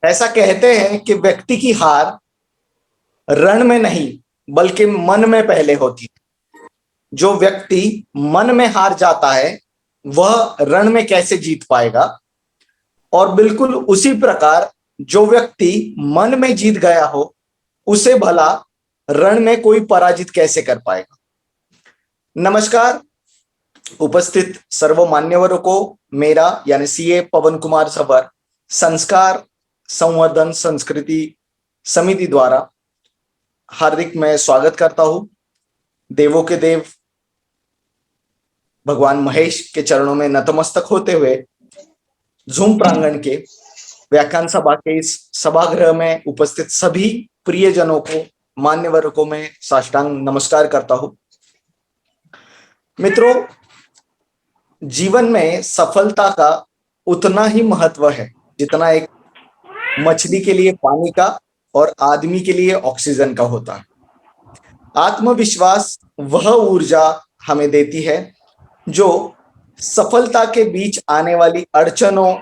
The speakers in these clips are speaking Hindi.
ऐसा कहते हैं कि व्यक्ति की हार रण में नहीं बल्कि मन में पहले होती है। जो व्यक्ति मन में हार जाता है वह रण में कैसे जीत पाएगा, और बिल्कुल उसी प्रकार जो व्यक्ति मन में जीत गया हो उसे भला रण में कोई पराजित कैसे कर पाएगा। नमस्कार, उपस्थित सर्व मान्यवरों को मेरा यानी सीए पवन कुमार सबर संस्कार संवर्धन संस्कृति समिति द्वारा हार्दिक मैं स्वागत करता हूं। देवों के देव भगवान महेश के चरणों में नतमस्तक होते हुए जूम प्रांगण के व्याख्यान सभा के इस सभागृह में उपस्थित सभी प्रियजनों को, मान्यवरों को मैं साष्टांग नमस्कार करता हूं। मित्रों, जीवन में सफलता का उतना ही महत्व है जितना एक मछली के लिए पानी का और आदमी के लिए ऑक्सीजन का होता है। आत्मविश्वास वह ऊर्जा हमें देती है जो सफलता के बीच आने वाली अड़चनों,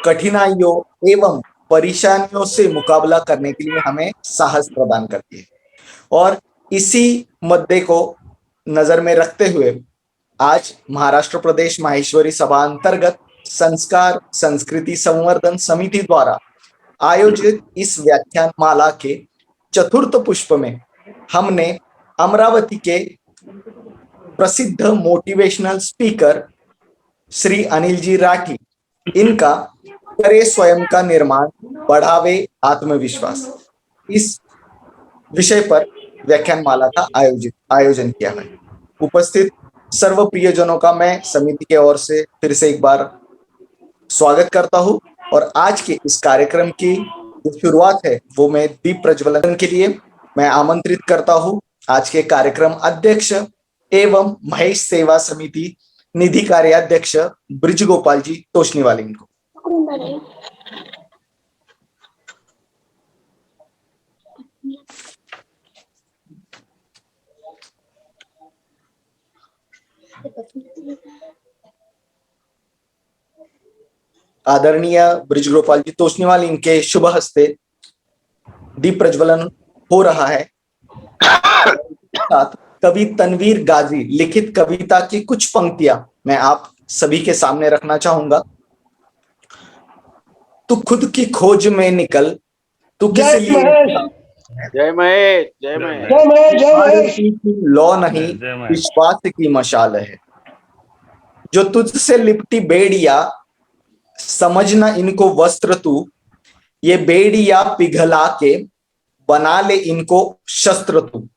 कठिनाइयों एवं परेशानियों से मुकाबला करने के लिए हमें साहस प्रदान करती है। और इसी मुद्दे को नजर में रखते हुए आज महाराष्ट्र प्रदेश माहेश्वरी सभा अंतर्गत संस्कार संस्कृति संवर्धन समिति द्वारा आयोजित इस व्याख्यान माला के चतुर्थ पुष्प में हमने अमरावती के प्रसिद्ध मोटिवेशनल स्पीकर श्री अनिल जी राठी, इनका करे स्वयं का निर्माण बढ़ावे आत्मविश्वास, इस विषय पर व्याख्यान माला का आयोजन किया है। उपस्थित सर्व प्रियजनों का मैं समिति के ओर से फिर से एक बार स्वागत करता हूं और आज के इस कार्यक्रम की जो शुरुआत है वो मैं दीप प्रज्वलन के लिए मैं आमंत्रित करता हूं आज के कार्यक्रम अध्यक्ष एवं महेश सेवा समिति निधि कार्याध्यक्ष ब्रिज गोपाल जी तोशनीवाल को। आदरणीय ब्रिज गोपाल जी तोशनीवाल इनके शुभ हस्ते दीप प्रज्वलन हो रहा है। साथ कवि तनवीर गाजी लिखित कविता की कुछ पंक्तियां मैं आप सभी के सामने रखना चाहूंगा। तू खुद की खोज में निकल, तू किस लिए जय महेश, जय महेश, जय महेश। लौ नहीं विश्वास की मशाल है। जो तुझसे लिपटी बेड़िया समझना इनको वस्त्र तू, ये बेड़िया पिघला के बना ले इनको शस्त्र तू।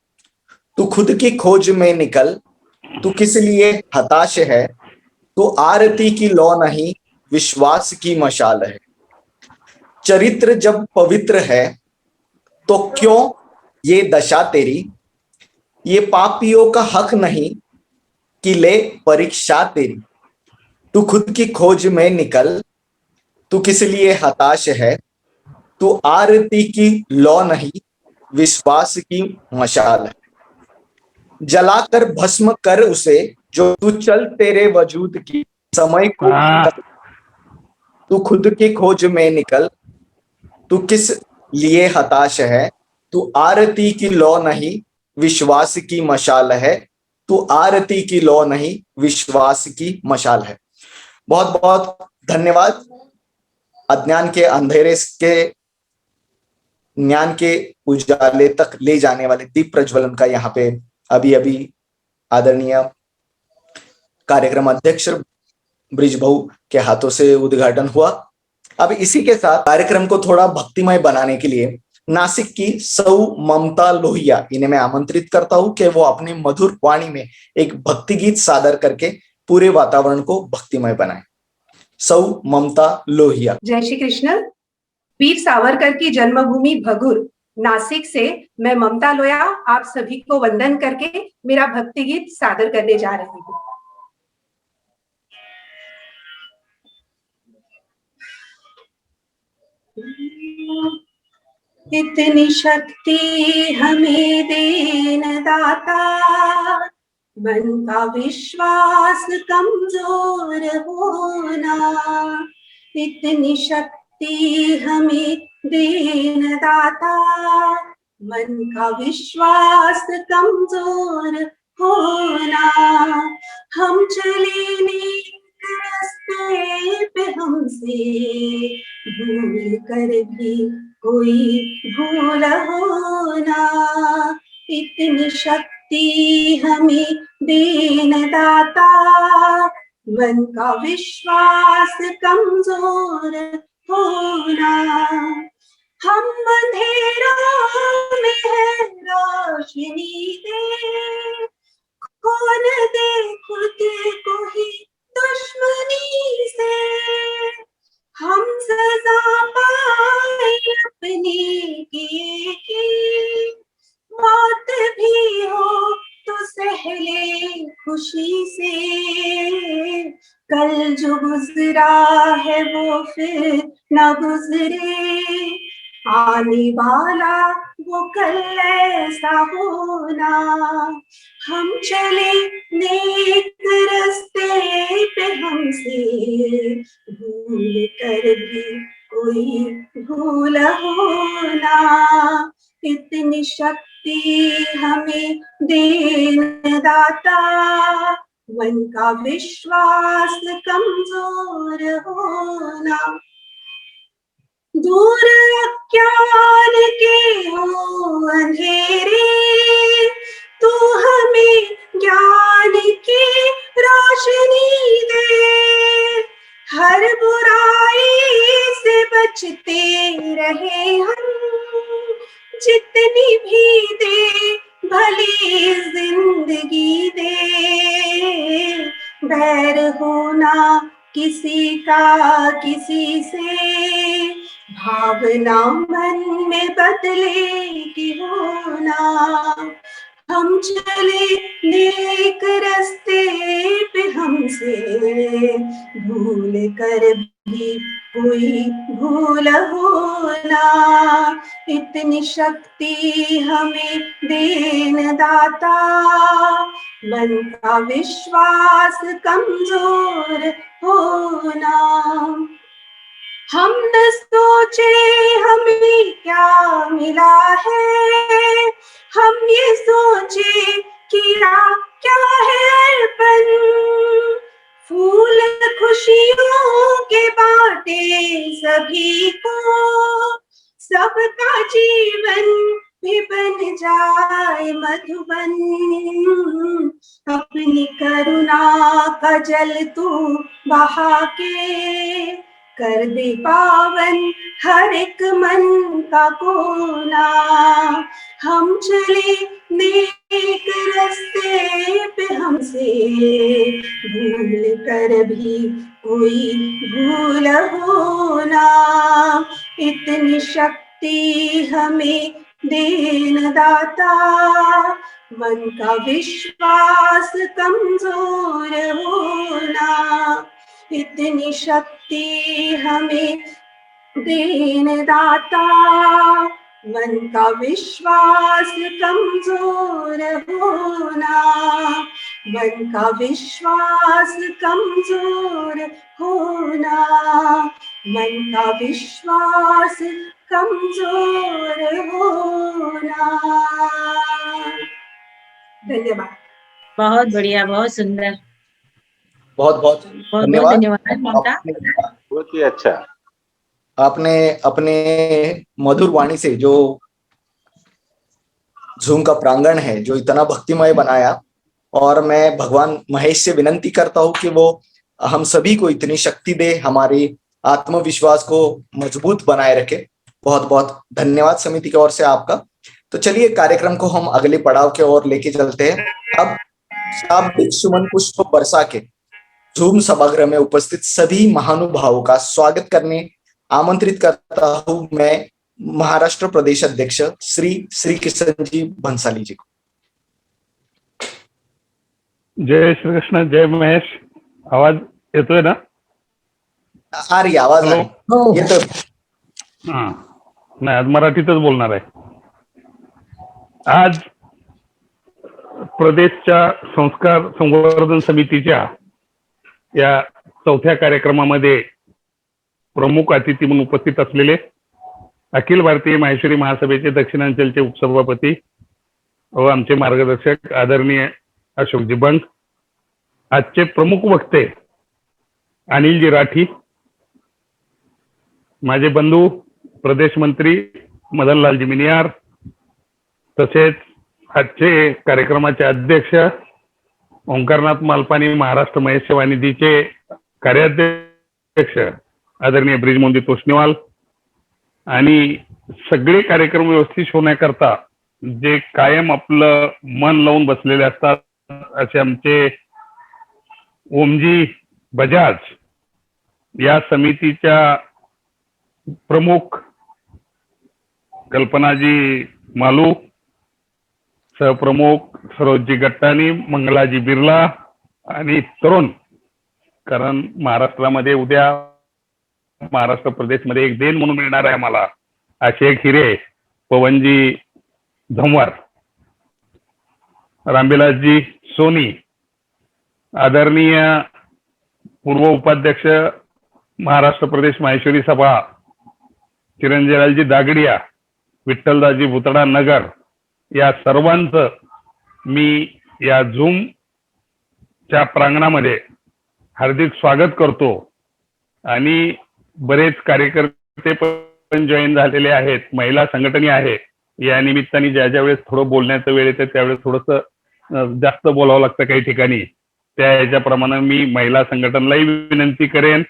तू खुद की खोज में निकल, तू किस लिए हताश है। तू आरती की लौ नहीं विश्वास की मशाल है। चरित्र जब पवित्र है तो क्यों ये दशा तेरी। ये पापियों का हक नहीं कि ले परीक्षा तेरी। तू खुद की खोज में निकल, तू किस लिए हताश है। तू आरती की लौ नहीं विश्वास की मशाल है। जलाकर भस्म कर उसे जो तू चल तेरे वजूद की समय को। तू खुद की खोज में निकल, तू किस लिए हताश है। तू आरती की लौ नहीं विश्वास की मशाल है। तू आरती की लौ नहीं विश्वास की मशाल है। बहुत बहुत धन्यवाद। अज्ञान के अंधेरे के ज्ञान के उजाले तक ले जाने वाले दीप प्रज्वलन का यहाँ पे अभी अभी आदरणीय कार्यक्रम अध्यक्ष ब्रिज भाऊ के हाथों से उद्घाटन हुआ। अब इसी के साथ कार्यक्रम को थोड़ा भक्तिमय बनाने के लिए नासिक की सौ ममता लोहिया, इन्हें मैं आमंत्रित करता हूं कि वो अपनी मधुर वाणी में एक भक्ति गीत सादर करके पूरे वातावरण को भक्तिमय बनाए। सौ ममता लोहिया। जय श्री कृष्ण। वीर सावरकर की जन्मभूमि भगुर नासिक से मैं ममता लोया आप सभी को वंदन करके मेरा भक्ति गीत सादर करने जा रही हूँ। इतनी शक्ति हमें देन दाता, मन का विश्वास कमजोर होना। इतनी शक्ति हमें दीन दाता मन का विश्वास कमजोर होना, हम चले नेक रास्ते पे हमसे भूल कर भी कोई भूल होना, इतनी शक्ति हमें दीन दाता मन का विश्वास कमजोर होना, हम अंधेरों में है रोशनी दे, कौन दे खुद को ही दुश्मनी से, हम सजा पाए अपनी किए की, मौत भी हो तो सहले खुशी से, कल जो गुजरा है वो फिर न गुजरे, आने वाला वो कल ऐसा होना, हम चले नेक रास्ते पे हमसे भूल कर भी कोई भूल होना, इतनी शक्ति हमें दीन दाता मन का विश्वास कमजोर होना, दूर अज्ञान के हो अंधेरे, तू हमें ज्ञान की रोशनी दे, हर बुराई से बचते रहे हम, जितनी भी दे भली जिंदगी दे, बैर होना किसी का किसी से, भावना मन में बदले की होना, हम चले नेक रास्ते पे हमसे भूल कर भी कोई भूल होना, इतनी शक्ति हमें दीन दाता मन का विश्वास कमजोर होना, हम न सोचे हमें क्या मिला है, हम ये सोचे किया क्या है अर्पण, फूल खुशियों के बांटे सभी को, सबका जीवन भी बन जाए मधुबन, अपनी करुणा का जल तू बहा के, कर दे पावन हर एक मन का कोना, हम चले नेक रास्ते पे हमसे भूल कर भी कोई भूल होना, इतनी शक्ति हमें दीन दाता मन का विश्वास कमजोर होना, इतनी शक्ति हमें दीन दाता मन का विश्वास कमजोर होना, मन का विश्वास कमजोर होना, मन का विश्वास कमजोर होना। धन्यवाद। बहुत बढ़िया, बहुत सुंदर, बहुत बहुत बहुत धन्यवाद। धन्यवाद ममता। बहुत ही अच्छा। आपने अपने मधुर वाणी से जो जूम का प्रांगण है जो इतना भक्तिमय बनाया, और मैं भगवान महेश से विनंती करता हूँ कि वो हम सभी को इतनी शक्ति दे, हमारी आत्मविश्वास को मजबूत बनाए रखे। बहुत बहुत धन्यवाद समिति की ओर से आपका। तो चलिए कार्यक्रम को हम अगले पड़ाव के ओर लेके चलते हैं। अब शाब्दिक सुमन पुष्प वर्षा के जूम सभागृह में उपस्थित सभी महानुभावों का स्वागत करने आमंत्रित करता हूं मैं महाराष्ट्र प्रदेश अध्यक्ष श्री किशन जी भंसाली जी को। जय श्री कृष्ण, जय महेश। आवाज येतोय ना? आ रही आवाज आ रही? येतोय। हा, नाही आज मराठीतच बोलणार आहे। आज प्रदेशच्या संस्कार संवर्धन समितीच्या या चौथ्या कार्यक्रमामध्ये प्रमुख अतिथी म्हणून उपस्थित असलेले अखिल भारतीय माहेश्वरी महासभेचे दक्षिणांचलचे उपसभापती व आमचे मार्गदर्शक आदरणीय अशोकजी बंग, आजचे प्रमुख वक्ते अनिलजी राठी, माझे बंधू प्रदेश मंत्री मदनलालजी मिनियार, तसेच आजचे कार्यक्रमाचे अध्यक्ष ओंकारनाथ मालपानी महाराष्ट्र महेश सेवा निधीचे कार्याध्यक्ष आदरणीय ब्रिजमोहनजी तोष्णीवाल आणि सगळे कार्यक्रम व्यवस्थित होण्याकरता जे कायम आपलं मन लावून बसलेले असतात असे आमचे ओमजी बजाज या समितीच्या प्रमुख, कल्पनाजी मालू सहप्रमुख, सरोजजी गट्टानी, मंगलाजी बिर्ला आणि तरुण, कारण महाराष्ट्रामध्ये उद्या महाराष्ट्र प्रदेशमध्ये एक देण म्हणून मिळणार आहे आम्हाला, अशेख हिरे, पवनजी धमवार, रामविलासजी सोनी, आदरणीय पूर्व उपाध्यक्ष महाराष्ट्र प्रदेश माहेश्वरी सभा चिरंजीलालजी दागडिया, विठ्ठलदासजी भुतडा नगर, या सर्वांचं मी या झूमच्या प्रांगणामध्ये हार्दिक स्वागत करतो. आणि बरेच कार्यकर्ते पण जॉईन झालेले आहेत, महिला संघटना आहे. या निमित्ताने ज्या ज्या वेळेस थोडं बोलण्याचा वेळ येते त्यावेळेस थोडंसं जास्त बोलावं लागतं काही ठिकाणी, त्या याच्याप्रमाणे मी महिला संघटनेलाही विनंती करेन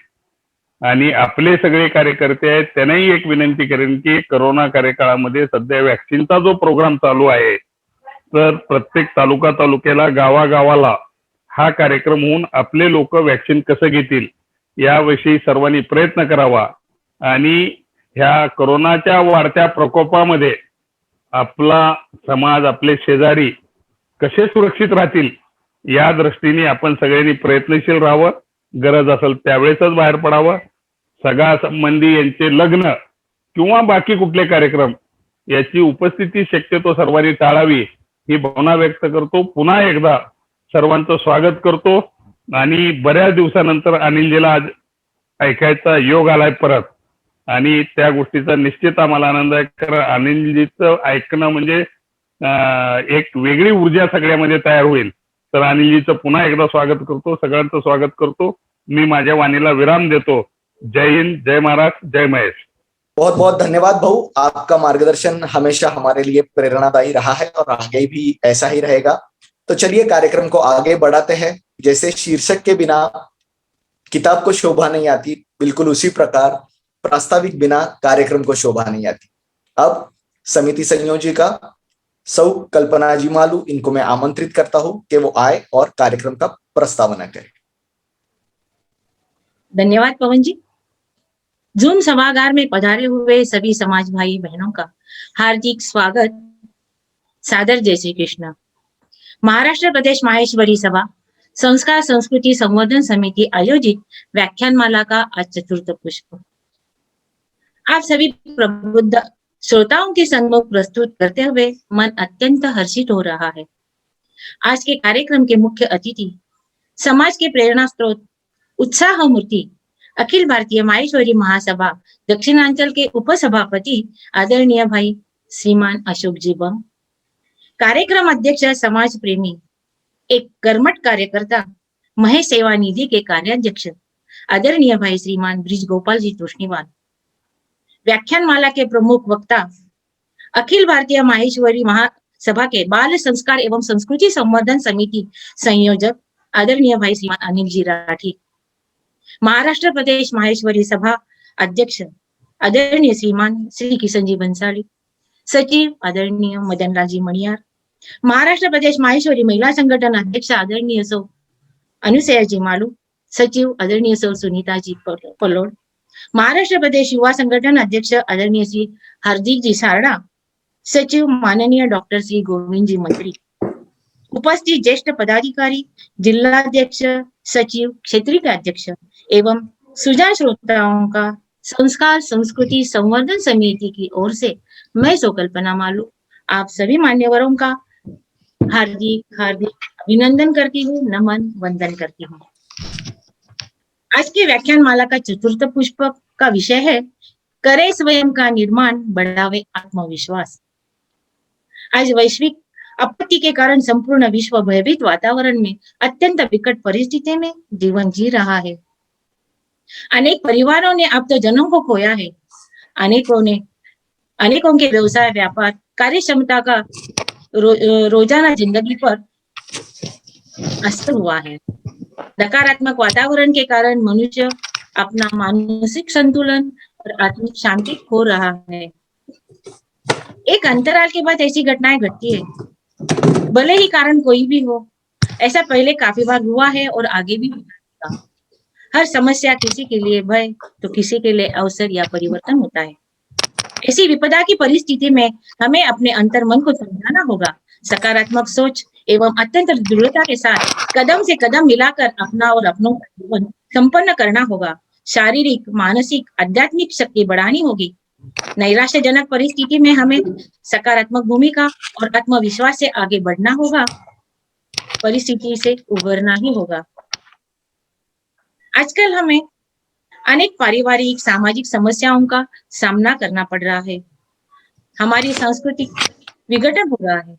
आणि आपले सगळे कार्यकर्ते आहेत त्यांनाही एक विनंती करेन की कोरोना कार्यकाळामध्ये सध्या वॅक्सिनचा जो प्रोग्राम चालू आहे तर प्रत्येक तालुक्याला गावागावाला हा कार्यक्रम होऊन आपले लोक वॅक्सिन कसं घेतील याविषयी सर्वांनी प्रयत्न करावा आणि ह्या कोरोनाच्या वाढत्या प्रकोपामध्ये आपला समाज, आपले शेजारी कसे सुरक्षित राहतील या दृष्टीने आपण सगळ्यांनी प्रयत्नशील राहावं. गरज असेल त्यावेळेसच बाहेर पडावं. सगळा संबंधी यांचे लग्न किंवा बाकी कुठले कार्यक्रम याची उपस्थिती शक्यतो सर्वांनी टाळावी ही भावना व्यक्त करतो. पुन्हा एकदा सर्वांचं स्वागत करतो आणि बऱ्याच दिवसानंतर अनिलजीला आज ऐकायचा योग आलाय परत आणि त्या गोष्टीचा निश्चित आम्हाला आनंद आहे. कारण अनिलजीचं ऐकणं म्हणजे एक वेगळी ऊर्जा सगळ्यामध्ये तयार होईल. तर अनिलजीचं पुन्हा एकदा स्वागत करतो, सगळ्यांचं स्वागत करतो. मी माझ्या वाणीला विराम देतो. जय हिंद, जय महाराष्ट्र, जय महेश. बहुत बहुत धन्यवाद भाऊ, आपका मार्गदर्शन हमेशा हमारे लिए प्रेरणादायी रहा है और आगे भी ऐसा ही रहेगा. तो चलिए कार्यक्रम को आगे बढ़ाते हैं. जैसे शीर्षक के बिना किताब को शोभा नहीं आती, बिल्कुल उसी प्रकार प्रास्ताविक बिना कार्यक्रम को शोभा नहीं आती. अब समिति संयोजिका सौ कल्पना जी मालू, इनको मैं आमंत्रित करता हूं कि वो आए और कार्यक्रम का प्रस्तावना करें. धन्यवाद पवन जी. जूम सभागार में पधारे हुए सभी समाज भाई बहनों का हार्दिक स्वागत. सादर जय श्री कृष्ण. महाराष्ट्र प्रदेश माहेश्वरी सभा संस्कार संस्कृति संवर्धन समिति आयोजित व्याख्यानमाला का आज चतुर्थ पुष्प आप सभी प्रबुद्ध श्रोताओं के सम्मुख प्रस्तुत करते हुए मन अत्यंत हर्षित हो रहा है. आज के कार्यक्रम के मुख्य अतिथि समाज के प्रेरणा स्रोत, उत्साह मूर्ति, अखिल भारतीय माहेश्वरी महासभा दक्षिणांचल के उपसभापति आदरणीय भाई श्रीमान अशोक जी बंग, कार्यक्रम अध्यक्ष समाज प्रेमी, एक कर्मठ कार्यकर्ता महेश सेवा निधि के कार्याध्यक्ष आदरणीय भाई श्रीमान ब्रिज गोपाल जी तोष्णीवाल, व्याख्यानमाला के प्रमुख वक्ता अखिल भारतीय माहेश्वरी महासभा के बाल संस्कार एवं संस्कृति संवर्धन समिति संयोजक आदरणीय भाई श्रीमान अनिल जी राठी, महाराष्ट्र प्रदेश माहेश्वरी सभा अध्यक्ष आदरणीय श्रीमान श्री किशन जी बंसाली, सचिव आदरणीय मदनलाल जी मणियार, महाराष्ट्र प्रदेश माहेश्वरी महिला संगठन अध्यक्ष आदरणीय सौ अनुसया जी मालू, सचिव आदरणीय सौ सुनीता जी पलोड, महाराष्ट्र प्रदेश युवा संगठन अध्यक्ष आदरणीय श्री हार्दिक जी सारडा, सचिव माननीय डॉक्टर श्री गोविंद जी मंत्री, उपस्थित ज्येष्ठ पदाधिकारी, जिलाध्यक्ष, सचिव, क्षेत्रीय अध्यक्ष एवं सुजान श्रोताओं का संस्कार संस्कृति संवर्धन समिति की ओर से मैं सौ कल्पना मालू आप सभी मान्यवरों का हार्दिक हार्दिक अभिनंदन करती हूँ, नमन वंदन करती हूँ. आज के व्याख्यान माला का चतुर्थ पुष्प का विषय है करे स्वयं का निर्माण, बढ़ावे आत्मविश्वास। आज वैश्विक आपत्ति के कारण संपूर्ण विश्व भयभीत वातावरण में अत्यंत विकट परिस्थिति में जीवन जी रहा है। अनेक परिवारों ने आप्तजनों को खोया है। अनेकों के व्यवसाय, व्यापार, कार्य क्षमता का रोजाना जिंदगी पर असर हुआ है। नकारात्मक वातावरण के कारण मनुष्य अपना मानसिक संतुलन और आत्मिक शांति खो रहा है। एक अंतराल के बाद ऐसी घटनाएं घटती है, भले ही कारण कोई भी हो। ऐसा पहले काफी बार हुआ है और आगे भी होगा। हर समस्या किसी के लिए भय तो किसी के लिए अवसर या परिवर्तन होता है। ऐसी विपदा की परिस्थिति में हमें अपने अंतर मन को समझाना होगा, सकारात्मक सोच एवं अत्यंत दृढ़ता के साथ कदम से कदम मिलाकर अपना और अपनों का जीवन संपन्न करना होगा। शारीरिक, मानसिक, आध्यात्मिक शक्ति बढ़ानी होगी। नैराश्यजनक परिस्थिति में हमें सकारात्मक भूमिका और आत्मविश्वास से आगे बढ़ना होगा। परिस्थिति से उभरना ही होगा। आजकल हमें अनेक पारिवारिक, सामाजिक समस्याओं का सामना करना पड़ रहा है। हमारी सांस्कृतिक विघटन हो रहा है।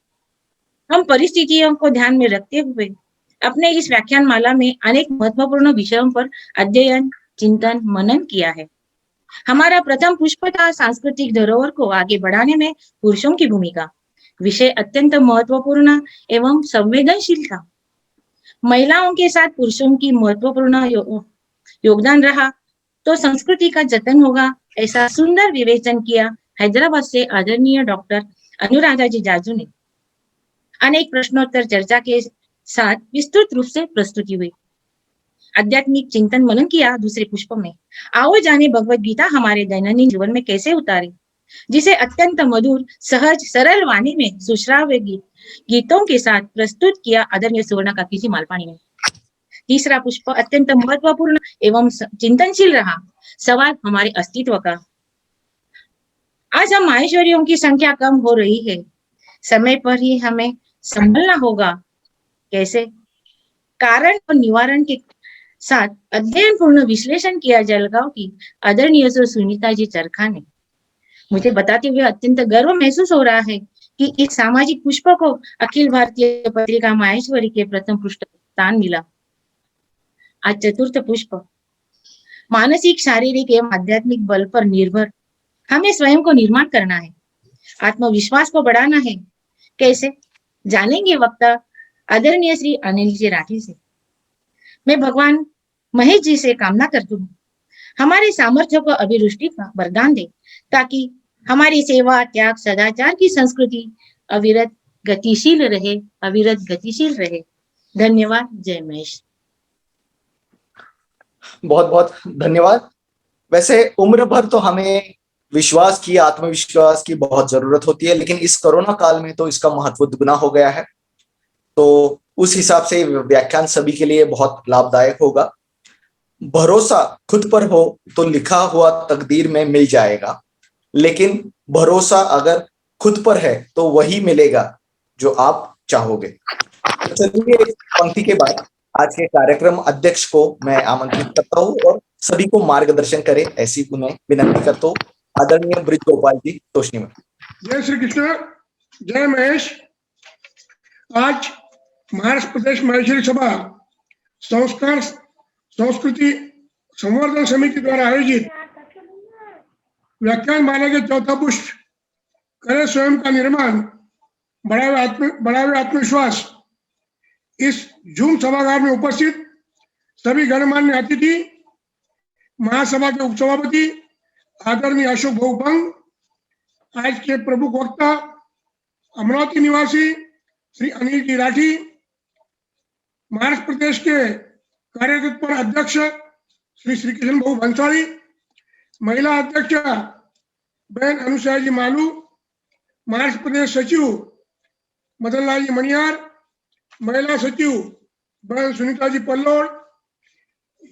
हम परिस्थितियों को ध्यान में रखते हुए अपने इस व्याख्यान माला में अनेक महत्वपूर्ण विषयों पर अध्ययन, चिंतन, मनन किया है। हमारा प्रथम पुष्प था सांस्कृतिक धरोहर को आगे बढ़ाने में पुरुषों की भूमिका। विषय अत्यंत महत्वपूर्ण एवं संवेदनशील था। महिलाओं के साथ पुरुषों की महत्वपूर्ण योगदान रहा तो संस्कृति का जतन होगा, ऐसा सुंदर विवेचन किया हैदराबाद से आदरणीय डॉक्टर अनुराधा जी जाजू ने। अनेक प्रश्नोत्तर चर्चा के साथ विस्तृत रूप से प्रस्तुति हुई। आध्यात्मिक चिंतन मनन किया दूसरे पुष्प में। आओ जाने भगवत गीता हमारे दैनंदिन जीवन में कैसे उतारे, जिसे अत्यंत मधुर, सहज, सरल वाणी में सुश्राव्य गीतों के साथ प्रस्तुत किया आदरणीय सुवर्णकाकी जी मालपाणी ने। तीसरा पुष्प अत्यंत महत्वपूर्ण एवं चिंतनशील रहा, सवाल हमारे अस्तित्व का। आज हम माहेश्वरियों की संख्या कम हो रही है, समय पर ही हमें संभलना होगा। कैसे? कारण और निवारण के साथ अध्ययन पूर्ण विश्लेषण किया जलगांव की आदरणीय सुनीता जी चरखा ने। मुझे बताते हुए अत्यंत गर्व महसूस हो रहा है कि इस सामाजिक पुष्प को अखिल भारतीय पत्रिका माहेश्वरी के प्रथम पृष्ठ स्थान मिला। आज चतुर्थ पुष्प मानसिक, शारीरिक एवं आध्यात्मिक बल पर निर्भर हमें स्वयं को निर्माण करना है, आत्मविश्वास को बढ़ाना है। कैसे? जानेंगे वक्ता आदरणीय श्री अनिल जी राठी से। मैं भगवान महेश जी से कामना करती हूँ हमारे सामर्थ्य को अभिरुष्टि का वरदान दे, ताकि हमारी सेवा, त्याग, सदाचार की संस्कृति अविरत गतिशील रहे। धन्यवाद। जय महेश। बहुत बहुत धन्यवाद। वैसे उम्र भर तो हमें विश्वास की, आत्मविश्वास की बहुत जरूरत होती है, लेकिन इस कोरोना काल में तो इसका महत्व दुगना हो गया है। तो उस हिसाब से व्याख्यान सभी के लिए बहुत लाभदायक होगा। भरोसा खुद पर हो तो लिखा हुआ तकदीर में मिल जाएगा, लेकिन भरोसा अगर खुद पर है तो वही मिलेगा जो आप चाहोगे। तो चलिए, इस पंक्ति के बाद आज के कार्यक्रम अध्यक्ष को मैं आमंत्रित करता हूँ और सभी को मार्गदर्शन करे, ऐसी उन्हें विनंती करता हूँ। आदरणीय ब्रिज गोपाल जी तोषणी में। जय श्री कृष्ण, जय महेश। आज महाराष्ट्र प्रदेश माहेश्वरी सभा संस्कार संस्कृति संवर्धन समिति द्वारा आयोजित व्याख्यान माला के चौथा पुष्प करे स्वयं का निर्माण, बढ़ावे आत्मविश्वास, इस जूम सभागार में उपस्थित सभी गणमान्य अतिथि, महासभा के उपसभापति आदरणीय अशोक भोगपंग, आज के प्रमुख वक्ता अमरावती निवासी श्री अनिल जी राठी, महाराष्ट्र प्रदेश के कार्यतत्पर अध्यक्ष श्री कृष्ण भाऊ भंसाली, महिला अध्यक्ष बहन अनुसया जी मालू, महाराष्ट्र प्रदेश सचिव मदन लाल जी मणियार, महिला सचिव बहन सुनीता जी पल्लोड,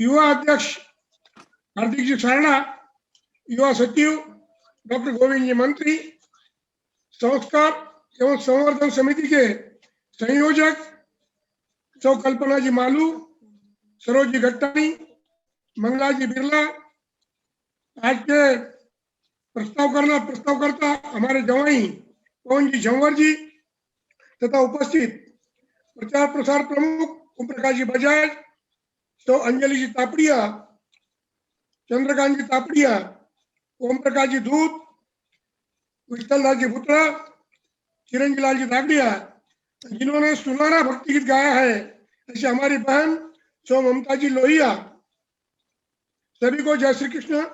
युवा अध्यक्ष हार्दिक जी सारणा, युवा सचिव डॉक्टर गोविंद जी मंत्री, संस्कार एवं संवर्धन समिति के संयोजक सौ कल्पना जी मालू, सरोज जी गट्टानी, मंगला जी बिरला, आज के प्रस्तावकर्ता हमारे जवाई पवन जी झंवर जी तथा उपस्थित प्रचार प्रसार प्रमुख ओम प्रकाश जी बजाज, तो अंजलि जी तापड़िया, चंद्रकांत जी तापड़िया, ओम प्रकाश जी दूत, विठल दास जी पुत्रा, चिरंजी लाल जी दागड़िया, जिन्होंने सुनहरा भक्ति गीत गाया है, ऐसे हमारी बहन सो ममता जी लोहिया। सभी को जय श्री कृष्ण।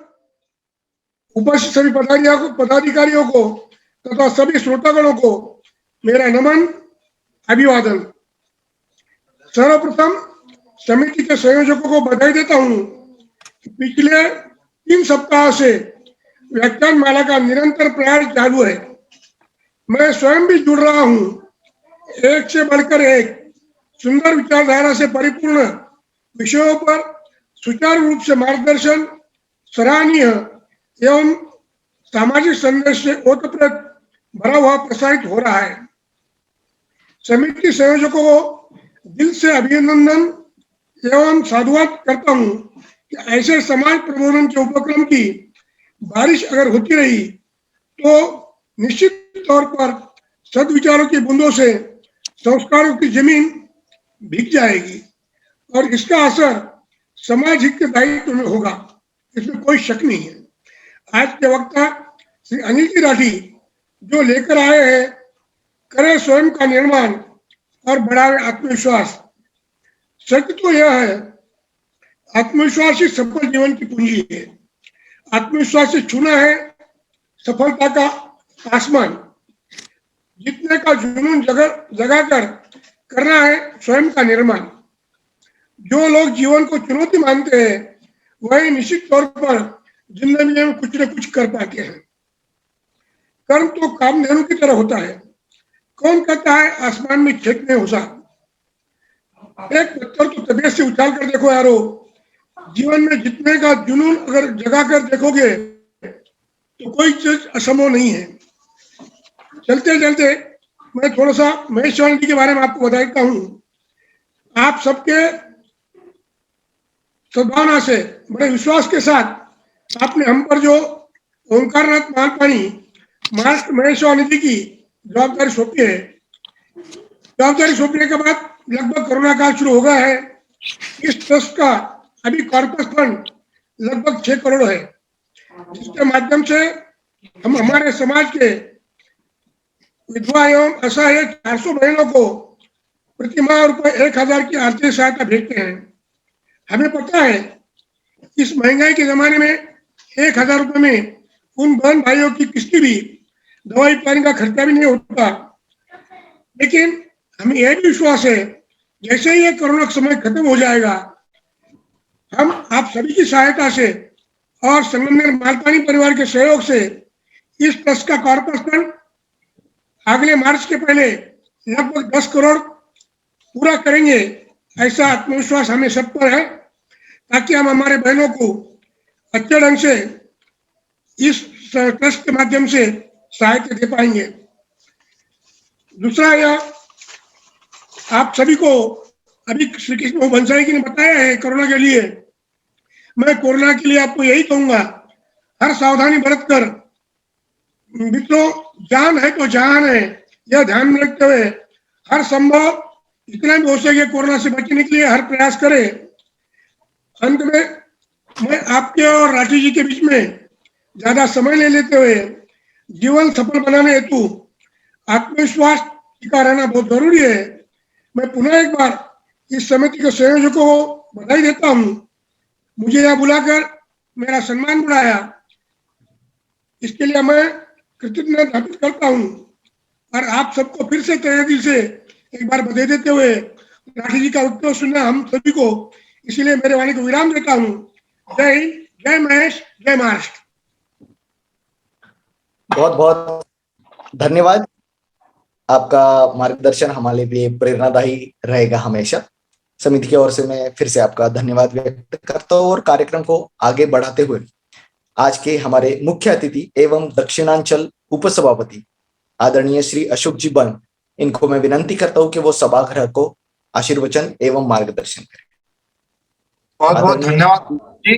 उपस्थित सभी पदाधिकारियों को तथा सभी श्रोतागणों को मेरा नमन, अभिवादन। सर्वप्रथम समिति के संयोजकों को बधाई देता हूं कि पिछले 3 सप्ताह से व्याख्यान माला का निरंतर प्रयास चालू है। मैं स्वयं भी जुड़ रहा हूं। एक से बढ़कर एक सुंदर विचारधारा से परिपूर्ण विषयों पर सुचारू रूप से मार्गदर्शन सराहनीय एवं सामाजिक संदेश से ओतप्रोत भरा हुआ प्रसारित हो रहा है। समिति संयोजकों को दिल से अभिनंदन एवं साधुवाद करता हूं कि ऐसे समाज प्रबोधन के उपक्रम की बारिश अगर होती रही तो निश्चित तौर पर सद्विचारों की बूंदों से संस्कारों की जमीन भीग जाएगी और इसका असर समाज हित के दायित्व में होगा, इसमें कोई शक नहीं है। आज के वक्ता श्री अनिल जी राठी जो लेकर आए हैं करें स्वयं का निर्माण और बढ़ावे आत्मविश्वास। सत्य तो यह है, आत्मविश्वास ही सफल जीवन की पूंजी है। आत्मविश्वास से छूना है सफलता का आसमान। जीतने का जुनून जगाकर करना है स्वयं का निर्माण। जो लोग जीवन को चुनौती मानते हैं वही निश्चित तौर पर जिंदगी में कुछ न कुछ कर पाते हैं। कर्म तो कामधेनु की तरह होता है। कौन कहता है आसमान में छेद नहीं हो सकता? एक पत्थर तो तबीयत से उछाल कर देखो यारो। जीवन में जितने का जुनून अगर जगा कर देखोगे तो कोई चीज असंभव नहीं है। चलते चलते मैं थोड़ा सा महेश चौहान जी के बारे में आपको बताता हूँ। आप सबके सद्भावना से बड़े विश्वास के साथ आपने हम पर जो ओंकारनाथ महापाणी मास्टर महेश चौहान जी की जवाबदारी सौंपी है। जवाबदारी सौंपने के बाद लगभग कोरोना काल शुरू हो गया है। इस ट्रस्ट का अभी कॉर्पस फंड लगभग 6 करोड़ है, जिसके माध्यम से हम हमारे समाज के विधवा एवं असहाय 400 बहनों को प्रतिमाह रुपए 1000 की आर्थिक सहायता भेजते हैं। हमें पता है इस महंगाई के जमाने में 1000 रुपए में उन बहन भाइयों की किस्ती भी, दवाई पानी का खर्चा भी नहीं होता। लेकिन हमें यह भी विश्वास है जैसे ही ये कोरोना का समय खत्म हो जाएगा, हम आप सभी की सहायता से और संगमनेर मालपानी परिवार के सहयोग से इस ट्रस्ट का कॉर्पस फंड अगले मार्च के पहले लगभग 10 करोड़ पूरा करेंगे। ऐसा आत्मविश्वास हमें सब पर है, ताकि हम हमारे बहनों को अच्छे ढंग से इस ट्रस्ट के माध्यम से सहायता दे पाएंगे। दूसरा, यह आप सभी को अभी श्री कृष्ण बंसाई जी ने बताया है कोरोना के लिए। मैं कोरोना के लिए आपको यही कहूंगा, हर सावधानी बरतकर, मित्रों जान है तो जहान है, यह ध्यान में रखते हुए हर संभव जितना भी हो सके कोरोना से बचने के लिए हर प्रयास करें। अंत में मैं आपके और राठी जी के बीच में ज्यादा समय ले लेते हुए जीवन सफल बनाने हेतु आत्मविश्वास टिका रहना बहुत जरूरी है। मैं पुनः एक बार इस समिति के संयोजकों को बधाई देता हूं। मुझे यहाँ बुलाकर मेरा सम्मान बढ़ाया, इसके लिए मैं कृतज्ञता ज्ञापित करता हूं। और आप सबको फिर से तहे दिल से एक बार बधाई देते हुए राठी जी का उत्तर सुनना हम सभी को, इसीलिए मेरे वाणी को विराम देता हूं। जय हिंद, जय महेश, जय महाराष्ट्र। बहुत बहुत धन्यवाद। आपका मार्गदर्शन हमारे लिए प्रेरणादायी रहेगा हमेशा। समिति की ओर से मैं फिर से आपका धन्यवाद व्यक्त करता हूँ और कार्यक्रम को आगे बढ़ाते हुए आज के हमारे मुख्य अतिथि एवं दक्षिणांचल उपसभापति आदरणीय श्री अशोक जी बन, इनको मैं विनंती करता हूँ कि वो सभागृह को आशीर्वचन एवं मार्गदर्शन करें। बहुत बहुत धन्यवाद जी।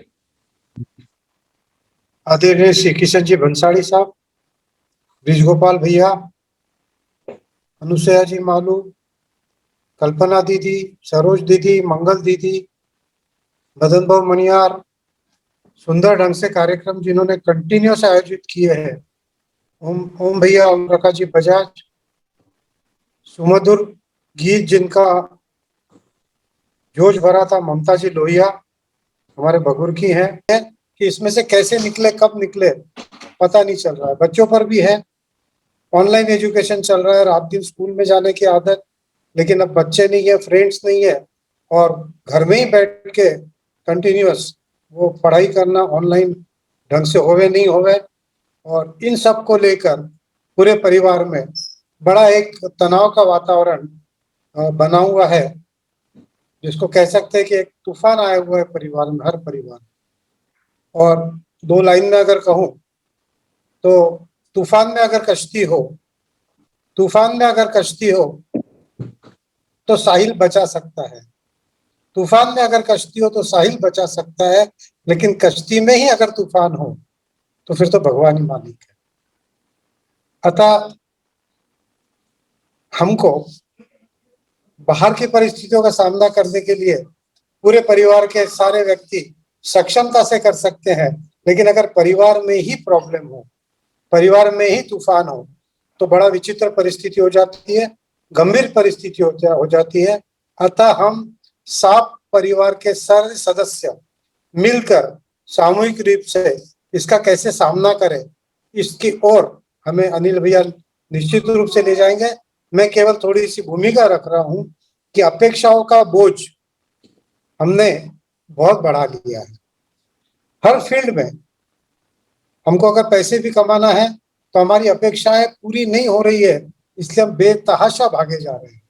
आदरणीय श्री किशन जी भंसाली साहब, ब्रिज गोपाल भैया, अनुसया जी मालू, कल्पना दीदी, सरोज दीदी, मंगल दीदी, मदन भाव मनियार, सुंदर ढंग से कार्यक्रम जिन्होंने कंटिन्यूस आयोजित किए हैं, ओम भैया, ओम प्रकाश जी बजाज, सुमधुर गीत जिनका जोश भरा था, ममता जी लोहिया हमारे भगुर की हैं, कि इसमें से कैसे निकले, कब निकले पता नहीं चल रहा है। बच्चों पर भी है, ऑनलाइन एजुकेशन चल रहा है, रात दिन स्कूल में जाने की आदत, लेकिन अब बच्चे नहीं है, फ्रेंड्स नहीं है, और घर में ही बैठ के कंटिन्यूअस वो पढ़ाई करना ऑनलाइन ढंग से होवे नहीं होवे, और इन सब को लेकर पूरे परिवार में बड़ा एक तनाव का वातावरण बना हुआ है, जिसको कह सकते हैं कि एक तूफान आया हुआ है परिवार में, हर परिवार में। और दो लाइन में अगर कहूं तो तूफान में अगर कश्ती हो, तूफान में अगर कश्ती हो तो साहिल बचा सकता है, तूफान में अगर कश्ती हो तो साहिल बचा सकता है, लेकिन कश्ती में ही अगर तूफान हो तो फिर तो भगवान ही मालिक है। अतः हमको बाहर की परिस्थितियों का सामना करने के लिए पूरे परिवार के सारे व्यक्ति सक्षमता से कर सकते हैं, लेकिन अगर परिवार में ही प्रॉब्लम हो, परिवार में ही तूफान हो, तो बड़ा विचित्र परिस्थिति हो जाती है, गंभीर परिस्थिति हो जाती है। अतः हम सब परिवार के सारे सदस्य मिलकर सामूहिक रूप से इसका कैसे सामना करें, इसकी ओर हमें अनिल भैया निश्चित रूप से ले जाएंगे। मैं केवल थोड़ी सी भूमिका रख रहा हूं कि अपेक्षाओं का बोझ हमने बहुत बढ़ा लिया है हर फील्ड में। हमको अगर पैसे भी कमाना है तो हमारी अपेक्षाएं पूरी नहीं हो रही है, इसलिए हम बेतहाशा भागे जा रहे हैं।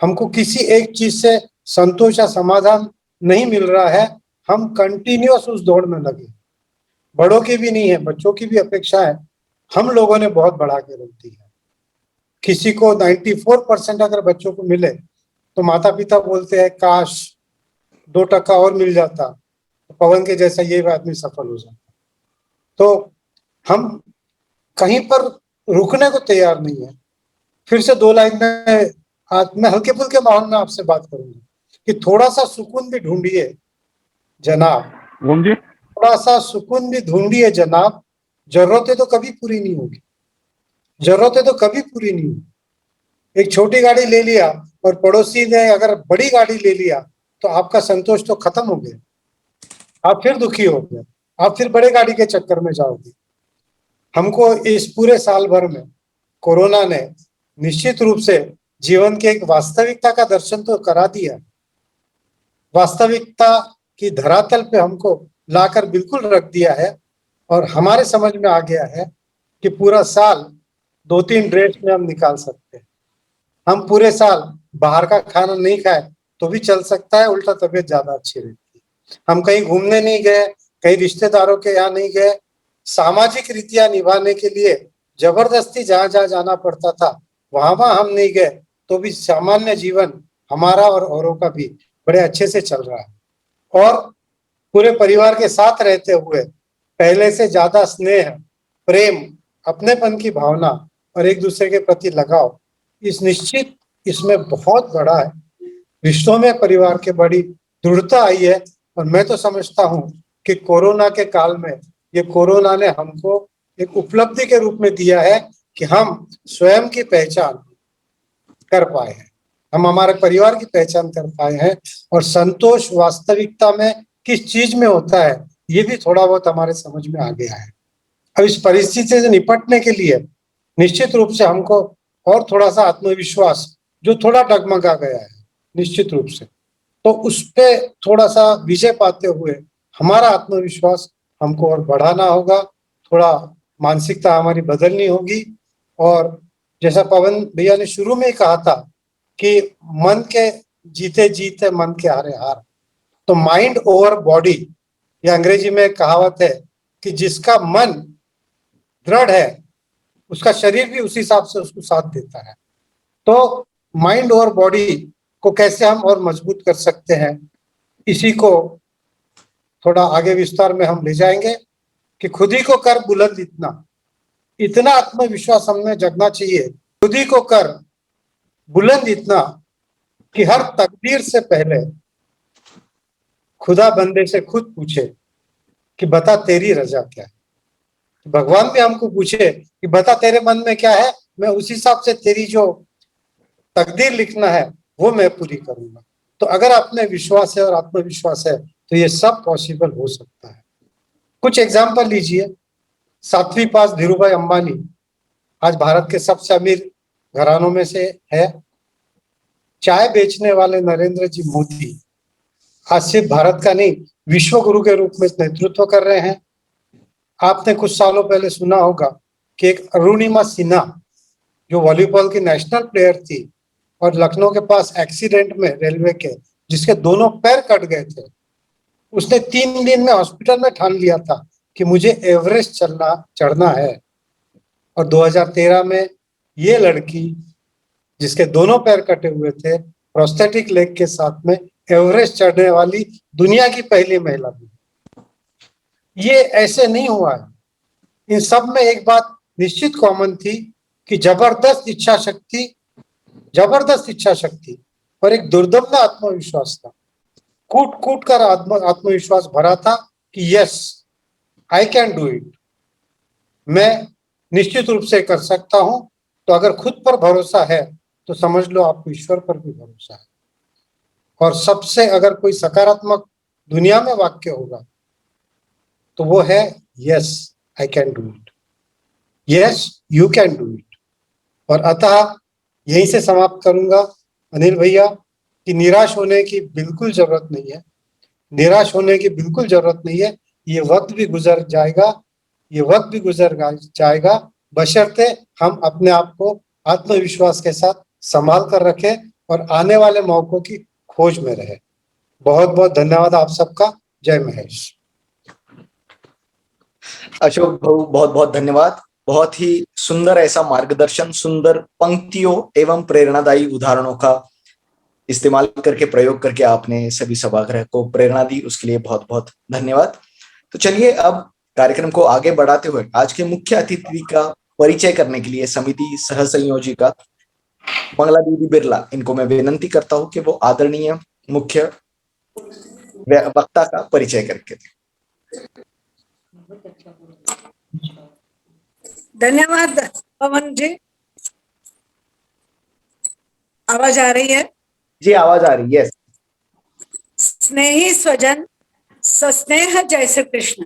हमको किसी एक चीज से संतोष या समाधान नहीं मिल रहा है, हम कंटिन्यूअस उस दौड़ में लगे। बड़ों की भी नहीं है, बच्चों की भी अपेक्षाएं हम लोगों ने बहुत बढ़ा के रख दी है। किसी को 94% अगर बच्चों को मिले तो माता पिता बोलते हैं काश 2% और मिल जाता, तो पवन के जैसा ये आदमी सफल हो जाता। तो हम कहीं पर रुकने को तैयार नहीं है। फिर से दो लाइन में आज मैं हल्के फुल्के माहौल में आपसे बात करूंगा कि थोड़ा सा सुकून भी ढूंढिए जनाब, थोड़ा सा सुकून भी ढूंढिए जनाब, जरूरतें तो कभी पूरी नहीं होगी, जरूरतें तो कभी पूरी नहीं होगी। एक छोटी गाड़ी ले लिया और पड़ोसी ने अगर बड़ी गाड़ी ले लिया तो आपका संतोष तो खत्म हो गया, आप फिर दुखी हो गए, आप फिर बड़े गाड़ी के चक्कर में जाओगे। हमको इस पूरे साल भर में कोरोना ने निश्चित रूप से जीवन के एक वास्तविकता का दर्शन तो करा दिया, वास्तविकता की धरातल पे हमको लाकर बिल्कुल रख दिया है, और हमारे समझ में आ गया है कि पूरा साल 2-3 ड्रेस में हम निकाल सकते हैं। हम पूरे साल बाहर का खाना नहीं खाए तो भी चल सकता है, उल्टा तबीयत ज्यादा अच्छी रहती है। हम कहीं घूमने नहीं गए, कहीं रिश्तेदारों के यहाँ नहीं गए, सामाजिक रीतियां निभाने के लिए जबरदस्ती जहां जहां जाना पड़ता था वहां हम नहीं गए, तो भी सामान्य जीवन हमारा और औरों का भी बड़े अच्छे से चल रहा है। और पूरे परिवार के साथ रहते हुए पहले से ज्यादा स्नेह, प्रेम, अपनेपन की भावना और एक दूसरे के प्रति लगाव, इस निश्चित इसमें बहुत बड़ा है। रिश्तों में परिवार के बड़ी दृढ़ता आई है, और मैं तो समझता हूं कि कोरोना के काल में ये कोरोना ने हमको एक उपलब्धि के रूप में दिया है कि हम स्वयं की पहचान कर पाए हैं, हम हमारे परिवार की पहचान कर पाए हैं, और संतोष वास्तविकता में किस चीज में होता है ये भी थोड़ा बहुत हमारे समझ में आ गया है। अब इस परिस्थिति से निपटने के लिए निश्चित रूप से हमको और थोड़ा सा आत्मविश्वास जो थोड़ा डगमगा गया है निश्चित रूप से, तो उस पे थोड़ा सा विजय पाते हुए हमारा आत्मविश्वास हमको और बढ़ाना होगा, थोड़ा मानसिकता हमारी बदलनी होगी। और जैसा पवन भैया ने शुरू में ही कहा था कि मन के जीते जीते मन के हारे हार, तो माइंड ओवर बॉडी, या अंग्रेजी में कहावत है कि जिसका मन दृढ़ है उसका शरीर भी उसी हिसाब से उसको साथ देता है। तो माइंड और बॉडी को कैसे हम और मजबूत कर सकते हैं, इसी को थोड़ा आगे विस्तार में हम ले जाएंगे। कि खुद ही को कर बुलंद इतना आत्मविश्वास हमें जगना चाहिए, खुद ही को कर बुलंद इतना कि हर तकदीर से पहले खुदा बंदे से खुद पूछे कि बता तेरी रजा क्या है। भगवान भी हमको पूछे कि बता तेरे मन में क्या है, मैं उस हिसाब से तेरी जो तकदीर लिखना है वो मैं पूरी करूंगा। तो अगर आप में विश्वास है और आत्मविश्वास है तो ये सब पॉसिबल हो सकता है। कुछ एग्जाम्पल लीजिए, 7वीं पास धीरूभाई अंबानी आज भारत के सबसे अमीर घरानों में से है। चाय बेचने वाले नरेंद्र जी मोदी आज सिर्फ भारत का नहीं विश्व गुरु के रूप में नेतृत्व कर रहे हैं। आपने कुछ सालों पहले सुना होगा कि एक अरुणिमा सिन्हा जो वॉलीबॉल की नेशनल प्लेयर थी और लखनऊ के पास एक्सीडेंट में रेलवे के जिसके दोनों पैर कट गए थे, उसने 3 दिन में हॉस्पिटल में ठान लिया था कि मुझे एवरेस्ट चढ़ना है। और 2013 में ये लड़की जिसके दोनों पैर कटे हुए थे प्रोस्थेटिक लेग के साथ में एवरेस्ट चढ़ने वाली दुनिया की पहली महिला थी। ये ऐसे नहीं हुआ है। इन सब में एक बात निश्चित कॉमन थी कि जबरदस्त इच्छा शक्ति और एक दुर्दम्य आत्मविश्वास था। कूट कूट कर आत्मविश्वास भरा था कि yes I can do it, मैं निश्चित रूप से कर सकता हूं। तो अगर खुद पर भरोसा है तो समझ लो आपको ईश्वर पर भी भरोसा है। और सबसे अगर कोई सकारात्मक दुनिया में वाक्य होगा तो वो है yes I can do it, yes you can do it. और अतः यहीं से समाप्त करूंगा अनिल भैया कि निराश होने की बिल्कुल जरूरत नहीं है, निराश होने की बिल्कुल जरूरत नहीं है। ये वक्त भी गुजर जाएगा, बशर्ते हम अपने आप को आत्मविश्वास के साथ संभाल कर रखें और आने वाले मौकों की खोज में रहे। बहुत बहुत धन्यवाद आप सबका। जय महेश। अशोक भाऊ बहुत बहुत धन्यवाद। बहुत ही सुंदर ऐसा मार्गदर्शन, सुंदर पंक्तियों एवं प्रेरणादायी उदाहरणों का इस्तेमाल करके, प्रयोग करके आपने सभी सभागृह को प्रेरणा दी, उसके लिए बहुत बहुत धन्यवाद। तो चलिए अब कार्यक्रम को आगे बढ़ाते हुए आज के मुख्य अतिथि का परिचय करने के लिए समिति सह संयोजिका मंगला दीदी बिरला, इनको मैं विनंती करता हूं कि वो आदरणीय मुख्य वक्ता का परिचय करके दें। धन्यवाद पवन जी। आवाज आ रही है? जी आवाज आ रही है। स्नेही स्वजन सस्नेह जय श्री कृष्ण।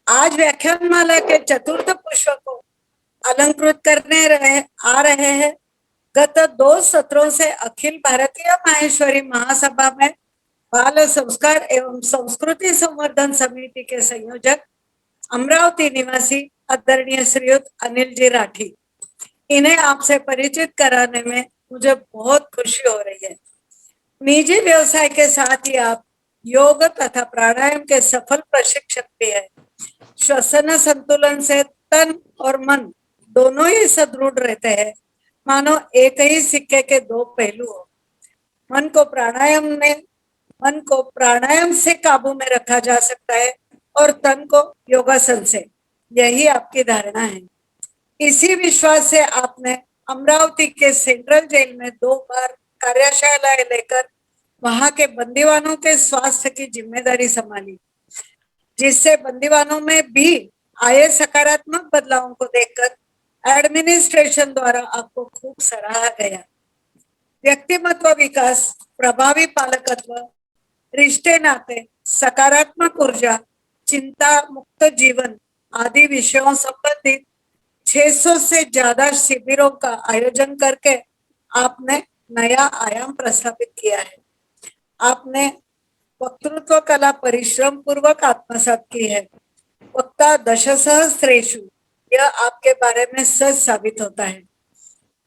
आज व्याख्यानमाला के चतुर्थ पुष्प को अलंकृत करने आ रहे हैं। गत 2 सत्रों से अखिल भारतीय माहेश्वरी महासभा में बाल संस्कार एवं संस्कृति संवर्धन समिति के संयोजक अमरावती निवासी आदरणीय श्रीयुत अनिल जी राठी, इन्हें आपसे परिचित कराने में मुझे बहुत खुशी हो रही है। निजी व्यवसाय के साथ ही आप योग तथा प्राणायाम के सफल प्रशिक्षक भी है। श्वसन संतुलन से तन और मन दोनों ही सुदृढ़ रहते हैं, मानो एक ही सिक्के के 2 पहलू हो। मन को प्राणायाम से काबू में रखा जा सकता है और तन को योगासन से, यही आपकी धारणा है। इसी विश्वास से आपने अमरावती के सेंट्रल जेल में 2 बार कार्यशालाएं लेकर वहां के बंदीवानों के स्वास्थ्य की जिम्मेदारी संभाली, जिससे बंदीवानों में भी आए सकारात्मक बदलावों को देखकर एडमिनिस्ट्रेशन द्वारा आपको खूब सराहा गया। व्यक्तिमत्व विकास, प्रभावी पालकत्व, रिश्ते नाते, सकारात्मक ऊर्जा, चिंता मुक्त जीवन आदि विषयों संबंधित 600 से ज्यादा शिविरों का आयोजन करके आपने नया आयाम प्रस्थापित किया है। आपने वक्तृत्व कला परिश्रम पूर्वक आत्मसात की है। वक्ता दशसहस्रेषु, यह आपके बारे में सच साबित होता है।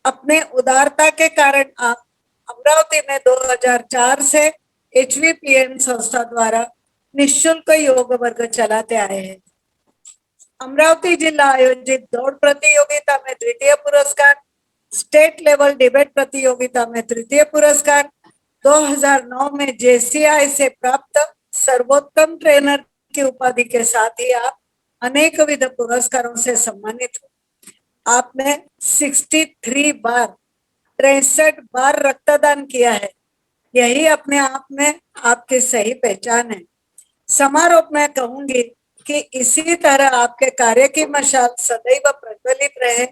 अपने उदारता के कारण आप अमरावती में 2004 से HVPN संस्था द्वारा निःशुल्क योग वर्ग चलाते आए हैं। अमरावती जिला आयोजित दौड़ प्रतियोगिता में 2य पुरस्कार, स्टेट लेवल डिबेट प्रतियोगिता में 3य पुरस्कार, 2009 में JCI से प्राप्त सर्वोत्तम ट्रेनर की उपाधि के साथ ही आप अनेक विध पुरस्कारों से सम्मानित हो। आपने 63 बार 63 बार रक्तदान किया है, यही अपने आप में आपकी सही पहचान है। समारोह में कहूंगी कि इसी तरह आपके कार्य की मशाल सदैव प्रज्वलित रहे।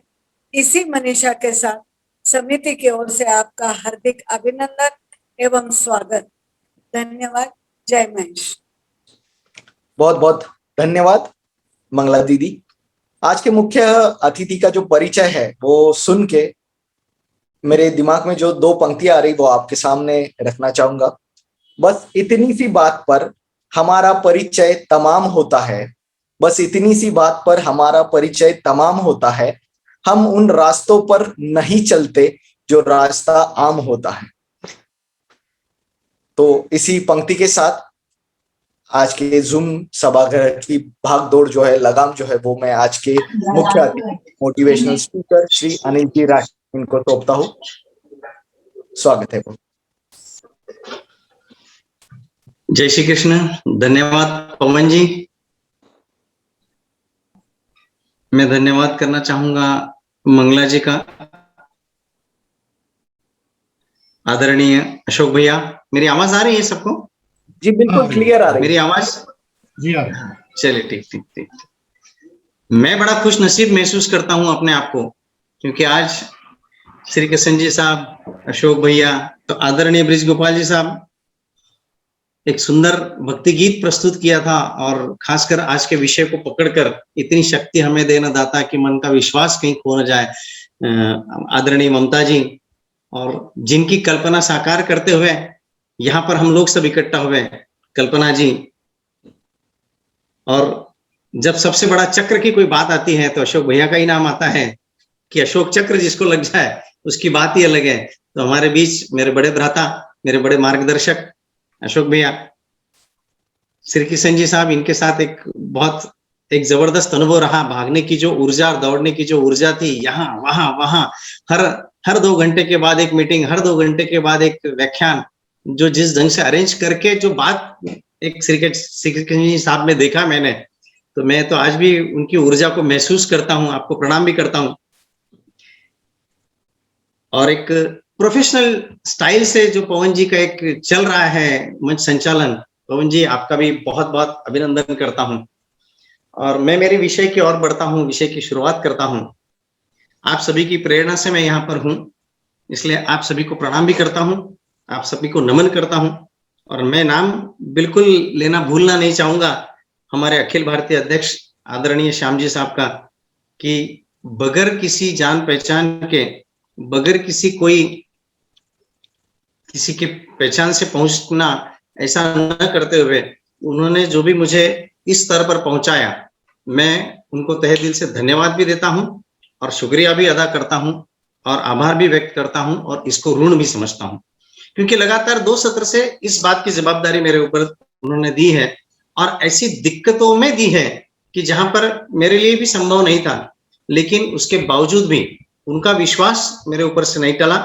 इसी मनीषा के साथ समिति की ओर से आपका हार्दिक अभिनंदन एवं स्वागत। धन्यवाद। जय महेश। बहुत बहुत धन्यवाद मंगला दीदी। आज के मुख्य अतिथि का जो परिचय है वो सुन के मेरे दिमाग में जो 2 पंक्तियां आ रही वो आपके सामने रखना चाहूंगा। बस इतनी सी बात पर हमारा परिचय तमाम होता है, बस इतनी सी बात पर हमारा परिचय तमाम होता है। हम उन रास्तों पर नहीं चलते जो रास्ता आम होता है। तो इसी पंक्ति के साथ आज के जूम सभागृह की भागदौड़ जो है, लगाम जो है, वो मैं आज के मुख्य अतिथि मोटिवेशनल स्पीकर श्री अनिल जी राय इनको सौंपता हूँ। स्वागत है। जय श्री कृष्ण। धन्यवाद पवन जी। मैं धन्यवाद करना चाहूंगा मंगला जी का। आदरणीय अशोक भैया, मेरी आवाज आ रही है सबको? जी बिल्कुल क्लियर आ रही है मेरी आवाज? जी आ रही है। चलिए ठीक ठीक ठीक। मैं बड़ा खुश नसीब महसूस करता हूं अपने आप को, क्योंकि आज श्री कृष्ण जी साहब, अशोक भैया, तो आदरणीय ब्रिज गोपाल जी साहब एक सुंदर भक्ति गीत प्रस्तुत किया था, और खासकर आज के विषय को पकड़कर इतनी शक्ति हमें देना दाता कि मन का विश्वास कहीं खो न जाए, आदरणीय ममता जी, और जिनकी कल्पना साकार करते हुए यहाँ पर हम लोग सब इकट्ठा हुए, कल्पना जी। और जब सबसे बड़ा चक्र की कोई बात आती है तो अशोक भैया का ही नाम आता है कि अशोक चक्र जिसको लग जाए उसकी बात ही अलग है। तो हमारे बीच मेरे बड़े भ्राता, मेरे बड़े मार्गदर्शक अशोक भैया, श्री किशन जी साहब, इनके साथ एक जबरदस्त अनुभव रहा। भागने की जो ऊर्जा और दौड़ने की जो ऊर्जा थी, यहाँ वहां हर 2 घंटे के बाद एक मीटिंग, हर 2 घंटे के बाद एक व्याख्यान, जो जिस ढंग से अरेंज करके जो बात एक श्री कृष्ण जी साहब में देखा मैंने, तो मैं तो आज भी उनकी ऊर्जा को महसूस करता हूँ। आपको प्रणाम भी करता हूँ। और एक प्रोफेशनल स्टाइल से जो पवन जी का एक चल रहा है मंच संचालन, पवन जी आपका भी बहुत बहुत अभिनंदन करता हूं। और मैं मेरे विषय की ओर बढ़ता हूं, विषय की शुरुआत करता हूं। आप सभी की प्रेरणा से मैं यहाँ पर हूं, इसलिए आप सभी को प्रणाम भी करता हूं, आप सभी को नमन करता हूं। और मैं नाम बिल्कुल लेना भूलना नहीं चाहूंगा हमारे अखिल भारतीय अध्यक्ष आदरणीय श्याम जी साहब का, कि बगैर किसी जान पहचान के, बगैर किसी के पहचान से पहुंचना, ऐसा न करते हुए उन्होंने जो भी मुझे इस स्तर पर पहुंचाया, मैं उनको तहे दिल से धन्यवाद भी देता हूं और शुक्रिया भी अदा करता हूं और आभार भी व्यक्त करता हूं, और इसको ऋण भी समझता हूं, क्योंकि लगातार 2 सत्र से इस बात की जवाबदारी मेरे ऊपर उन्होंने दी है, और ऐसी दिक्कतों में दी है कि जहां पर मेरे लिए भी संभव नहीं था, लेकिन उसके बावजूद भी उनका विश्वास मेरे ऊपर से नहीं टला,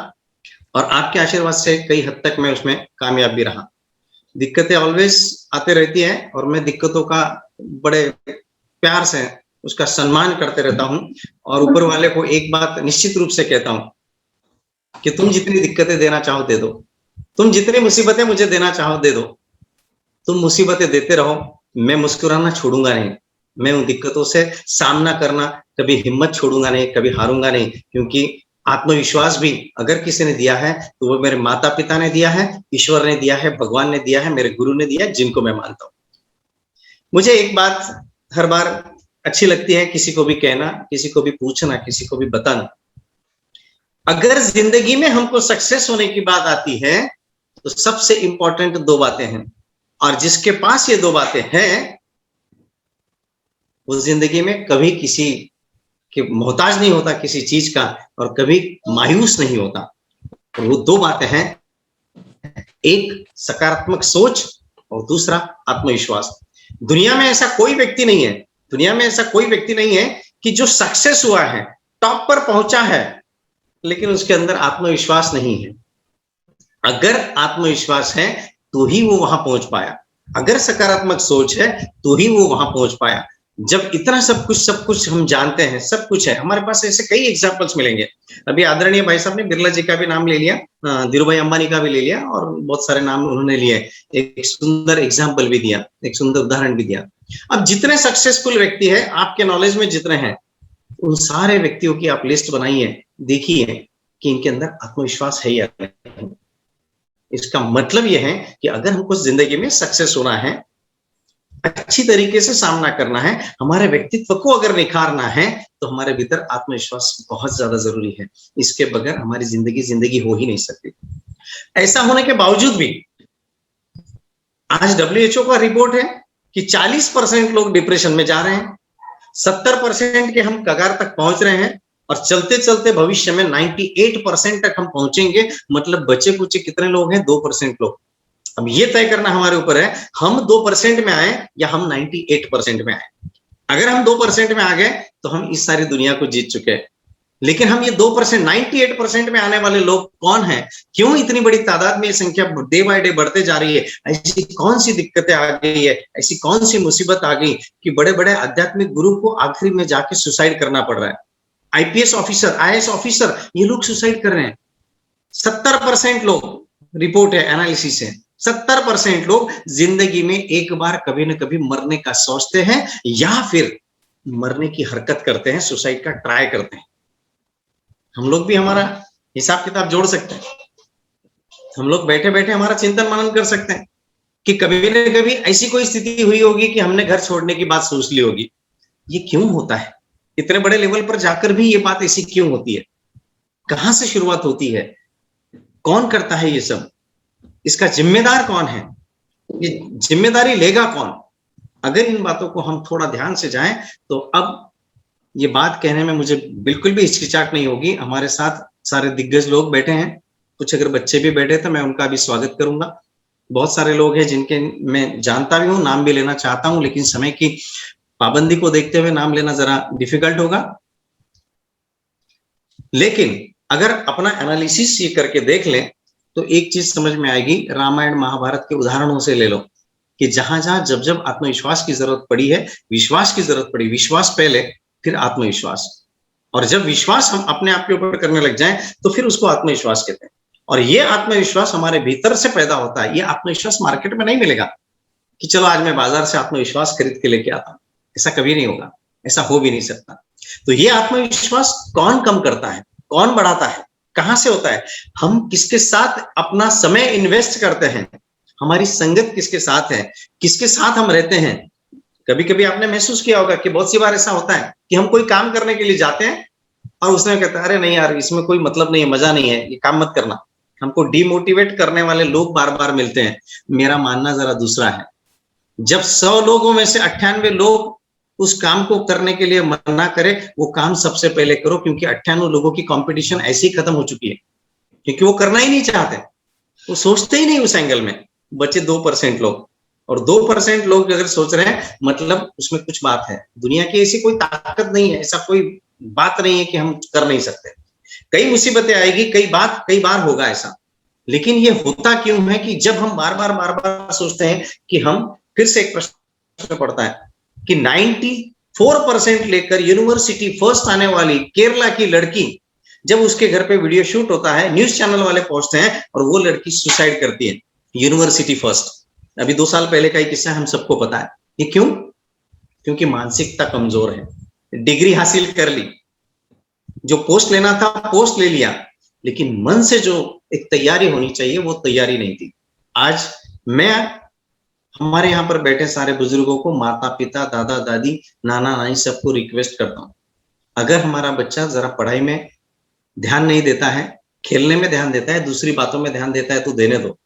और आपके आशीर्वाद से कई हद तक मैं उसमें कामयाब भी रहा। दिक्कतें ऑलवेज आते रहती है, और मैं दिक्कतों का बड़े प्यार से उसका सम्मान करते रहता हूं, और ऊपर वाले को एक बात निश्चित रूप से कहता हूं कि तुम जितनी दिक्कतें देना चाहो दे दो, तुम जितनी मुसीबतें मुझे देना चाहो दे दो, तुम मुसीबतें देते रहो, मैं मुस्कुराना छोड़ूंगा नहीं, मैं उन दिक्कतों से सामना करना कभी हिम्मत छोड़ूंगा नहीं, कभी हारूंगा नहीं, क्योंकि आत्मविश्वास भी अगर किसी ने दिया है तो वो मेरे माता पिता ने दिया है, ईश्वर ने दिया है, भगवान ने दिया है, मेरे गुरु ने दिया है, जिनको मैं मानता हूं। मुझे एक बात हर बार अच्छी लगती है किसी को भी कहना, किसी को भी पूछना, किसी को भी बताना, अगर जिंदगी में हमको सक्सेस होने की बात आती है तो सबसे इंपॉर्टेंट 2 बातें हैं, और जिसके पास ये 2 बातें हैं वो जिंदगी में कभी किसी के मोहताज नहीं होता किसी चीज का, और कभी मायूस नहीं होता। और वो 2 बातें हैं, एक सकारात्मक सोच और दूसरा आत्मविश्वास। दुनिया में ऐसा कोई व्यक्ति नहीं है, दुनिया में ऐसा कोई व्यक्ति नहीं है कि जो सक्सेस हुआ है, टॉप पर पहुंचा है, लेकिन उसके अंदर आत्मविश्वास नहीं है। अगर आत्मविश्वास है तो ही वो वहां पहुंच पाया, अगर सकारात्मक सोच है तो ही वो वहां पहुंच पाया। जब इतना सब कुछ हम जानते हैं, सब कुछ है हमारे पास, ऐसे कई एग्जाम्पल्स मिलेंगे। अभी आदरणीय भाई साहब ने बिरला जी का भी नाम ले लिया, धीरू भाई अंबानी का भी ले लिया, और बहुत सारे नाम उन्होंने लिए। एक सुंदर एग्जाम्पल भी दिया, एक सुंदर उदाहरण भी दिया। अब जितने सक्सेसफुल व्यक्ति है आपके नॉलेज में जितने हैं, उन सारे व्यक्तियों की आप लिस्ट बनाइए, देखिए कि इनके अंदर आत्मविश्वास है या नहीं। इसका मतलब यह है कि अगर हमको जिंदगी में सक्सेस होना है, अच्छी तरीके से सामना करना है, हमारे व्यक्तित्व को अगर निखारना है, तो हमारे भीतर आत्मविश्वास बहुत ज्यादा जरूरी है। इसके बगैर हमारी जिंदगी हो ही नहीं सकती। ऐसा होने के बावजूद भी आज WHO का रिपोर्ट है कि 40% लोग डिप्रेशन में जा रहे हैं, 70% के हम कगार तक पहुंच रहे हैं, और चलते चलते भविष्य में 98% तक हम पहुंचेंगे। मतलब बचे कुचे कितने लोग हैं? 2% लोग। अब ये तय करना हमारे ऊपर है, हम 2% में आए या हम 98% में आए। अगर हम 2% में आ गए तो हम इस सारी दुनिया को जीत चुके हैं। लेकिन हम ये 2%, 98% में आने वाले लोग कौन हैं? क्यों इतनी बड़ी तादाद में ये संख्या डे बाय डे बढ़ते जा रही है? ऐसी कौन सी दिक्कतें आ गई है, ऐसी कौन सी मुसीबत आ गई कि बड़े बड़े आध्यात्मिक गुरु को आखिरी में जाके सुसाइड करना पड़ रहा है? IPS ऑफिसर, IAS ऑफिसर, ये लोग सुसाइड कर रहे हैं। 70% लोग, रिपोर्ट है एनालिसिस है, 70% लोग जिंदगी में एक बार कभी न कभी मरने का सोचते हैं या फिर मरने की हरकत करते हैं, सुसाइड का ट्राई करते हैं। हम लोग भी हमारा हिसाब किताब जोड़ सकते हैं। हम लोग बैठे बैठे हमारा चिंतन मनन कर सकते हैं कि कभी न कभी ऐसी कोई स्थिति हुई होगी कि हमने घर छोड़ने की बात सोच ली होगी। ये क्यों होता है? इतने बड़े लेवल पर जाकर भी ये बात ऐसी क्यों होती है? कहां से शुरुआत होती है? कौन करता है ये सब? इसका जिम्मेदार कौन है? ये जिम्मेदारी लेगा कौन? अगर इन बातों को हम थोड़ा ध्यान से जाएं तो अब ये बात कहने में मुझे बिल्कुल भी हिचकिचाहट नहीं होगी। हमारे साथ सारे दिग्गज लोग बैठे हैं, कुछ अगर बच्चे भी बैठे तो मैं उनका भी स्वागत करूंगा। बहुत सारे लोग हैं जिनके मैं जानता भी हूं, नाम भी लेना चाहता हूं, लेकिन समय की पाबंदी को देखते हुए नाम लेना जरा डिफिकल्ट होगा। लेकिन अगर अपना एनालिसिस ये करके देख लें तो एक चीज समझ में आएगी। रामायण महाभारत के उदाहरणों से ले लो कि जहां जहां जब जब आत्मविश्वास की जरूरत पड़ी है, विश्वास की जरूरत पड़ी, विश्वास पहले फिर आत्मविश्वास, और जब विश्वास हम अपने आप के ऊपर करने लग जाएं तो फिर उसको आत्मविश्वास कहते हैं। और ये आत्मविश्वास हमारे भीतर से पैदा होता है। ये आत्मविश्वास मार्केट में नहीं मिलेगा कि चलो आज मैं बाजार से आत्मविश्वास खरीद के लेके आता हूं। ऐसा कभी नहीं होगा, ऐसा हो भी नहीं सकता। तो ये आत्मविश्वास कौन कम करता है, कौन बढ़ाता है, कहां से होता है? हम किसके साथ अपना समय इन्वेस्ट करते हैं, हमारी संगत किसके साथ है, किसके साथ हम रहते हैं। कभी कभी आपने महसूस किया होगा कि बहुत सी बार ऐसा होता है कि हम कोई काम करने के लिए जाते हैं और उसने कहता है अरे नहीं यार इसमें कोई मतलब नहीं है, मजा नहीं है, ये काम मत करना। हमको डिमोटिवेट करने वाले लोग बार बार मिलते हैं। मेरा मानना जरा दूसरा है। जब 100 लोगों में से 98 लोग उस काम को करने के लिए मना करे, वो काम सबसे पहले करो, क्योंकि 98 लोगों की कंपटीशन ऐसे ही खत्म हो चुकी है, क्योंकि वो करना ही नहीं चाहते, वो सोचते ही नहीं उस एंगल में। बचे 2% लोग, और 2% लोग अगर सोच रहे हैं मतलब उसमें कुछ बात है। दुनिया की ऐसी कोई ताकत नहीं है, ऐसा कोई बात नहीं है कि हम कर नहीं सकते। कई मुसीबतें आएगी, कई बार होगा ऐसा। लेकिन ये होता क्यों है कि जब हम बार बार सोचते हैं कि हम, फिर से एक प्रश्न पड़ता है कि 94% लेकर यूनिवर्सिटी फर्स्ट आने वाली केरला की लड़की, जब उसके घर पे वीडियो शूट होता है, न्यूज चैनल वाले पहुंचते हैं और वो लड़की सुसाइड करती है, यूनिवर्सिटी फर्स्ट। अभी 2 साल पहले का ही किस्सा हम सबको पता है। ये क्यों? क्योंकि मानसिकता कमजोर है। डिग्री हासिल कर ली, जो पोस्ट लेना था पोस्ट ले लिया, लेकिन मन से जो एक तैयारी होनी चाहिए वो तैयारी नहीं थी। आज मैं हमारे यहाँ पर बैठे सारे बुजुर्गों को, माता पिता, दादा दादी, नाना नानी, सबको रिक्वेस्ट करता हूँ, अगर हमारा बच्चा जरा पढ़ाई में ध्यान नहीं देता है, खेलने में ध्यान देता है, दूसरी बातों में ध्यान देता है तो देने दो,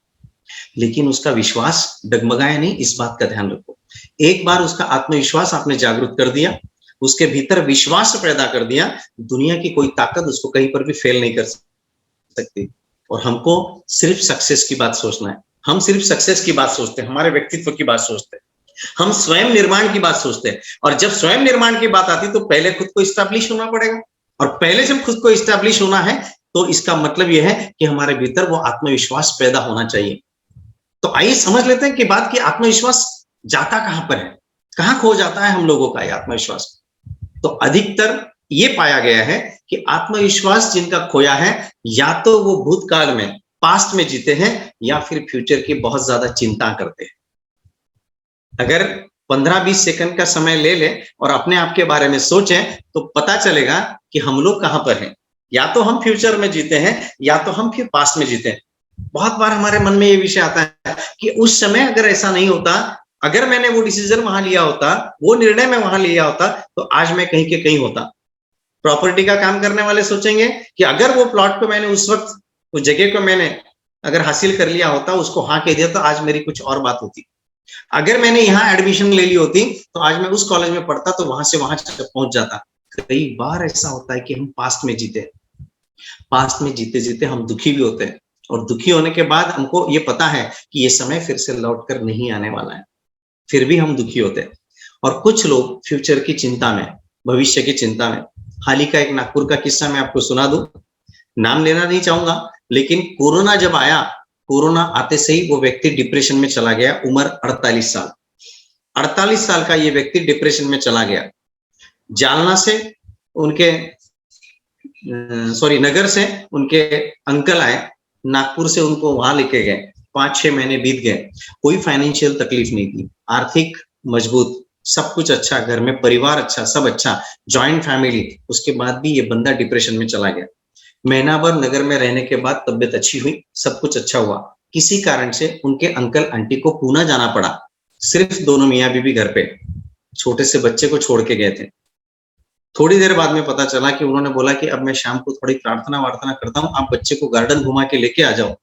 लेकिन उसका विश्वास डगमगाए नहीं, इस बात का ध्यान रखो। एक बार उसका आत्मविश्वास आपने जागरूक कर दिया, उसके भीतर विश्वास पैदा कर दिया, दुनिया की कोई ताकत उसको कहीं पर भी फेल नहीं कर सकती। और हमको सिर्फ सक्सेस की बात सोचना है। हम सिर्फ सक्सेस की बात सोचते हैं, हमारे व्यक्तित्व की बात सोचते हैं, हम स्वयं निर्माण की बात सोचते हैं। और जब स्वयं निर्माण की बात आती तो पहले खुद को इस्टेब्लिश होना पड़ेगा, और पहले जब खुद को इस्टेब्लिश होना है तो इसका मतलब यह है कि हमारे भीतर वो आत्मविश्वास पैदा होना चाहिए। तो आइए समझ लेते हैं कि बात की आत्मविश्वास जाता कहां पर है, कहां खो जाता है हम लोगों का ये आत्मविश्वास। तो अधिकतर ये पाया गया है कि आत्मविश्वास जिनका खोया है, या तो वो भूतकाल में पास्ट में जीते हैं या फिर फ्यूचर की बहुत ज्यादा चिंता करते हैं। अगर 15-20 सेकंड का समय ले लें और अपने आप के बारे में सोचें तो पता चलेगा कि हम लोग कहां पर हैं। या तो हम फ्यूचर में जीते हैं या तो हम फिर पास्ट में जीते हैं। बहुत बार हमारे मन में ये विषय आता है कि उस समय अगर ऐसा नहीं होता, अगर मैंने वो डिसीजन वहां लिया होता, वो निर्णय मैं वहां लिया होता, तो आज मैं कहीं के कहीं होता। प्रॉपर्टी का काम करने वाले सोचेंगे कि अगर वो प्लॉट को मैंने उस वक्त, उस जगह को मैंने अगर हासिल कर लिया होता, उसको हाँ कह दिया, तो आज मेरी कुछ और बात होती। अगर मैंने यहाँ एडमिशन ले ली होती तो आज मैं उस कॉलेज में पढ़ता, तो वहां से वहां पहुंच जाता। कई बार ऐसा होता है कि हम पास्ट में जीते, पास्ट में जीते जीते हम दुखी भी होते हैं, और दुखी होने के बाद हमको ये पता है कि ये समय फिर से लौट कर नहीं आने वाला है, फिर भी हम दुखी होते हैं। और कुछ लोग फ्यूचर की चिंता में, भविष्य की चिंता में। हाल ही का एक नागपुर का किस्सा मैं आपको सुना दूं, नाम लेना नहीं चाहूंगा, लेकिन कोरोना जब आया, कोरोना आते से ही वो व्यक्ति डिप्रेशन में चला गया। उम्र 48 साल, 48 साल का ये व्यक्ति डिप्रेशन में चला गया। जालना से उनके नगर से उनके अंकल आए, नागपुर से उनको वहां लेके गए। 5-6 महीने बीत गए, कोई फाइनेंशियल तकलीफ नहीं थी, आर्थिक मजबूत, सब कुछ अच्छा, घर में परिवार अच्छा, सब अच्छा, जॉइंट फैमिली। उसके बाद भी ये बंदा डिप्रेशन में चला गया। महीना भर नगर में रहने के बाद तबियत अच्छी हुई, सब कुछ अच्छा हुआ। किसी कारण से उनके अंकल आंटी को पूना जाना पड़ा, सिर्फ दोनों मियाँ बीबी घर पे, छोटे से बच्चे को छोड़ के गए थे। थोड़ी देर बाद में पता चला कि उन्होंने बोला कि अब मैं शाम को थोड़ी प्रार्थना वार्थना करता हूँ, आप बच्चे को गार्डन घुमा के लेके आ जाओ।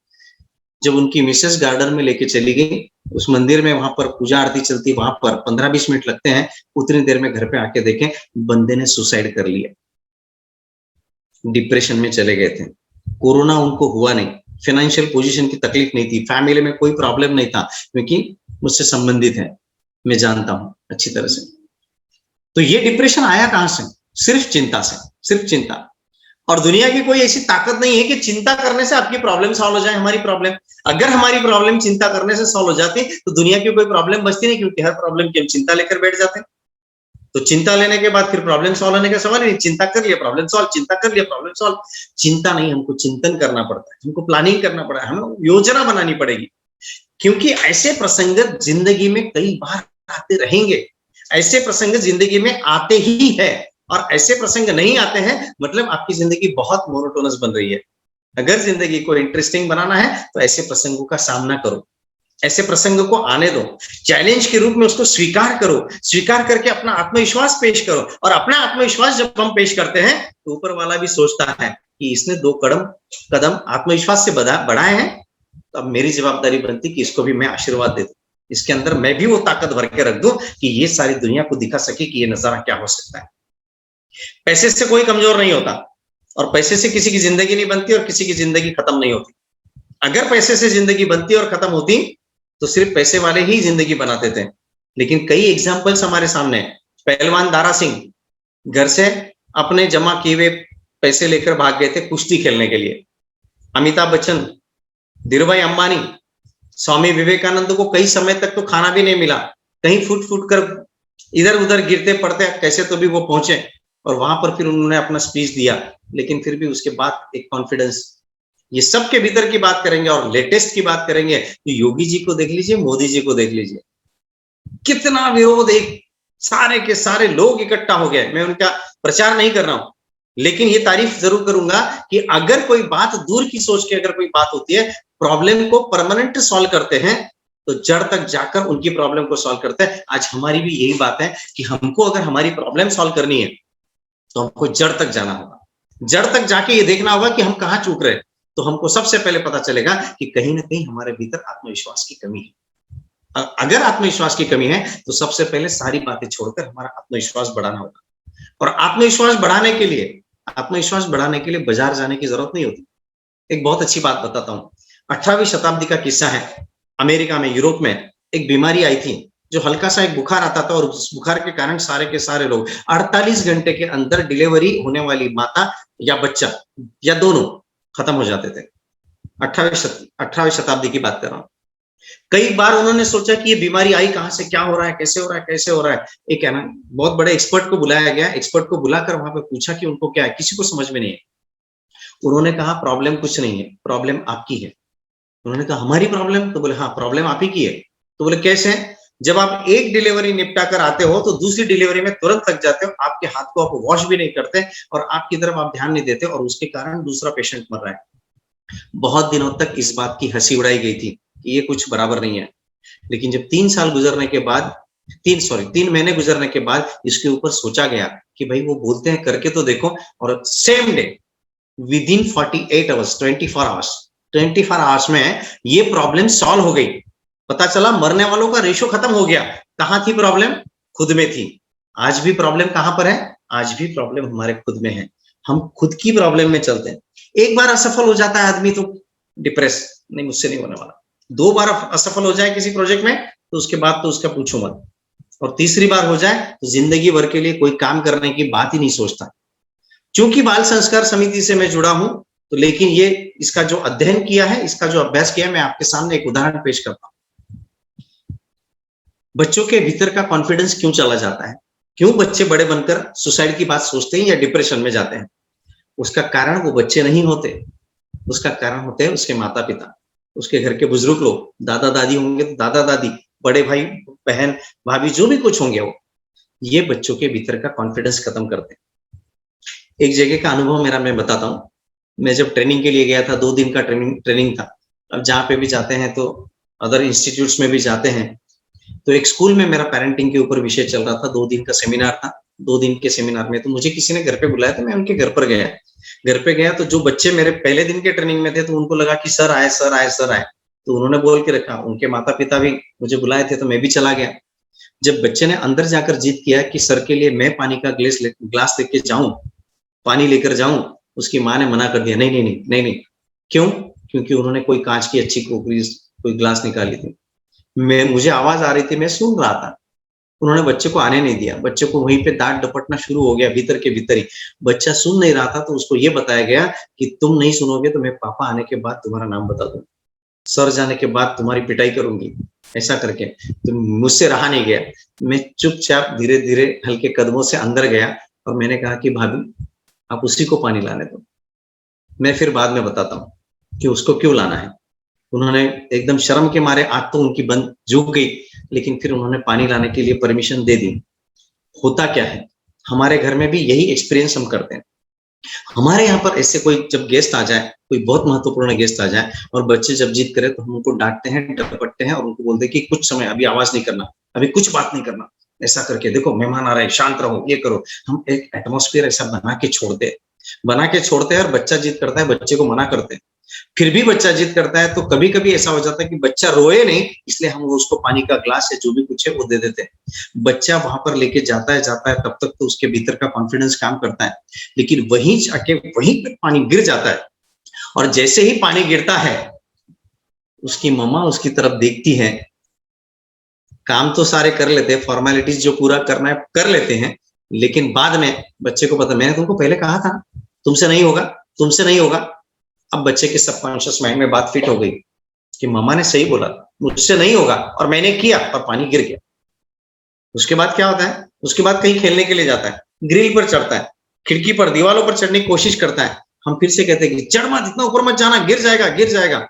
जब उनकी मिसेस गार्डन में लेके चली गई, उस मंदिर में वहां पर पूजा आरती चलती, वहां पर 15-20 मिनट लगते हैं, उतनी देर में घर पे आके देखें बंदे ने सुसाइड कर लिया। डिप्रेशन में चले गए थे। कोरोना उनको हुआ नहीं, फाइनेंशियल पोजीशन की तकलीफ नहीं थी, फैमिली में कोई प्रॉब्लम नहीं था, क्योंकि मुझसे संबंधित है, मैं जानता हूं अच्छी तरह से। तो ये डिप्रेशन आया कहां से? सिर्फ चिंता से, सिर्फ चिंता। और दुनिया की कोई ऐसी ताकत नहीं है कि चिंता करने से आपकी प्रॉब्लम सॉल्व हो जाए। हमारी प्रॉब्लम, अगर हमारी प्रॉब्लम चिंता करने से सॉल्व हो जाती तो दुनिया की कोई प्रॉब्लम बचती नहीं, क्योंकि हर प्रॉब्लम की हम चिंता लेकर बैठ जाते हैं। तो चिंता लेने के बाद फिर प्रॉब्लम सॉल्व होने का सवाल ही नहीं। चिंता कर लिया प्रॉब्लम सॉल्व, चिंता कर लिया प्रॉब्लम सॉल्व। चिंता नहीं, हमको चिंतन करना पड़ता है, हमको प्लानिंग करना पड़ा है, हमें योजना बनानी पड़ेगी, क्योंकि ऐसे प्रसंग जिंदगी में कई बार आते रहेंगे। ऐसे प्रसंग जिंदगी में आते ही है, और ऐसे प्रसंग नहीं आते हैं मतलब आपकी जिंदगी बहुत मोनोटोनस बन रही है। अगर जिंदगी को इंटरेस्टिंग बनाना है तो ऐसे प्रसंगों का सामना करो, ऐसे प्रसंग को आने दो, चैलेंज के रूप में उसको स्वीकार करो, स्वीकार करके अपना आत्मविश्वास पेश करो। और अपना आत्मविश्वास जब हम पेश करते हैं तो ऊपर वाला भी सोचता है कि इसने 2 कदम आत्मविश्वास से बढ़ाए हैं, तो अब मेरी जवाबदारी बनती कि इसको भी मैं आशीर्वाद दे दूं, इसके अंदर मैं भी वो ताकत भर के रख दूं कि ये सारी दुनिया को दिखा सके कि ये नजारा क्या हो सकता है। पैसे से कोई कमजोर नहीं होता, और पैसे से किसी की जिंदगी नहीं बनती, और किसी की जिंदगी खत्म नहीं होती। अगर पैसे से जिंदगी बनती और खत्म होती तो सिर्फ पैसे वाले ही जिंदगी बनाते थे। लेकिन कई एग्जाम्पल्स हमारे सामने। पहलवान दारा सिंह घर से अपने जमा किए हुए पैसे लेकर भाग गए थे कुश्ती खेलने के लिए। अमिताभ बच्चन, धीरूभाई अंबानी, स्वामी विवेकानंद को कई समय तक तो खाना भी नहीं मिला, कहीं फुट कर इधर उधर गिरते पड़ते कैसे तो भी वो पहुंचे, और वहां पर फिर उन्होंने अपना स्पीच दिया। लेकिन फिर भी उसके बाद एक कॉन्फिडेंस। ये सब के भीतर की बात करेंगे, और लेटेस्ट की बात करेंगे तो योगी जी को देख लीजिए, मोदी जी को देख लीजिए, कितना विरोध, एक सारे के सारे लोग इकट्ठा हो गए। मैं उनका प्रचार नहीं कर रहा हूं, लेकिन ये तारीफ जरूर करूंगा कि अगर कोई बात दूर की सोच के अगर कोई बात होती है, प्रॉब्लम को परमानेंट सॉल्व करते हैं तो जड़ तक जाकर उनकी प्रॉब्लम को सॉल्व करते हैं। आज हमारी भी यही बात है कि हमको अगर हमारी प्रॉब्लम सॉल्व करनी है तो हमको जड़ तक जाना होगा। जड़ तक जाके ये देखना होगा कि हम कहाँ चूक रहे हैं। तो हमको सबसे पहले पता चलेगा कि कहीं ना कहीं हमारे भीतर आत्मविश्वास की कमी है। अगर आत्मविश्वास की कमी है तो सबसे पहले सारी बातें छोड़कर हमारा आत्मविश्वास बढ़ाना होगा। और आत्मविश्वास बढ़ाने के लिए बाजार जाने की जरूरत नहीं होती। एक बहुत अच्छी बात बताता हूँ। 18वीं शताब्दी का किस्सा है। अमेरिका में, यूरोप में एक बीमारी आई थी, जो हल्का सा एक बुखार आता था, और उस बुखार के कारण सारे के सारे लोग 48 घंटे के अंदर डिलीवरी होने वाली माता या बच्चा या दोनों खत्म हो जाते थे। 18वीं शताब्दी की बात कर रहा हूं। कई बार उन्होंने सोचा कि ये बीमारी आई कहां से, क्या हो रहा है, कैसे हो रहा है, कैसे हो रहा है। एक है ना, बहुत बड़े एक्सपर्ट को बुलाया गया, एक्सपर्ट को बुलाकर वहां पे पूछा कि उनको क्या है, किसी को समझ में नहीं है। उन्होंने कहा प्रॉब्लम कुछ नहीं है, प्रॉब्लम आपकी है। उन्होंने कहा हमारी प्रॉब्लम? तो बोले हाँ, प्रॉब्लम आप ही की है। तो बोले कैसे? जब आप एक डिलीवरी निपटा कर आते हो तो दूसरी डिलीवरी में तुरंत लग जाते हो, आपके हाथ को आप वॉश भी नहीं करते और आपकी तरफ आप ध्यान नहीं देते, और उसके कारण दूसरा पेशेंट मर रहा है। बहुत दिनों तक इस बात की हंसी उड़ाई गई थी कि ये कुछ बराबर नहीं है। लेकिन जब 3 साल गुजरने के बाद 3 महीने गुजरने के बाद इसके ऊपर सोचा गया कि भाई वो बोलते हैं करके तो देखो, और same day with in 48 hours 24 hours में ये प्रॉब्लम सॉल्व हो गई। पता चला मरने वालों का रेशो खत्म हो गया। कहां थी प्रॉब्लम? खुद में थी। आज भी प्रॉब्लम कहां पर है? आज भी प्रॉब्लम हमारे खुद में है। हम खुद की प्रॉब्लम में चलते हैं। एक बार असफल हो जाता है आदमी तो डिप्रेस, नहीं मुझसे नहीं होने वाला। 2 बार असफल हो जाए किसी प्रोजेक्ट में तो उसके बाद तो उसका पूछो मत, और तीसरी बार हो जाए तो जिंदगी भर के लिए कोई काम करने की बात ही नहीं सोचता। क्योंकि बाल संस्कार समिति से मैं जुड़ा हूं, तो लेकिन ये इसका जो अध्ययन किया है, इसका जो अभ्यास किया है, मैं आपके सामने एक उदाहरण पेश करता हूं। बच्चों के भीतर का कॉन्फिडेंस क्यों चला जाता है? क्यों बच्चे बड़े बनकर सुसाइड की बात सोचते हैं या डिप्रेशन में जाते हैं? उसका कारण वो बच्चे नहीं होते, उसका कारण होते हैं उसके माता पिता, उसके घर के बुजुर्ग लोग, दादा दादी होंगे तो दादा दादी, बड़े भाई बहन भाभी, जो भी कुछ होंगे वो, ये बच्चों के भीतर का कॉन्फिडेंस खत्म करते हैं। एक जगह का अनुभव मेरा मैं बताता हूँ। मैं जब ट्रेनिंग के लिए गया था, 2 दिन का ट्रेनिंग था। अब जहाँ पे भी जाते हैं तो अदर इंस्टीट्यूट्स में भी जाते हैं, तो एक स्कूल में मेरा पेरेंटिंग के ऊपर विषय चल रहा था। 2 दिन का सेमिनार था। 2 दिन के सेमिनार में तो मुझे किसी ने घर पे बुलाया था, मैं उनके घर पर गया। घर पे गया तो जो बच्चे मेरे पहले दिन के ट्रेनिंग में थे तो उनको लगा कि सर आए, सर आए, सर आए, तो उन्होंने बोल के रखा। उनके माता पिता भी मुझे बुलाए थे तो मैं भी चला गया। जब बच्चे ने अंदर जाकर जिद किया कि सर के लिए मैं पानी का ग्लास लेके जाऊं, पानी लेकर जाऊं, उसकी माँ ने मना कर दिया, नहीं नहीं नहीं नहीं नहीं। क्यों? क्योंकि उन्होंने कोई कांच की अच्छी क्रॉकरी, कोई ग्लास निकाली थी। मुझे आवाज आ रही थी, मैं सुन रहा था। उन्होंने बच्चे को आने नहीं दिया। बच्चे को वहीं पे डांट डपटना शुरू हो गया भीतर के भीतर ही। बच्चा सुन नहीं रहा था तो उसको ये बताया गया कि तुम नहीं सुनोगे तो मैं पापा आने के बाद तुम्हारा नाम बता दूंगा, सर जाने के बाद तुम्हारी पिटाई करूंगी, ऐसा करके। तो मुझसे रहा नहीं गया। मैं चुपचाप धीरे धीरे हल्के कदमों से अंदर गया और मैंने कहा कि भाभी आप उसी को पानी लाने दो, मैं फिर बाद में बताता हूँ कि उसको क्यों लाना है। उन्होंने एकदम शर्म के मारे, आंख तो उनकी बंद झुक गई, लेकिन फिर उन्होंने पानी लाने के लिए परमिशन दे दी। होता क्या है, हमारे घर में भी यही एक्सपीरियंस हम करते हैं। हमारे यहाँ पर ऐसे कोई जब गेस्ट आ जाए, कोई बहुत महत्वपूर्ण गेस्ट आ जाए और बच्चे जब जिद करे तो हम उनको डांटते हैं, डपटते हैं और उनको बोलते हैं कि कुछ समय अभी आवाज नहीं करना, अभी कुछ बात नहीं करना, ऐसा करके देखो मेहमान आ रहे हैं, शांत रहो, ये करो। हम एक एटमॉस्फेयर ऐसा बना के छोड़ते हैं और बच्चा जिद करता है, बच्चे को मना करते हैं। फिर भी बच्चा जिद करता है तो कभी कभी ऐसा हो जाता है कि बच्चा रोए नहीं, इसलिए हम उसको पानी का ग्लास या जो भी कुछ है वो दे देते हैं। बच्चा वहां पर लेके जाता है तब तक तो उसके भीतर का कॉन्फिडेंस काम करता है, लेकिन वहीं जाके वहीं पे पानी गिर जाता है। और जैसे ही पानी गिरता है उसकी मम्मा उसकी तरफ देखती है। काम तो सारे कर लेते हैं, फॉर्मेलिटीज जो पूरा करना है कर लेते हैं, लेकिन बाद में बच्चे को पता, मैंने तुमको पहले कहा था तुमसे नहीं होगा, तुमसे नहीं होगा। अब बच्चे के सबकॉन्शियस माइंड में बात फिट हो गई कि मम्मा ने सही बोला, मुझसे नहीं होगा, और मैंने किया और पानी गिर गया। उसके बाद क्या होता है, उसके बाद कहीं खेलने के लिए जाता है, ग्रिल पर चढ़ता है, खिड़की पर, दीवारों पर चढ़ने की कोशिश करता है। हम फिर से कहते हैं कि चढ़ मत, इतना ऊपर मत जाना, गिर जाएगा गिर जाएगा।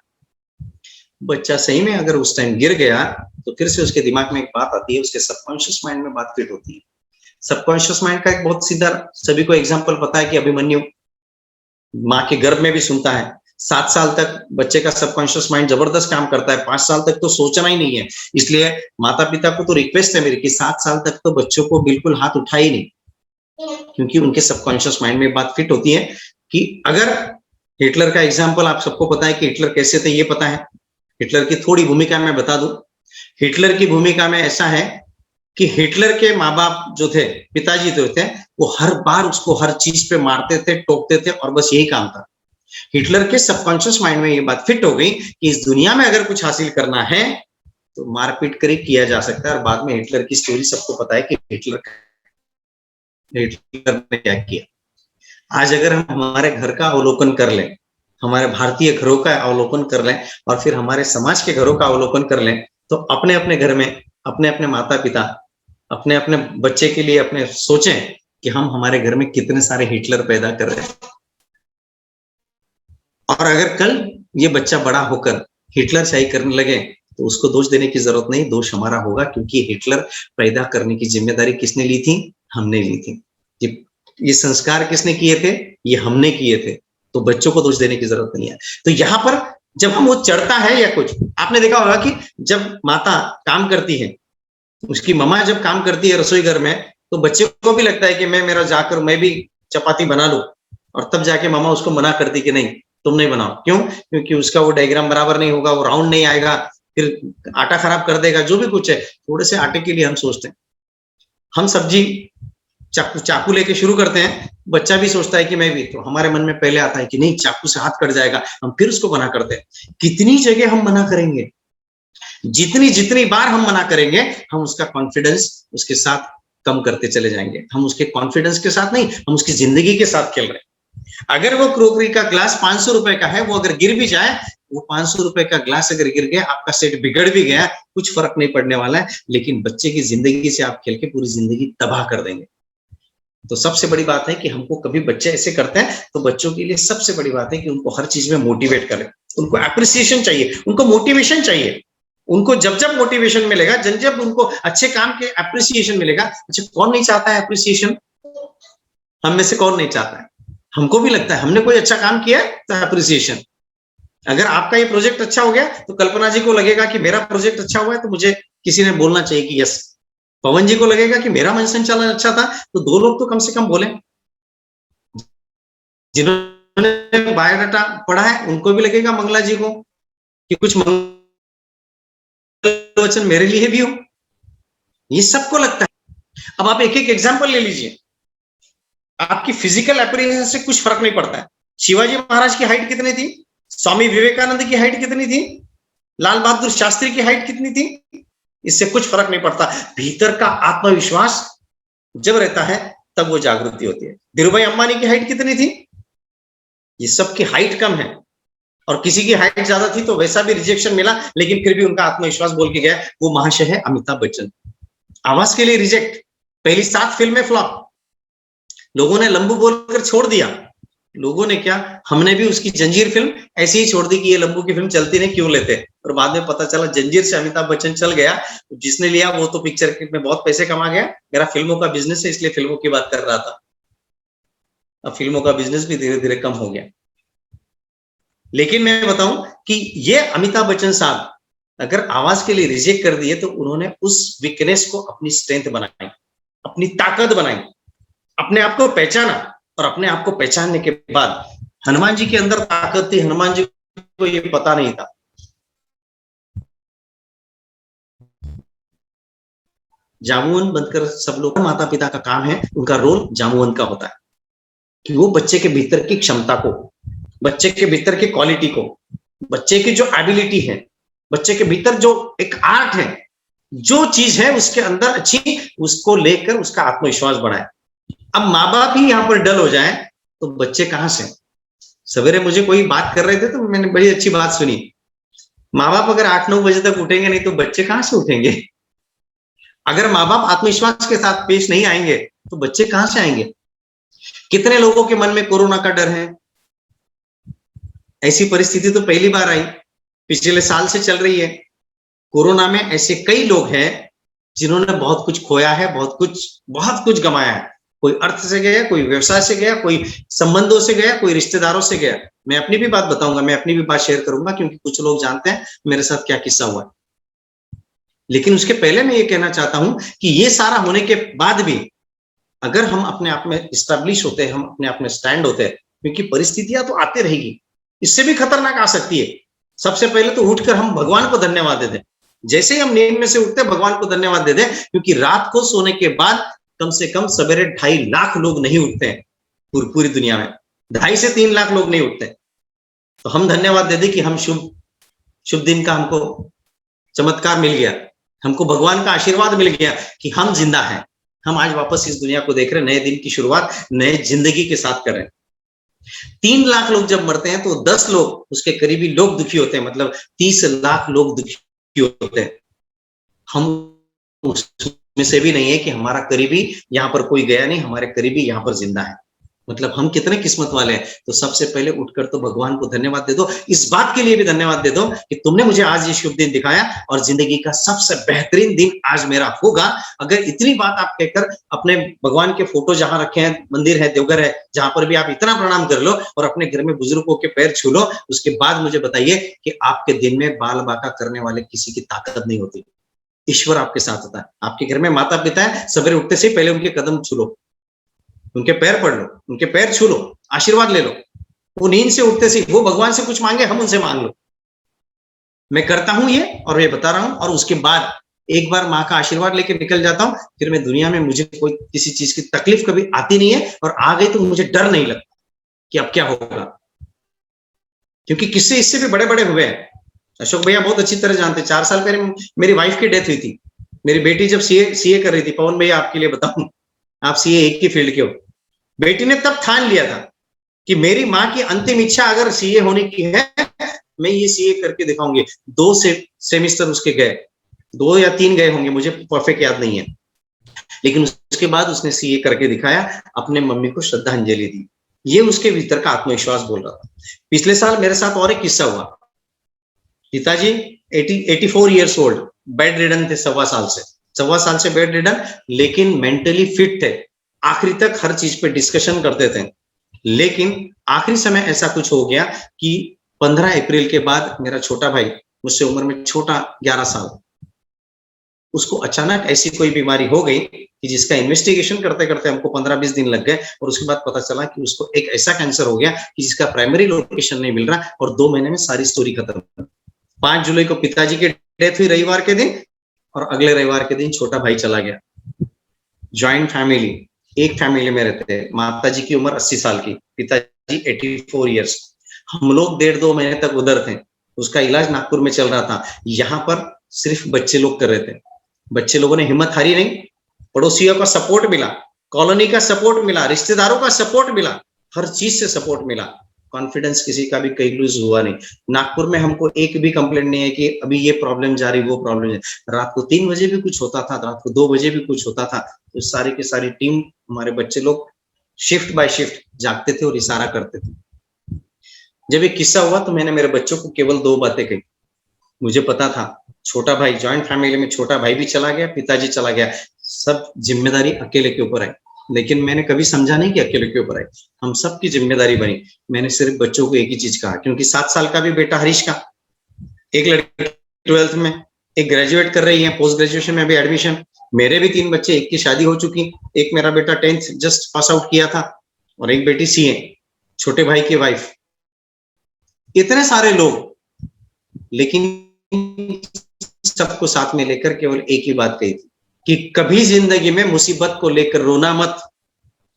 बच्चा सही में अगर उस टाइम गिर गया तो फिर से उसके दिमाग में एक बात आती है, उसके सबकॉन्शियस माइंड में बात फिट होती है। सबकॉन्शियस माइंड का एक बहुत सीधा सभी को एग्जाम्पल पता है कि अभिमन्यु माँ के गर्भ में भी सुनता है। 7 साल तक बच्चे का सबकॉन्शियस माइंड जबरदस्त काम करता है, 5 साल तक तो सोचना ही नहीं है। इसलिए माता पिता को तो रिक्वेस्ट है मेरी कि 7 साल तक तो बच्चों को बिल्कुल हाथ उठाए ही नहीं, क्योंकि उनके सबकॉन्शियस माइंड में बात फिट होती है कि अगर हिटलर का एग्जाम्पल आप सबको पता है कि हिटलर कैसे थे, ये पता है। हिटलर की थोड़ी भूमिका मैं बता दूं। हिटलर की भूमिका में ऐसा है कि हिटलर के माँ बाप जो थे, पिताजी जो थे, वो हर बार उसको हर चीज पे मारते थे, टोकते थे, और बस यही काम था। हिटलर के सबकॉन्शियस माइंड में ये बात फिट हो गई कि इस दुनिया में अगर कुछ हासिल करना है तो मारपीट कर ही किया जा सकता है। और बाद में हिटलर की स्टोरी सबको पता है कि हिटलर ने क्या किया। आज अगर हम हमारे घर का अवलोकन कर लें हमारे भारतीय घरों का अवलोकन कर लें और फिर हमारे समाज के घरों का अवलोकन कर लें, तो अपने अपने घर में अपने अपने माता पिता अपने अपने बच्चे के लिए अपने सोचें कि हम हमारे घर में कितने सारे हिटलर पैदा कर रहे हैं। और अगर कल ये बच्चा बड़ा होकर हिटलर शाही करने लगे तो उसको दोष देने की जरूरत नहीं, दोष हमारा होगा, क्योंकि हिटलर पैदा करने की जिम्मेदारी किसने ली थी? हमने ली थी। ये संस्कार किसने किए थे? ये हमने किए थे। तो बच्चों को दोष देने की जरूरत नहीं है। तो यहाँ पर जब हम वो चढ़ता है या कुछ, आपने देखा होगा कि जब माता काम करती है, उसकी मम्मा जब काम करती है रसोई घर में, तो बच्चे को भी लगता है कि मेरा जाकर मैं भी चपाती बना लूं, और तब जाके मम्मा उसको मना करती कि नहीं तुम नहीं बनाओ। क्यों? क्योंकि उसका वो डायग्राम बराबर नहीं होगा, वो राउंड नहीं आएगा, फिर आटा खराब कर देगा, जो भी कुछ है। थोड़े से आटे के लिए हम सोचते हैं, हम सब्जी चाकू लेके शुरू करते हैं, बच्चा भी सोचता है कि मैं भी, तो हमारे मन में पहले आता है कि नहीं चाकू से हाथ कट जाएगा, हम फिर उसको मना करते हैं। कितनी जगह हम मना करेंगे, जितनी बार हम मना करेंगे, हम उसका कॉन्फिडेंस उसके साथ कम करते चले जाएंगे। हम उसके कॉन्फिडेंस के साथ नहीं, हम उसकी जिंदगी के साथ खेल रहे हैं। अगर वो क्रोकरी का ग्लास 500 रुपए का है, वो अगर गिर भी जाए, वो 500 रुपए का ग्लास अगर गिर गया, आपका सेट बिगड़ भी गया, कुछ फर्क नहीं पड़ने वाला है। लेकिन बच्चे की जिंदगी से आप खेल के पूरी जिंदगी तबाह कर देंगे। तो सबसे बड़ी बात है कि हमको कभी बच्चे ऐसे करते हैं, तो बच्चों के लिए सबसे बड़ी बात है कि उनको हर चीज में मोटिवेट करें। उनको एप्रिसिएशन चाहिए, उनको मोटिवेशन चाहिए। उनको जब जब मोटिवेशन मिलेगा, जब जब उनको अच्छे काम के एप्रिसिएशन मिलेगा। अच्छा, कौन नहीं चाहता है एप्रिसिएशन? हम में से कौन नहीं चाहता है? हमको भी लगता है, हमने कोई अच्छा काम किया है तो एप्रिसिएशन। अगर आपका ये प्रोजेक्ट अच्छा हो गया, तो कल्पना जी को लगेगा कि मेरा प्रोजेक्ट अच्छा हुआ है, तो मुझे किसी ने बोलना चाहिए कि यस। पवन जी को लगेगा कि मेरा मन संचालन अच्छा था, तो 2 लोग तो कम से कम बोले। जिन्होंने बायोडाटा पढ़ा है, उनको भी लगेगा मंगला जी को कि कुछ वचन मेरे लिए भी हो। ये सबको लगता है। अब आप एक एक एग्जांपल ले लीजिए, आपकी फिजिकल अपीयरेंस से कुछ फर्क नहीं पड़ता है। शिवाजी महाराज की हाइट कितनी थी? स्वामी विवेकानंद की हाइट कितनी थी? लाल बहादुर शास्त्री की हाइट कितनी थी? इससे कुछ फर्क नहीं पड़ता। भीतर का आत्मविश्वास जब रहता है, तब वो जागृति होती है। धीरूभाई अंबानी की हाइट कितनी थी? ये सबकी हाइट कम है, और किसी की हाइट ज्यादा थी तो वैसा भी रिजेक्शन मिला, लेकिन फिर भी उनका आत्मविश्वास बोल के गया। वो महाशय है अमिताभ बच्चन। आवाज के लिए रिजेक्ट, पहली 7 फिल्में फ्लॉप, लोगों ने लंबू बोलकर छोड़ दिया। लोगों ने क्या, हमने भी उसकी जंजीर फिल्म ऐसे ही छोड़ दी कि ये लंबू की फिल्म चलती नहीं, क्यों लेते। और बाद में पता चला जंजीर से अमिताभ बच्चन चल गया। जिसने लिया वो तो पिक्चर में बहुत पैसे कमा गया। मेरा फिल्मों का बिजनेस है, इसलिए फिल्मों की बात कर रहा था। अब फिल्मों का बिजनेस भी धीरे धीरे कम हो गया। लेकिन मैं बताऊं कि ये अमिताभ बच्चन साहब अगर आवाज के लिए रिजेक्ट कर दिए, तो उन्होंने उस वीकनेस को अपनी स्ट्रेंथ बनाई, अपनी ताकत बनाई, अपने आप को पहचाना। और अपने आप को पहचानने के बाद हनुमान जी के अंदर ताकत थी, हनुमान जी को ये पता नहीं था। जामुन बनकर सब लोग, माता पिता का काम है, उनका रोल जामुन का होता है कि वो बच्चे के भीतर की क्षमता को, बच्चे के भीतर की क्वालिटी को, बच्चे की जो एबिलिटी है, बच्चे के भीतर जो एक आर्ट है, जो चीज है उसके अंदर अच्छी, उसको लेकर उसका आत्मविश्वास बढ़ाए। अब माँ बाप ही यहाँ पर डल हो जाए तो बच्चे कहां से? सवेरे मुझे कोई बात कर रहे थे तो मैंने बड़ी अच्छी बात सुनी। माँ बाप अगर 8-9 बजे तक उठेंगे नहीं तो बच्चे कहां से उठेंगे? अगर माँ बाप आत्मविश्वास के साथ पेश नहीं आएंगे तो बच्चे कहां से आएंगे? कितने लोगों के मन में कोरोना का डर है? ऐसी परिस्थिति तो पहली बार आई, पिछले साल से चल रही है। कोरोना में ऐसे कई लोग हैं जिन्होंने बहुत कुछ खोया है, बहुत कुछ गंवाया है। कोई अर्थ से गया, कोई व्यवसाय से गया, कोई संबंधों से गया, कोई रिश्तेदारों से गया। मैं अपनी भी बात बताऊंगा, मैं अपनी भी बात शेयर करूंगा, क्योंकि कुछ लोग जानते हैं मेरे साथ क्या किस्सा हुआ। लेकिन उसके पहले मैं ये कहना चाहता हूं कि ये सारा होने के बाद भी अगर हम अपने आप में स्टैब्लिश होते हैं, हम अपने आप में स्टैंड होते हैं, क्योंकि परिस्थितियां तो आती रहेगी, इससे भी खतरनाक आ सकती है। सबसे पहले तो उठकर हम भगवान को धन्यवाद दे दें। जैसे ही हम नींद में से उठते हैं, भगवान को धन्यवाद दे दें, क्योंकि रात को सोने के बाद कम से कम सवेरे 2.5 लाख लोग नहीं उठते हैं पूरी दुनिया में। 2.5 से 3 लाख लोग नहीं उठते। तो हम धन्यवाद दे दें कि हम शुभ दिन का हमको चमत्कार मिल गया, हमको भगवान का आशीर्वाद मिल गया कि हम जिंदा हैं। हम आज वापस इस दुनिया को देख रहे हैं, नए दिन की शुरुआत नए जिंदगी के साथ कर रहे हैं। 3 लाख लोग जब मरते हैं तो 10 लोग, उसके करीबी लोग दुखी होते हैं, मतलब 30 लाख लोग दुखी होते हैं। हम उसमें से भी नहीं है कि हमारा करीबी यहाँ पर कोई गया नहीं, हमारे करीबी यहाँ पर जिंदा है। मतलब हम कितने किस्मत वाले हैं। तो सबसे पहले उठकर तो भगवान को धन्यवाद दे दो, इस बात के लिए भी धन्यवाद दे दो कि तुमने मुझे आज ये शुभ दिन दिखाया और जिंदगी का सबसे बेहतरीन दिन आज मेरा होगा। अगर इतनी बात आप कहकर अपने भगवान के फोटो जहां रखे हैं, मंदिर है, देवघर है, जहां पर भी आप इतना प्रणाम कर लो और अपने घर में बुजुर्गों के पैर छू लो, उसके बाद मुझे बताइए कि आपके दिन में बाल बाका करने वाले किसी की ताकत नहीं होती। ईश्वर आपके साथ होता है। आपके घर में माता पिता है, सवेरे उठते से पहले उनके कदम छू लो, उनके पैर पड़ लो, उनके पैर छू लो, आशीर्वाद ले लो। वो नींद से उठते से वो भगवान से कुछ मांगे, हम उनसे मांग लो। मैं करता हूं ये और ये बता रहा हूं, और उसके बाद एक बार माँ का आशीर्वाद लेके निकल जाता हूं, फिर मैं दुनिया में मुझे कोई किसी चीज की तकलीफ कभी आती नहीं है, और आ गई तो मुझे डर नहीं लगता कि अब क्या होगा, क्योंकि किस्से इससे भी बड़े बड़े हुए हैं। अशोक भैया बहुत अच्छी तरह जानते। 4 साल पहले मेरी वाइफ की डेथ हुई थी। मेरी बेटी जब सीए कर रही थी, पवन भैया आपके लिए बताऊं, आप सीए एक ही फील्ड के हो। बेटी ने तब ठान लिया था कि मेरी माँ की अंतिम इच्छा अगर सीए होने की है, मैं ये सीए करके दिखाऊंगी। 2 सेमेस्टर उसके गए, 2 या 3 गए होंगे, मुझे परफेक्ट याद नहीं है, लेकिन उसके बाद उसने सीए करके दिखाया, अपने मम्मी को श्रद्धांजलि दी। ये उसके भीतर का आत्मविश्वास बोल रहा था। पिछले साल मेरे साथ और एक किस्सा हुआ। पिताजी 84 ईयर्स ओल्ड, बेड रिडन थे, 1.25 साल से बेड रिडन, लेकिन मेंटली फिट थे। आखिरी तक हर चीज पे डिस्कशन करते थे। लेकिन आखिरी समय ऐसा कुछ हो गया कि 15 अप्रैल के बाद मेरा छोटा भाई, मुझसे उम्र में छोटा 11 साल, उसको अचानक ऐसी कोई बीमारी हो गई कि जिसका इन्वेस्टिगेशन करते करते हमको 15-20 दिन लग गए, और उसके बाद पता चला कि उसको एक ऐसा कैंसर हो गया कि जिसका प्राइमरी लोकेशन नहीं मिल रहा, और 2 महीने में सारी स्टोरी खत्म। 5 जुलाई को पिताजी की डेथ हुई रविवार के दिन, और अगले रविवार के दिन छोटा भाई चला गया। ज्वाइंट फैमिली, एक फैमिली में रहते हैं। माता जी की उम्र 80 साल की, पिताजी 84 ईयर्स। हम लोग 1.5-2 महीने तक उधर थे। उसका इलाज नागपुर में चल रहा था। यहाँ पर सिर्फ बच्चे लोग कर रहे थे। बच्चे लोगों ने हिम्मत हारी नहीं, पड़ोसियों का सपोर्ट मिला, कॉलोनी का सपोर्ट मिला, रिश्तेदारों का सपोर्ट मिला, हर चीज से सपोर्ट मिला। कॉन्फिडेंस किसी का भी कहीं लूज हुआ नहीं। नागपुर में हमको एक भी कंप्लेंट नहीं है कि अभी ये प्रॉब्लम जा रही, वो प्रॉब्लम है। रात को 3 बजे भी कुछ होता था, रात को 2 बजे भी कुछ होता था, तो सारी की सारी टीम, हमारे बच्चे लोग शिफ्ट बाय शिफ्ट जागते थे और इशारा करते थे। जब ये किस्सा हुआ तो मैंने मेरे बच्चों को केवल 2 बातें कही। मुझे पता था छोटा भाई, ज्वाइंट फैमिली में छोटा भाई भी चला गया, पिताजी चला गया, सब जिम्मेदारी अकेले के ऊपर है। लेकिन मैंने कभी समझा नहीं कि अकेले के ऊपर है, हम सबकी जिम्मेदारी बनी। मैंने सिर्फ बच्चों को एक ही चीज कहा, क्योंकि 7 साल का भी बेटा हरीश का, एक लड़की 12th में, एक ग्रेजुएट कर रही है, पोस्ट ग्रेजुएशन में भी एडमिशन। मेरे भी 3 बच्चे, एक की शादी हो चुकी, एक मेरा बेटा 10th जस्ट पास आउट किया था, और एक बेटी सीए, छोटे भाई की वाइफ। इतने सारे लोग, लेकिन सबको साथ में लेकर केवल एक ही बात कही थी कि कभी जिंदगी में मुसीबत को लेकर रोना मत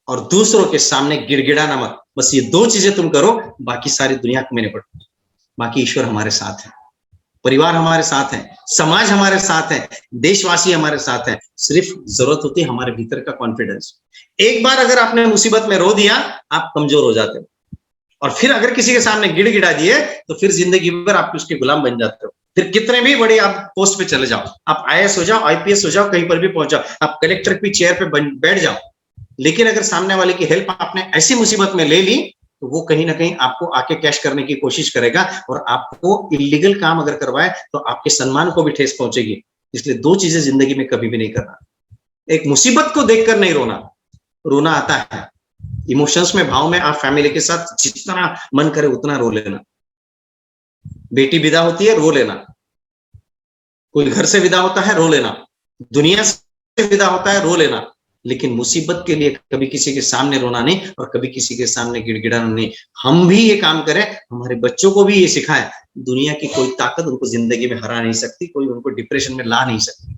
और दूसरों के सामने गिड़गिड़ाना मत। बस ये 2 चीजें तुम करो, बाकी सारी दुनिया को मैंने पढ़। बाकी ईश्वर हमारे साथ है, परिवार हमारे साथ है, समाज हमारे साथ है, देशवासी हमारे साथ है। सिर्फ जरूरत होती है हमारे भीतर का कॉन्फिडेंस। एक बार अगर आपने मुसीबत में रो दिया, आप कमजोर हो जाते हो, और फिर अगर किसी के सामने गिड़गिड़ा दिए तो फिर जिंदगी भर आप उसके गुलाम बन जाते हो। फिर कितने भी बड़े आप पोस्ट पे चले जाओ, आप IAS हो जाओ, IPS हो जाओ, कहीं पर भी पहुंच जाओ, आप कलेक्टर की चेयर पे बैठ जाओ, लेकिन अगर सामने वाले की हेल्प आपने ऐसी मुसीबत में ले ली, तो वो कहीं ना कहीं आपको आके कैश करने की कोशिश करेगा, और आपको इलीगल काम अगर करवाए तो आपके सम्मान को भी ठेस पहुंचेगी। इसलिए 2 चीजें जिंदगी में कभी भी नहीं करना। एक, मुसीबत को देखकर नहीं रोना, रोना आता है इमोशंस में, भाव में, आप फैमिली के साथ जितना मन करे उतना रो लेना। बेटी विदा होती है, रो लेना। कोई घर से विदा होता है, रो लेना। दुनिया से विदा होता है, रो लेना। लेकिन मुसीबत के लिए कभी किसी के सामने रोना नहीं, और कभी किसी के सामने गिड़गिड़ाना नहीं। हम भी ये काम करें, हमारे बच्चों को भी ये सिखाएं। दुनिया की कोई ताकत उनको जिंदगी में हरा नहीं सकती, कोई उनको डिप्रेशन में ला नहीं सकती।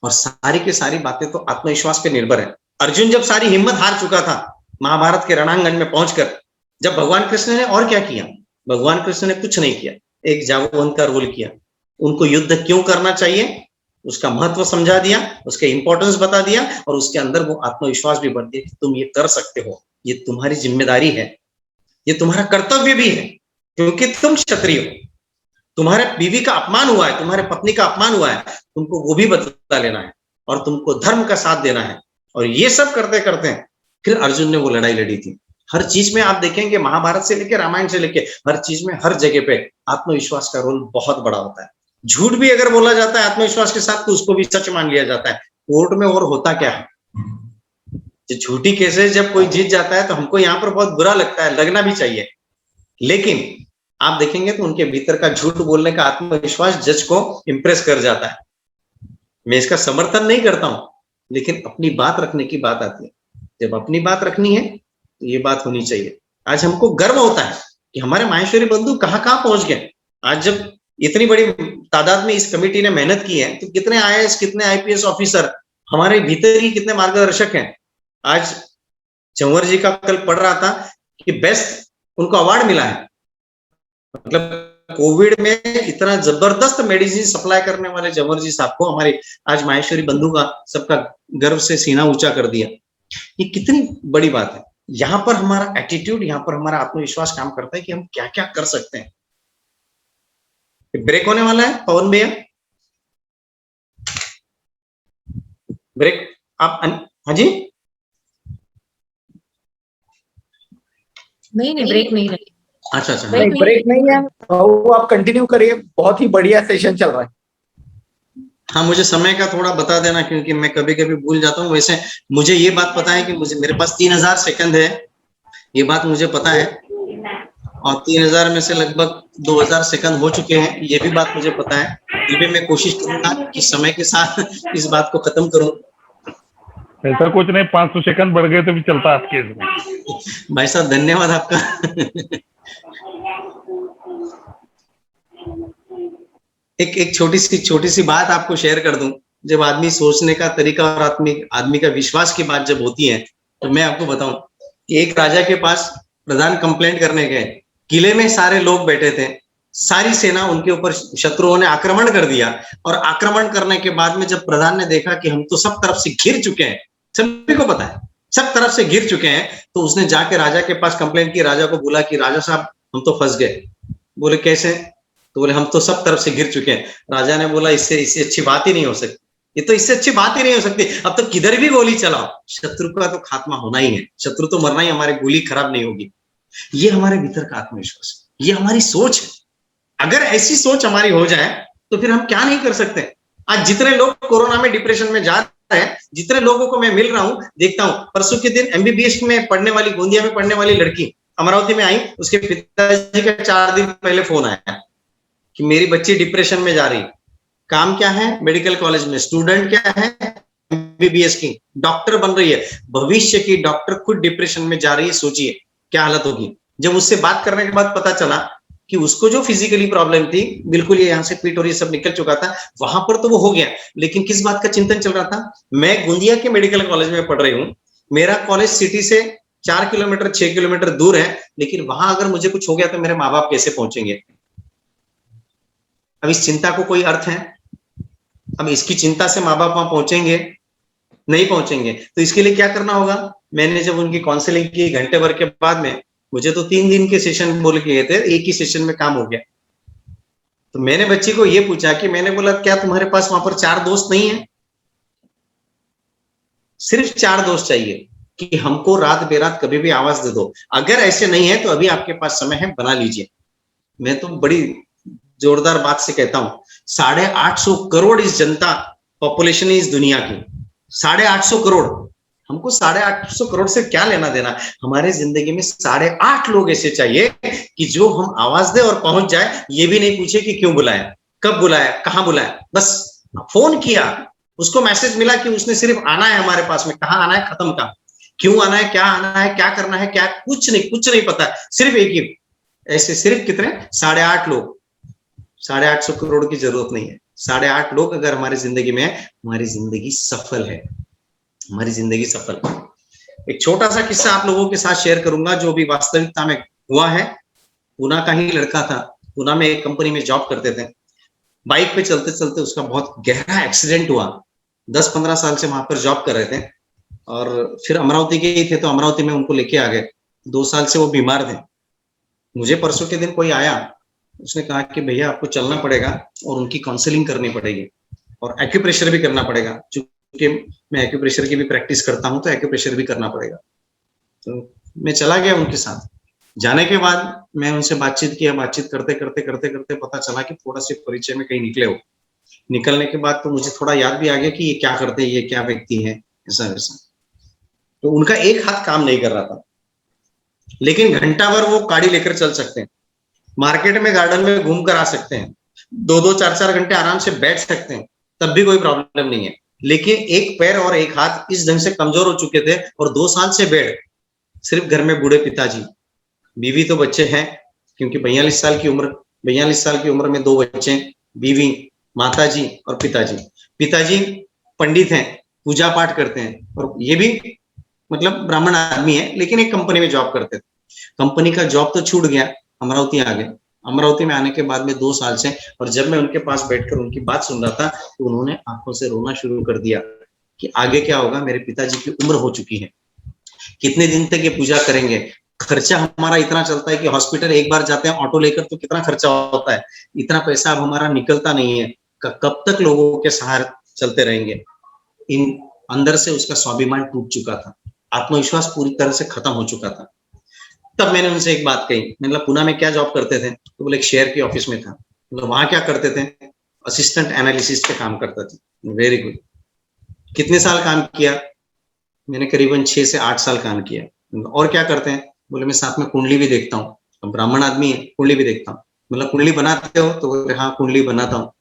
और सारी की सारी बातें तो आत्मविश्वास पे निर्भर है। अर्जुन जब सारी हिम्मत हार चुका था महाभारत के रणांगण में पहुंचकर, जब भगवान कृष्ण ने और क्या किया? भगवान कृष्ण ने कुछ नहीं किया, एक जांबुवंत का रोल किया। उनको युद्ध क्यों करना चाहिए? उसका महत्व समझा दिया, उसके इंपॉर्टेंस बता दिया और उसके अंदर वो आत्मविश्वास भी बढ़ दिया कि तुम ये कर सकते हो, ये तुम्हारी जिम्मेदारी है, ये तुम्हारा कर्तव्य भी है, क्योंकि तुम क्षत्रिय हो। तुम्हारे बीवी का अपमान हुआ है, तुम्हारे पत्नी का अपमान हुआ है, तुमको वो भी बदला लेना है और तुमको धर्म का साथ देना है। और ये सब करते करते फिर अर्जुन ने वो लड़ाई लड़ी थी। हर चीज में आप देखेंगे, महाभारत से लेके रामायण से लेके हर चीज में, हर जगह पे आत्मविश्वास का रोल बहुत बड़ा होता है। झूठ भी अगर बोला जाता है आत्मविश्वास के साथ तो उसको भी सच मान लिया जाता है कोर्ट में। और होता क्या है, झूठी केसेस जब कोई जीत जाता है तो हमको यहाँ पर बहुत बुरा लगता है, लगना भी चाहिए, लेकिन आप देखेंगे तो उनके भीतर का झूठ बोलने का आत्मविश्वास जज को इंप्रेस कर जाता है। मैं इसका समर्थन नहीं करता हूं, लेकिन अपनी बात रखने की बात आती है। जब अपनी बात रखनी है तो ये बात होनी चाहिए। आज हमको गर्व होता है कि हमारे माहेश्वरी बंधु कहाँ कहाँ पहुंच गए। आज जब इतनी बड़ी तादाद में इस कमेटी ने मेहनत की है, तो कितने आईएएस, कितने आईपीएस ऑफिसर हमारे भीतर ही कितने मार्गदर्शक हैं। आज जंवर जी का कल पढ़ रहा था कि बेस्ट उनको अवार्ड मिला है। मतलब कोविड में इतना जबरदस्त मेडिसिन सप्लाई करने वाले जंवर जी साहब को हमारे आज माहेश्वरी बंधु का सबका गर्व से सीना ऊंचा कर दिया। ये कितनी बड़ी बात है। यहाँ पर हमारा एटीट्यूड, यहाँ पर हमारा आत्मविश्वास काम करता है कि हम क्या क्या कर सकते हैं। ब्रेक होने वाला है पवन भैया, ब्रेक आप हाँ जी, नहीं ब्रेक नहीं रही। अच्छा अच्छा, ब्रेक नहीं ब्रेक नहीं है, वो आप कंटिन्यू करिए, बहुत ही बढ़िया सेशन चल रहा है। हाँ मुझे समय का थोड़ा बता देना, क्योंकि मैं कभी कभी भूल जाता हूँ। वैसे मुझे ये बात पता है कि मेरे पास 3000 सेकंड है, ये बात मुझे पता है, और 3000 में से लगभग 2000 सेकंड हो चुके हैं, ये भी बात मुझे पता है। ये भी मैं कोशिश करूंगा कि समय के साथ इस बात को खत्म करूं। ऐसा कुछ नहीं, 500 सेकंड बढ़ गए तो भी चलता आपके इसमें। भाई साहब धन्यवाद आपका। एक छोटी सी बात आपको शेयर कर दूं। जब आदमी सोचने का तरीका और आदमी का विश्वास की बात जब होती है, तो मैं आपको बताऊं कि एक राजा के पास प्रधान कंप्लेंट करने गए, किले में सारे लोग बैठे थे, सारी सेना उनके ऊपर शत्रुओं ने आक्रमण कर दिया। और आक्रमण करने के बाद में जब प्रधान ने देखा कि हम तो सब तरफ से घिर चुके हैं, सभी को पता है सब तरफ से घिर चुके हैं, तो उसने जाके राजा के पास कंप्लेंट की। राजा को बोला कि राजा साहब हम तो फंस गए। बोले कैसे? तो बोले हम तो सब तरफ से घिर चुके हैं। राजा ने बोला इससे अच्छी बात ही नहीं हो सकती, ये तो इससे अच्छी बात ही नहीं हो सकती। अब तो किधर भी गोली चलाओ, शत्रु का तो खात्मा होना ही है, शत्रु तो मरना ही, हमारी गोली खराब नहीं होगी। ये हमारे भीतर का आत्मविश्वास, ये हमारी सोच है। अगर ऐसी सोच हमारी हो जाए तो फिर हम क्या नहीं कर सकते। आज जितने लोग कोरोना में डिप्रेशन में जा रहे हैं, जितने लोगों को मैं मिल रहा हूं, देखता हूं, परसों के दिन एमबीबीएस में पढ़ने वाली, गोंदिया में पढ़ने वाली लड़की अमरावती में आई, उसके पिताजी का 4 दिन पहले फोन आया कि मेरी बच्ची डिप्रेशन में जा रही। काम क्या है? मेडिकल कॉलेज में स्टूडेंट क्या है? एमबीबीएस की, डॉक्टर बन रही है, भविष्य की डॉक्टर खुद डिप्रेशन में जा रही है। सोचिए क्या हालत होगी। जब उससे बात करने के बाद पता चला कि उसको जो फिजिकली प्रॉब्लम थी, बिल्कुल ये यहाँ से पीठ और ये सब निकल चुका था, वहां पर तो वो हो गया, लेकिन किस बात का चिंतन चल रहा था? मैं गोंदिया के मेडिकल कॉलेज में पढ़ रही हूँ, मेरा कॉलेज सिटी से 4 किलोमीटर 6 किलोमीटर दूर है, लेकिन वहां अगर मुझे कुछ हो गया तो मेरे माँ बाप कैसे पहुंचेंगे? अब इस चिंता को कोई अर्थ है? अब इसकी चिंता से माँ बाप वहां पहुंचेंगे? नहीं पहुंचेंगे। तो इसके लिए क्या करना होगा? मैंने जब उनकी काउंसलिंग की घंटे भर के बाद में, मुझे तो 3 दिन के सेशन बोल के गए थे, एक ही सेशन में काम हो गया। तो मैंने बच्ची को ये पूछा कि मैंने बोला क्या तुम्हारे पास वहां पर 4 दोस्त नहीं है? सिर्फ 4 दोस्त चाहिए कि हमको रात बेरात कभी भी आवाज दे दो। अगर ऐसे नहीं है तो अभी आपके पास समय है, बना लीजिए। मैं तो बड़ी जोरदार बात से कहता हूं, 850 करोड़ इस जनता पॉपुलेशन है इस दुनिया की, 850 करोड़। हमको 850 करोड़ से क्या लेना देना? हमारे जिंदगी में 8.5 लोग ऐसे चाहिए कि जो हम आवाज दे और पहुंच जाए, ये भी नहीं पूछे कि क्यों बुलाया, कब बुलाया, कहां बुलाया, बस फोन किया, उसको मैसेज मिला कि उसने सिर्फ आना है हमारे पास में, कहाँ आना है, खत्म काम, क्यों आना है, क्या आना है, क्या करना है, क्या, कुछ नहीं पता, सिर्फ एक ही। ऐसे सिर्फ कितने? 8.5 लोग। 850 करोड़ की जरूरत नहीं है। 8.5 लोग अगर हमारी जिंदगी में है, हमारी जिंदगी सफल है, हमारी जिंदगी सफल है। एक छोटा सा किस्सा आप लोगों के साथ शेयर करूंगा जो भी वास्तविकता में हुआ है। पूना का ही लड़का था, पूना में एक कंपनी में जॉब करते थे। बाइक पे चलते चलते उसका बहुत गहरा एक्सीडेंट हुआ। 10-15 साल से वहां पर जॉब कर रहे थे और फिर अमरावती के ही थे, तो अमरावती में उनको लेके आ गए। 2 साल से वो बीमार थे। मुझे परसों के दिन कोई आया, उसने कहा कि भैया आपको चलना पड़ेगा और उनकी काउंसलिंग करनी पड़ेगी और एक्यूप्रेशर भी करना पड़ेगा, क्योंकि मैं एक्यूप्रेशर की भी प्रैक्टिस करता हूँ, तो एक्यूप्रेशर भी करना पड़ेगा। तो मैं चला गया उनके साथ। जाने के बाद मैं उनसे बातचीत किया, बातचीत करते करते करते करते पता चला कि थोड़ा सा परिचय में कहीं निकले हो। निकलने के बाद तो मुझे थोड़ा याद भी आ गया कि ये क्या करते हैं, ये क्या व्यक्ति है, ऐसा वैसा। तो उनका एक हाथ काम नहीं कर रहा था, लेकिन घंटा भर वो गाड़ी लेकर चल सकते हैं, मार्केट में गार्डन में घूम कर आ सकते हैं, 2-2 4-4 घंटे आराम से बैठ सकते हैं, तब भी कोई प्रॉब्लम नहीं है। लेकिन एक पैर और एक हाथ इस ढंग से कमजोर हो चुके थे और 2 साल से बेड, सिर्फ घर में बूढ़े पिताजी, बीवी तो बच्चे हैं, क्योंकि 42 साल की उम्र में 2 बच्चे, बीवी, माताजी और पिताजी। पिताजी पंडित हैं, पूजा पाठ करते हैं और ये भी मतलब ब्राह्मण आदमी है, लेकिन एक कंपनी में जॉब करते थे। कंपनी का जॉब तो छूट गया, अमरावती आ गए। अमरावती में आने के बाद में 2 साल से, और जब मैं उनके पास बैठकर उनकी बात सुन रहा था तो उन्होंने आंखों से रोना शुरू कर दिया कि आगे क्या होगा, मेरे पिताजी की उम्र हो चुकी है, कितने दिन तक ये पूजा करेंगे, खर्चा हमारा इतना चलता है कि हॉस्पिटल एक बार जाते हैं ऑटो लेकर तो कितना खर्चा होता है, इतना पैसा अब हमारा निकलता नहीं है, कब तक लोगों के सहारे चलते रहेंगे। इन अंदर से उसका स्वाभिमान टूट चुका था, आत्मविश्वास पूरी तरह से खत्म हो चुका था। तब मैंने उनसे एक बात कही, मतलब पुणे में क्या जॉब करते थे, तो बोले एक शेयर की ऑफिस में था। मतलब वहां क्या करते थे, असिस्टेंट एनालिसिस पे काम करते थे। Very good. कितने साल काम किया, मैंने करीबन 6 से 8 साल काम किया। और क्या करते हैं, बोले मैं साथ में कुंडली भी देखता हूँ, ब्राह्मण आदमी है, कुंडली भी देखता हूँ। मतलब कुंडली बनाते हो, तो बोले हाँ कुंडली बनाता हूँ।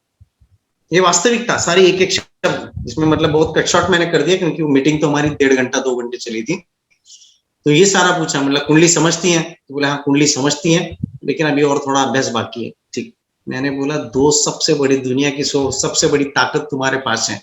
ये वास्तविकता सारी एक एक शब्द, इसमें मतलब बहुत कट शॉर्ट मैंने कर दिया, क्योंकि वो मीटिंग तो हमारी 1.5 घंटा 2 घंटे चली थी। तो ये सारा पूछा, मतलब कुंडली समझती हैं, तो बोले हाँ कुंडली समझती हैं, लेकिन अभी और थोड़ा अभ्यास बाकी है। ठीक, मैंने बोला 2 सबसे बड़ी दुनिया की सबसे बड़ी ताकत तुम्हारे पास है,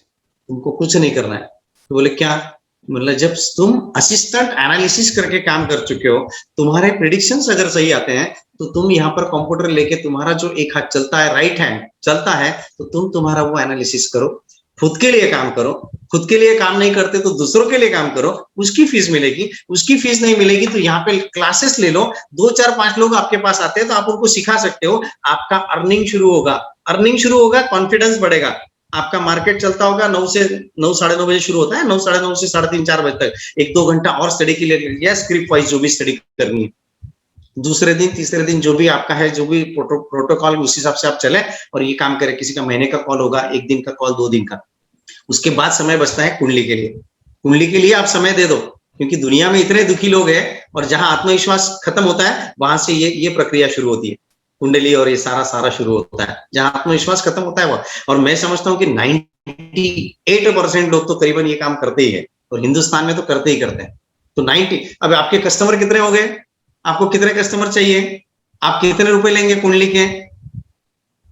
तुमको कुछ नहीं करना है। तो बोले क्या, मतलब जब तुम असिस्टेंट एनालिसिस करके काम कर चुके हो, तुम्हारे प्रिडिक्शंस अगर सही आते हैं, तो तुम यहाँ पर कंप्यूटर लेके तुम्हारा जो एक हाथ चलता है, राइट हैंड चलता है, तो तुम तुम्हारा वो एनालिसिस करो, खुद के लिए काम करो। खुद के लिए काम नहीं करते तो दूसरों के लिए काम करो, उसकी फीस मिलेगी। उसकी फीस नहीं मिलेगी तो यहाँ पे क्लासेस ले लो, 2 4 5 लोग आपके पास आते हैं तो आप उनको सिखा सकते हो, आपका अर्निंग शुरू होगा, कॉन्फिडेंस बढ़ेगा। आपका मार्केट चलता होगा, 9 से 9 साढ़े 9 बजे शुरू होता है, 9 साढ़े 9 से 3:30 4 बजे तक 1-2 घंटा और स्टडी के लिए, स्क्रिप्ट वाइज जो भी स्टडी करनी है। दूसरे दिन तीसरे दिन जो भी आपका है, जो भी प्रोटोकॉल, उस हिसाब से आप चले और ये काम करें। किसी का महीने का कॉल होगा, 1 दिन का कॉल, 2 दिन का। उसके बाद समय बचता है कुंडली के लिए। कुंडली के लिए आप समय दे दो, क्योंकि दुनिया में इतने दुखी लोग हैं, और जहां आत्मविश्वास खत्म होता है वहां से ये प्रक्रिया शुरू होती है, कुंडली और ये सारा शुरू होता है। जहां आत्मविश्वास खत्म होता है वो, और मैं समझता हूँ कि 98% लोग तो करीबन ये काम करते ही है, और हिंदुस्तान में तो करते ही करते हैं। तो 90, अब आपके कस्टमर कितने हो गए, आपको कितने कस्टमर चाहिए, आप कितने रुपए लेंगे कुंडली के?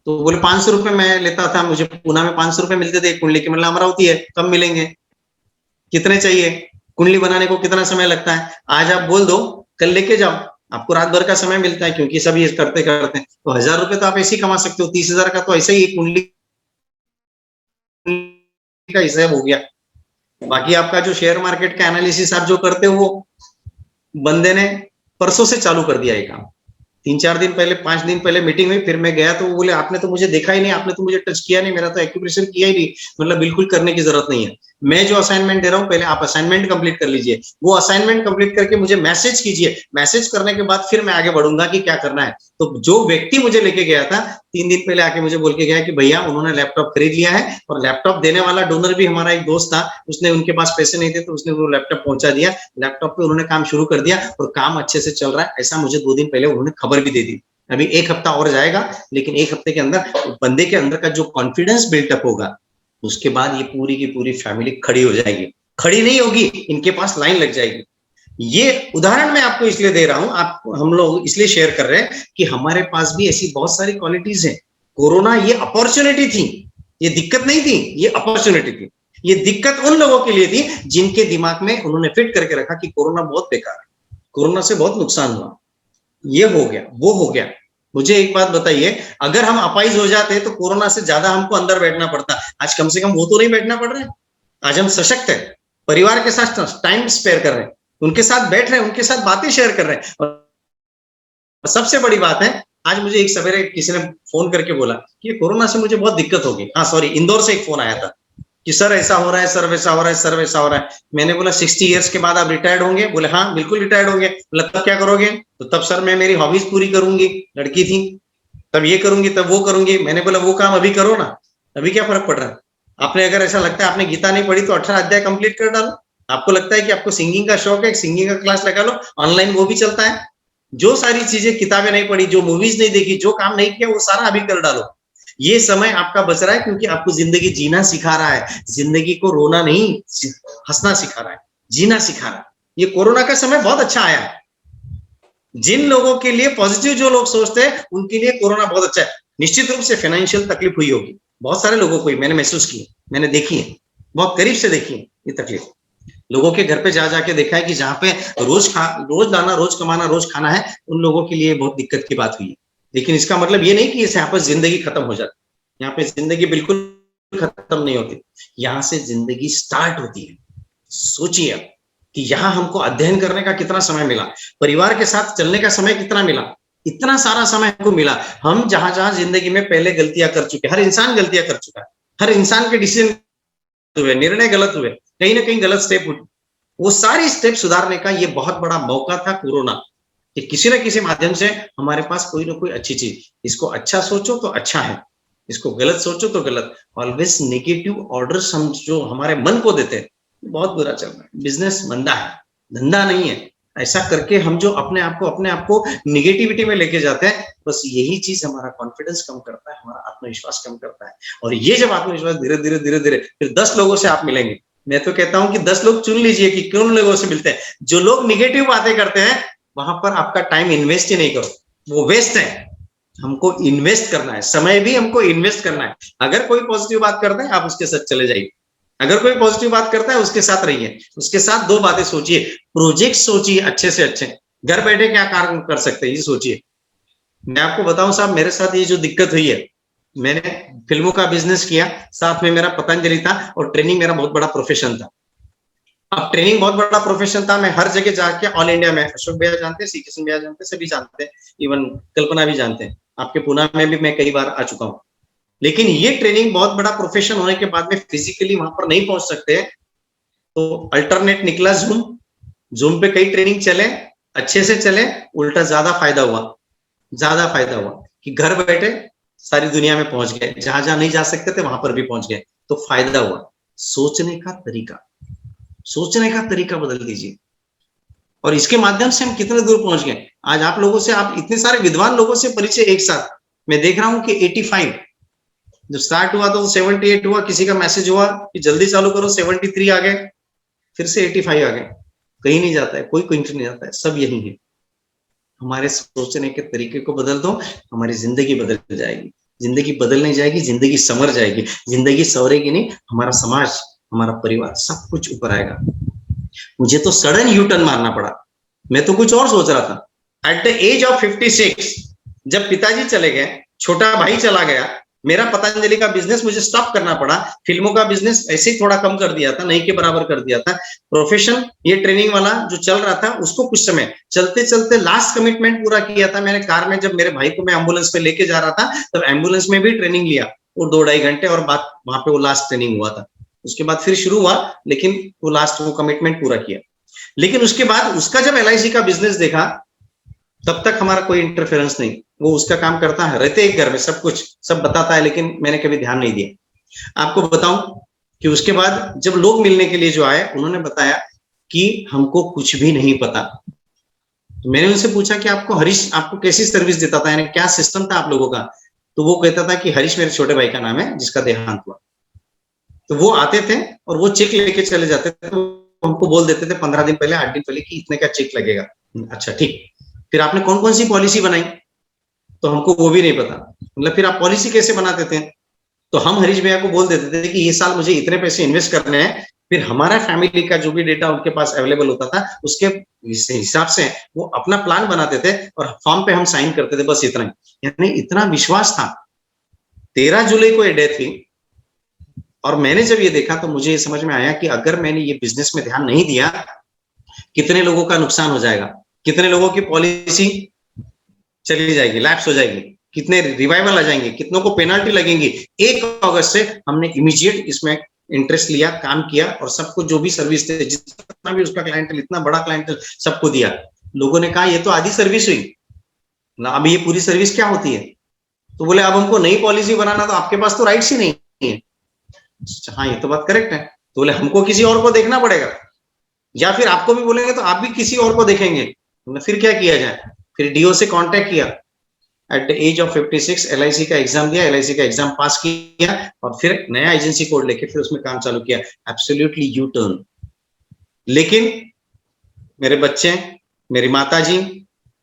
तो बोले 500 रुपए मैं लेता था, मुझे पुणे में 500 रुपए मिलते थे कुंडली के। मतलब अमरावती है, कम मिलेंगे। कितने चाहिए, कुंडली बनाने को कितना समय लगता है, आज आप बोल दो, कल लेके जाओ, आपको रात भर का समय मिलता है, क्योंकि सभी करते करते हैं। तो 1000 रुपए तो आप ऐसे ही कमा सकते हो, 30,000 का तो ऐसे ही कुंडली का हिसाब हो गया। बाकी आपका जो शेयर मार्केट का एनालिसिस आप जो करते हो, वो बंदे ने परसों से चालू कर दिया ये काम। 3-4 दिन पहले, 5 दिन पहले मीटिंग हुई, फिर मैं गया तो वो बोले आपने तो मुझे देखा ही नहीं, आपने तो मुझे टच किया नहीं, मेरा तो एक्यूप्रेशर किया ही नहीं। मतलब बिल्कुल करने की जरूरत नहीं है, मैं जो असाइनमेंट दे रहा हूँ पहले आप असाइनमेंट कंप्लीट कर लीजिए, वो असाइनमेंट कंप्लीट करके मुझे मैसेज कीजिए, मैसेज करने के बाद फिर मैं आगे बढ़ूंगा कि क्या करना है। तो जो व्यक्ति मुझे लेके गया था 3 दिन पहले आके मुझे बोल के गया कि भैया उन्होंने लैपटॉप खरीद लिया है, और लैपटॉप देने वाला डोनर भी हमारा एक दोस्त था, उसने, उनके पास पैसे नहीं थे तो उसने वो लैपटॉप पहुंचा दिया। लैपटॉप पे उन्होंने काम शुरू कर दिया और काम अच्छे से चल रहा है, ऐसा मुझे 2 दिन पहले उन्होंने खबर भी दे दी। अभी 1 हफ्ता और जाएगा, लेकिन 1 हफ्ते के अंदर बंदे के अंदर का जो कॉन्फिडेंस बिल्टअप होगा, उसके बाद ये पूरी की पूरी फैमिली खड़ी हो जाएगी। खड़ी नहीं होगी, इनके पास लाइन लग जाएगी। ये उदाहरण मैं आपको इसलिए दे रहा हूं, आप हम लोग इसलिए शेयर कर रहे हैं कि हमारे पास भी ऐसी बहुत सारी क्वालिटीज हैं। कोरोना ये अपॉर्चुनिटी थी, ये दिक्कत नहीं थी, ये अपॉर्चुनिटी थी। ये दिक्कत उन लोगों के लिए थी जिनके दिमाग में उन्होंने फिट करके रखा कि कोरोना बहुत बेकार है, कोरोना से बहुत नुकसान हुआ, ये हो गया, वो हो गया। मुझे एक बात बताइए, अगर हम अपाइज हो जाते तो कोरोना से ज्यादा हमको अंदर बैठना पड़ता, आज कम से कम वो तो नहीं बैठना पड़ रहा है। आज हम सशक्त है, परिवार के साथ टाइम स्पेयर कर रहे हैं, उनके साथ बैठ रहे हैं, उनके साथ बातें शेयर कर रहे हैं। और सबसे बड़ी बात है, आज मुझे एक सवेरे किसी ने फोन करके बोला कि ये कोरोना से मुझे बहुत दिक्कत होगी। हाँ सॉरी, इंदौर से एक फोन आया था कि सर ऐसा हो रहा है, सर वैसा हो रहा है, सर वैसा हो रहा है। मैंने बोला 60 इयर्स के बाद आप रिटायर्ड होंगे? बोले हाँ बिल्कुल रिटायर्ड होंगे। बोला तब क्या करोगे? तो तब सर मैं मेरी हॉबीज पूरी करूंगी, लड़की थी, तब ये करूंगी, तब वो करूंगी। मैंने बोला वो काम अभी करो ना, अभी क्या फर्क पड़ रहा है? आपने अगर ऐसा लगता है आपने गीता नहीं पढ़ी तो 18 अध्याय कंप्लीट कर डालो। आपको लगता है कि आपको सिंगिंग का शौक है, सिंगिंग का क्लास लगा लो, ऑनलाइन वो भी चलता है। जो सारी चीजें, किताबें नहीं पढ़ी, जो मूवीज नहीं देखी, जो काम नहीं किया, वो सारा अभी कर डालो। ये समय आपका बच रहा है क्योंकि आपको जिंदगी जीना सिखा रहा है, जिंदगी को रोना नहीं हंसना सिखा रहा है, जीना सिखा रहा है। ये कोरोना का समय बहुत अच्छा आया है। जिन लोगों के लिए पॉजिटिव, जो लोग सोचते हैं उनके लिए कोरोना बहुत अच्छा है। निश्चित रूप से फाइनेंशियल तकलीफ हुई होगी बहुत सारे लोगों को, मैंने महसूस की, मैंने देखी है, बहुत करीब से देखी है ये तकलीफ। लोगों के घर पे जा जाके देखा है कि जहाँ पे रोज लाना, रोज कमाना, रोज खाना है, उन लोगों के लिए बहुत दिक्कत की बात हुई है। लेकिन इसका मतलब ये नहीं कि यहाँ पर जिंदगी खत्म हो जाती। यहाँ पे जिंदगी बिल्कुल खत्म नहीं होती, यहाँ से जिंदगी स्टार्ट होती है। सोचिए कि यहाँ हमको अध्ययन करने का कितना समय मिला, परिवार के साथ चलने का समय कितना मिला, इतना सारा समय हमको मिला। हम जहां जहां जिंदगी में पहले गलतियां कर चुके, हर इंसान गलतियां कर चुका है, हर इंसान के डिसीजन हुए, निर्णय गलत हुए, कहीं ना कहीं गलत स्टेप उठे, वो सारी स्टेप सुधारने का ये बहुत बड़ा मौका था कोरोना, कि किसी न किसी माध्यम से हमारे पास कोई ना कोई अच्छी चीज, इसको अच्छा सोचो तो अच्छा है, इसको गलत सोचो तो गलत। ऑलवेज नेगेटिव ऑर्डर्स हम जो हमारे मन को देते हैं, बहुत बुरा चल रहा है। बिजनेस मंदा है, धंधा नहीं है, ऐसा करके हम जो अपने आप को निगेटिविटी में लेके जाते हैं, बस यही चीज हमारा कॉन्फिडेंस कम करता है, हमारा आत्मविश्वास कम करता है। और ये जब आत्मविश्वास धीरे धीरे फिर 10 लोगों से आप मिलेंगे। मैं तो कहता हूं कि 10 लोग चुन लीजिए कि कौन लोगों से मिलते हैं। जो लोग निगेटिव बातें करते हैं वहां पर आपका टाइम इन्वेस्ट ही नहीं करो, वो वेस्ट है। हमको इन्वेस्ट करना है, समय भी हमको इन्वेस्ट करना है। अगर कोई पॉजिटिव बात करता है आप उसके साथ चले जाइए, अगर कोई पॉजिटिव बात करता है उसके साथ रहिए, उसके साथ 2 बातें सोचिए, प्रोजेक्ट सोचिए अच्छे से अच्छे, घर बैठे क्या कार्य कर सकते हैं ये सोचिए। मैं आपको बताऊं साहब, मेरे साथ ये जो दिक्कत हुई है, मैंने फिल्मों का बिजनेस किया, साथ में मेरा पतंजलि था, और ट्रेनिंग मेरा बहुत बड़ा प्रोफेशन था। अब ट्रेनिंग बहुत बड़ा प्रोफेशन था, मैं हर जगह जाके ऑल इंडिया में, अशोक भैया जानते हैं, सी किशन भैया जानते हैं, सभी जानते हैं, इवन कल्पना भी जानते हैं, आपके पुणे में भी मैं कई बार आ चुका हूँ। लेकिन ये ट्रेनिंग बहुत बड़ा प्रोफेशन होने के बाद में फिजिकली वहां पर नहीं पहुंच सकते, तो अल्टरनेट निकला जूम पे कई ट्रेनिंग चले, अच्छे से चले, उल्टा ज्यादा फायदा हुआ कि घर बैठे सारी दुनिया में पहुंच गए, जहां जहां नहीं जा सकते थे वहां पर भी पहुंच गए, तो फायदा हुआ। सोचने का तरीका बदल दीजिए, और इसके माध्यम से हम कितने दूर पहुंच गए। आज आप लोगों से, आप इतने सारे विद्वान लोगों से परिचय एक साथ, मैं देख रहा हूं कि 85 जब स्टार्ट हुआ तो 78 हुआ, किसी का मैसेज हुआ कि जल्दी चालू करो, 73 आ गए, फिर से 85 आ गए। कहीं नहीं जाता है, कोई कंट्री नहीं जाता है, सब यही है। हमारे सोचने के तरीके को बदल दो, हमारी जिंदगी बदल जाएगी। जिंदगी बदल नहीं जाएगी, जिंदगी संवर जाएगी। जिंदगी संवरेगी नहीं, हमारा समाज, हमारा परिवार, सब कुछ ऊपर आएगा। मुझे तो सडन यू टर्न मारना पड़ा, मैं तो कुछ और सोच रहा था। एट द एज ऑफ 56 जब पिताजी चले गए, छोटा भाई चला गया, मेरा पतंजलि का बिजनेस मुझे स्टॉप करना पड़ा, फिल्मों का बिजनेस ऐसे ही थोड़ा कम कर दिया था, नहीं के बराबर कर दिया था। प्रोफेशन ये ट्रेनिंग वाला जो चल रहा था उसको कुछ समय चलते चलते लास्ट कमिटमेंट पूरा किया था मैंने कार में। जब मेरे भाई को मैं एम्बुलेंस पे लेके जा रहा था तब एम्बुलेंस में भी ट्रेनिंग लिया, वो 2-2.5 घंटे, और बात वहां पे वो लास्ट ट्रेनिंग हुआ था। उसके बाद फिर शुरू हुआ, लेकिन वो लास्ट वो कमिटमेंट पूरा किया। लेकिन उसके बाद उसका जब LIC का बिजनेस देखा, तब तक हमारा कोई इंटरफेरेंस नहीं, वो उसका काम करता है, रहते एक घर में, सब कुछ सब बताता है, लेकिन मैंने कभी ध्यान नहीं दिया। आपको बताऊं कि उसके बाद जब लोग मिलने के लिए जो आए, उन्होंने बताया कि हमको कुछ भी नहीं पता। तो मैंने उनसे पूछा कि आपको हरीश आपको कैसी सर्विस देता था, यानी क्या सिस्टम था आप लोगों का? तो वो कहता था कि हरीश मेरे छोटे भाई का नाम है जिसका देहांत हुआ। तो वो आते थे और वो चेक लेके चले जाते थे, तो हमको बोल देते थे 15 दिन पहले, 8 दिन पहले कि इतने का चेक लगेगा। अच्छा ठीक, फिर आपने कौन कौन सी पॉलिसी बनाई? तो हमको वो भी नहीं पता। मतलब फिर आप पॉलिसी कैसे बनाते थे? तो हम हरीश भैया को बोल देते थे कि ये साल मुझे इतने पैसे इन्वेस्ट करने हैं, फिर हमारा फैमिली का जो भी डेटा उनके पास अवेलेबल होता था उसके हिसाब से वो अपना प्लान बनाते थे और फॉर्म पे हम साइन करते थे, बस इतना ही। यानी इतना विश्वास था। 13 जुलाई को ये डेथ हुई और मैंने जब ये देखा तो मुझे ये समझ में आया कि अगर मैंने ये बिजनेस में ध्यान नहीं दिया, कितने लोगों का नुकसान हो जाएगा, कितने लोगों की पॉलिसी चली जाएगी, लैप्स हो जाएगी, कितने रिवाइवल आ जाएंगे, कितनों को पेनल्टी लगेंगी। 1 अगस्त से हमने इमीडिएट इसमें इंटरेस्ट लिया, काम किया और सबको जो भी सर्विस थे, जितना भी उसका क्लाइंटल, इतना बड़ा क्लाइंटल सबको दिया। लोगों ने कहा ये तो आधी सर्विस हुई ना, अब ये पूरी सर्विस क्या होती है? तो बोले अब हमको नई पॉलिसी बनाना, तो आपके पास तो राइट्स ही नहीं है। हाँ ये तो बात करेक्ट है। तो बोले हमको किसी और को देखना पड़ेगा, या फिर आपको भी बोलेंगे तो आप भी किसी और को देखेंगे। तो फिर क्या किया जाए? फिर डीओ से कांटेक्ट किया। At the age of 56 LIC का एग्जाम दिया, LIC का एग्जाम पास किया और फिर नया एजेंसी कोड लेके फिर उसमें काम चालू किया। Absolutely U turn. लेकिन मेरे बच्चे, मेरी माताजी,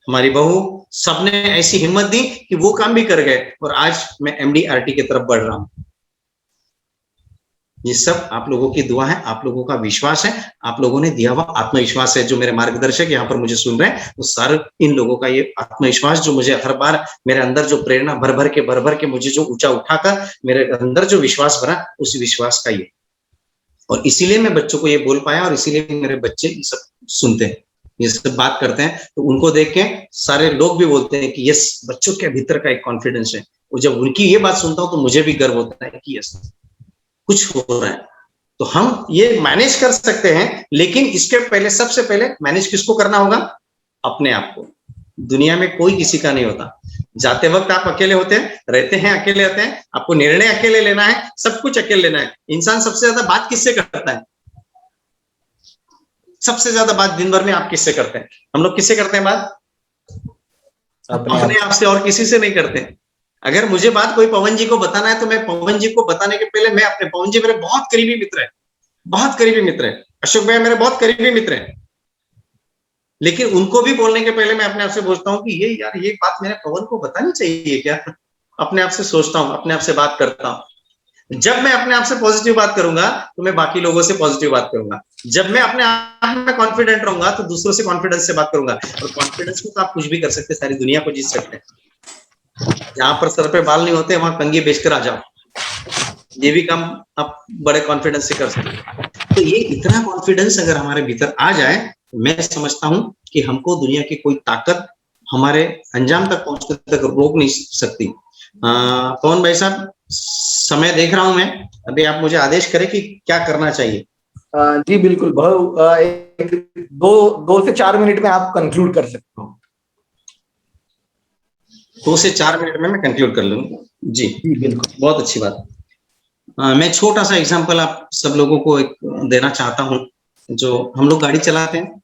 हमारी बहू, सबने ऐसी हिम्मत दी कि वो काम भी कर गए और आज मैं MD-RT की तरफ बढ़ रहा हूं। ये सब आप लोगों की दुआ है, आप लोगों का विश्वास है, आप लोगों ने दिया हुआ आत्मविश्वास है। जो मेरे मार्गदर्शक यहाँ पर मुझे सुन रहे हैं, वो सारे इन लोगों का ये आत्मविश्वास जो मुझे हर बार मेरे अंदर जो प्रेरणा भर भर के मुझे जो ऊंचा उठाकर मेरे अंदर जो विश्वास भरा, उस विश्वास का ये। और इसीलिए मैं बच्चों को ये बोल पाया और इसीलिए मेरे बच्चे ये सब सुनते हैं, ये सब बात करते हैं। तो उनको देख के सारे लोग भी बोलते हैं कि यस, बच्चों के भीतर का एक कॉन्फिडेंस है। और जब उनकी ये बात सुनता हूं तो मुझे भी गर्व होता है कि यस, कुछ हो रहा है। तो हम ये मैनेज कर सकते हैं, लेकिन इसके पहले, सबसे पहले मैनेज किसको करना होगा? अपने आप को। दुनिया में कोई किसी का नहीं होता। जाते वक्त आप अकेले होते हैं, रहते हैं अकेले रहते हैं, आपको निर्णय अकेले लेना है, सब कुछ अकेले लेना है। इंसान सबसे ज्यादा बात किससे करता है? सबसे ज्यादा बात दिन भर में आप किससे करते हैं? हम लोग किससे करते हैं बात? अपने आप से, और किसी से नहीं करते। अगर मुझे बात कोई पवन जी को बताना है तो मैं पवन जी को बताने के पहले मैं अपने, पवन जी मेरे बहुत करीबी मित्र है, बहुत करीबी मित्र है, अशोक भैया मेरे बहुत करीबी मित्र है, लेकिन उनको भी बोलने के पहले मैं अपने आप से पूछता हूँ कि ये यार, ये बात मैंने पवन को बतानी चाहिए क्या? अपने आप से सोचता हूँ, अपने आप से बात करता हूँ। जब मैं अपने आप से पॉजिटिव बात करूंगा तो मैं बाकी लोगों से पॉजिटिव बात करूंगा। जब मैं अपने आप में कॉन्फिडेंट रहूंगा तो दूसरों से कॉन्फिडेंस से बात करूंगा। और कॉन्फिडेंस को तो आप कुछ भी कर सकते हैं, सारी दुनिया को जीत सकते हैं। जहां पर सर पे बाल नहीं होते वहां कंघी बेचकर आ जाओ, ये भी काम आप बड़े कॉन्फिडेंस से कर सकते हैं। तो ये इतना कॉन्फिडेंस अगर हमारे भीतर आ जाए, मैं समझता हूं कि हमको दुनिया की कोई ताकत हमारे अंजाम तक पहुंचने तक रोक नहीं सकती। पवन भाई साहब, समय देख रहा हूं मैं, अभी आप मुझे आदेश करें कि क्या करना चाहिए। जी बिल्कुल, दो से 4 मिनट में आप कंक्लूड कर सकते हो। 2 से 4 मिनट में मैं कंक्लूड कर लूंगा। जी बिल्कुल, बहुत अच्छी बात। मैं छोटा सा एग्जांपल आप सब लोगों को एक देना चाहता हूं। जो हम लोग गाड़ी चलाते हैं,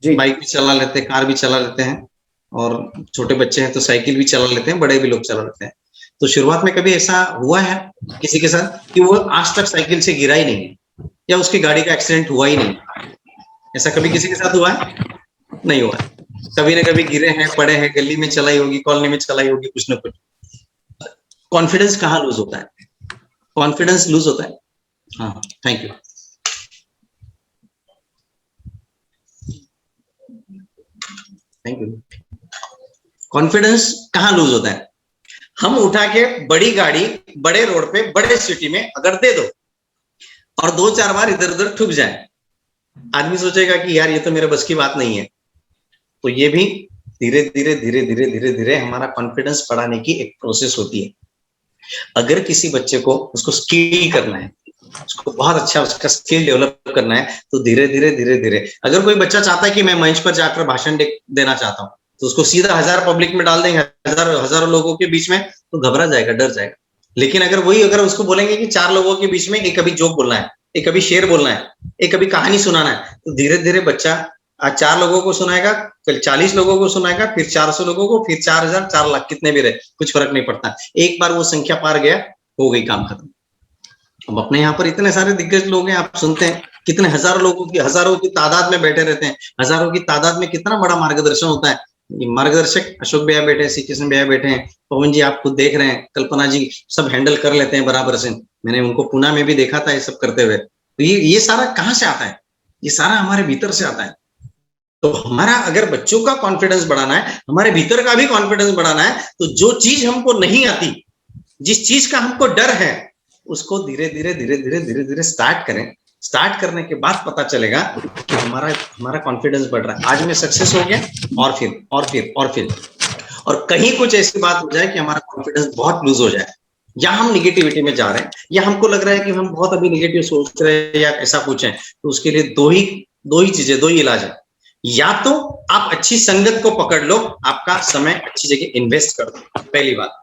जी, बाइक भी चला लेते हैं, कार भी चला लेते हैं, और छोटे बच्चे हैं तो साइकिल भी चला लेते हैं, बड़े भी लोग चला लेते हैं। तो शुरुआत में कभी ऐसा हुआ है किसी के साथ कि वो आज तक साइकिल से गिरा ही नहीं है, या उसकी गाड़ी का एक्सीडेंट हुआ ही नहीं? ऐसा कभी किसी के साथ हुआ है? नहीं हुआ है। कभी ना कभी गिरे हैं, पड़े हैं, गली में चलाई होगी, कॉलोनी में चलाई होगी, कुछ ना कुछ। कॉन्फिडेंस कहाँ लूज होता है? कॉन्फिडेंस लूज होता है। हाँ, thank you. Thank you. Confidence कहाँ लूज होता है? हम उठा के बड़ी गाड़ी बड़े रोड पे बड़े सिटी में अगर दे दो और 2-4 बार इधर उधर ठुक जाए, आदमी सोचेगा कि यार ये तो मेरे बस की बात नहीं है। तो ये भी धीरे धीरे धीरे धीरे धीरे धीरे हमारा कॉन्फिडेंस बढ़ाने की एक प्रोसेस होती है। अगर किसी बच्चे को उसको स्किल करना है, उसको बहुत अच्छा उसका स्किल डेवलप करना है, तो धीरे धीरे धीरे धीरे, अगर कोई बच्चा चाहता है कि मैं मंच पर जाकर भाषण देना चाहता हूँ, तो उसको सीधा 1000 पब्लिक में डाल देंगे, हजारों लोगों के बीच में, तो घबरा जाएगा, डर जाएगा। लेकिन अगर उसको बोलेंगे कि 4 लोगों के बीच में एक कभी जोक बोलना है, एक कभी शेर बोलना है, एक कभी कहानी सुनाना है, तो धीरे धीरे बच्चा आज 4 लोगों को सुनाएगा, कल 40 लोगों को सुनाएगा, फिर 400 लोगों को, फिर 4000, 4 लाख, कितने भी रहे, कुछ फर्क नहीं पड़ता। एक बार वो संख्या पार गया, हो गई, काम खत्म। अब अपने यहाँ पर इतने सारे दिग्गज लोग हैं, आप सुनते हैं कितने हजारों की तादाद में बैठे रहते हैं, हजारों की तादाद में कितना बड़ा मार्गदर्शन होता है। मार्गदर्शक अशोक भैया बैठे हैं, श्री कृष्ण भैया बैठे हैं, पवन जी आप खुद देख रहे हैं, कल्पना जी सब हैंडल कर लेते हैं बराबर से। मैंने उनको पुणे में भी देखा था ये सब करते हुए। तो ये सारा कहाँ से आता है? ये सारा हमारे भीतर से आता है। तो हमारा अगर बच्चों का कॉन्फिडेंस बढ़ाना है, हमारे भीतर का भी कॉन्फिडेंस बढ़ाना है, तो जो चीज हमको नहीं आती, जिस चीज का हमको डर है, उसको धीरे धीरे स्टार्ट करें। स्टार्ट करने के बाद पता चलेगा कि हमारा कॉन्फिडेंस बढ़ रहा है। आज मैं सक्सेस हो गया और फिर और कहीं कुछ ऐसी बात हो जाए कि हमारा कॉन्फिडेंस बहुत लूज हो जाए, या हम निगेटिविटी में जा रहे हैं, या हमको लग रहा है कि हम बहुत अभी निगेटिव सोच रहे हैं या ऐसा कुछ है, तो उसके लिए दो ही चीजें, दो ही इलाज है। या तो आप अच्छी संगत को पकड़ लो, आपका समय अच्छी जगह इन्वेस्ट कर दो, पहली बात।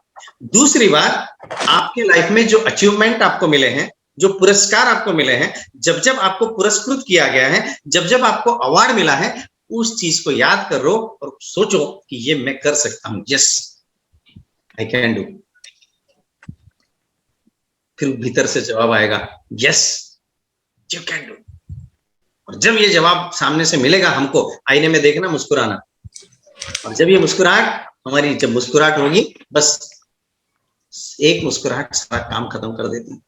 दूसरी बात, आपके लाइफ में जो अचीवमेंट आपको मिले हैं, जो पुरस्कार आपको मिले हैं, जब जब आपको पुरस्कृत किया गया है, जब जब आपको अवार्ड मिला है, उस चीज को याद करो और सोचो कि ये मैं कर सकता हूं, यस आई कैन डू। फिर भीतर से जवाब आएगा, यस यू कैन डू। और जब ये जवाब सामने से मिलेगा हमको, आईने में देखना, मुस्कुराना, और जब ये मुस्कुराहट हमारी, जब मुस्कुराहट होगी, बस एक मुस्कुराहट सारा काम खत्म कर देती है।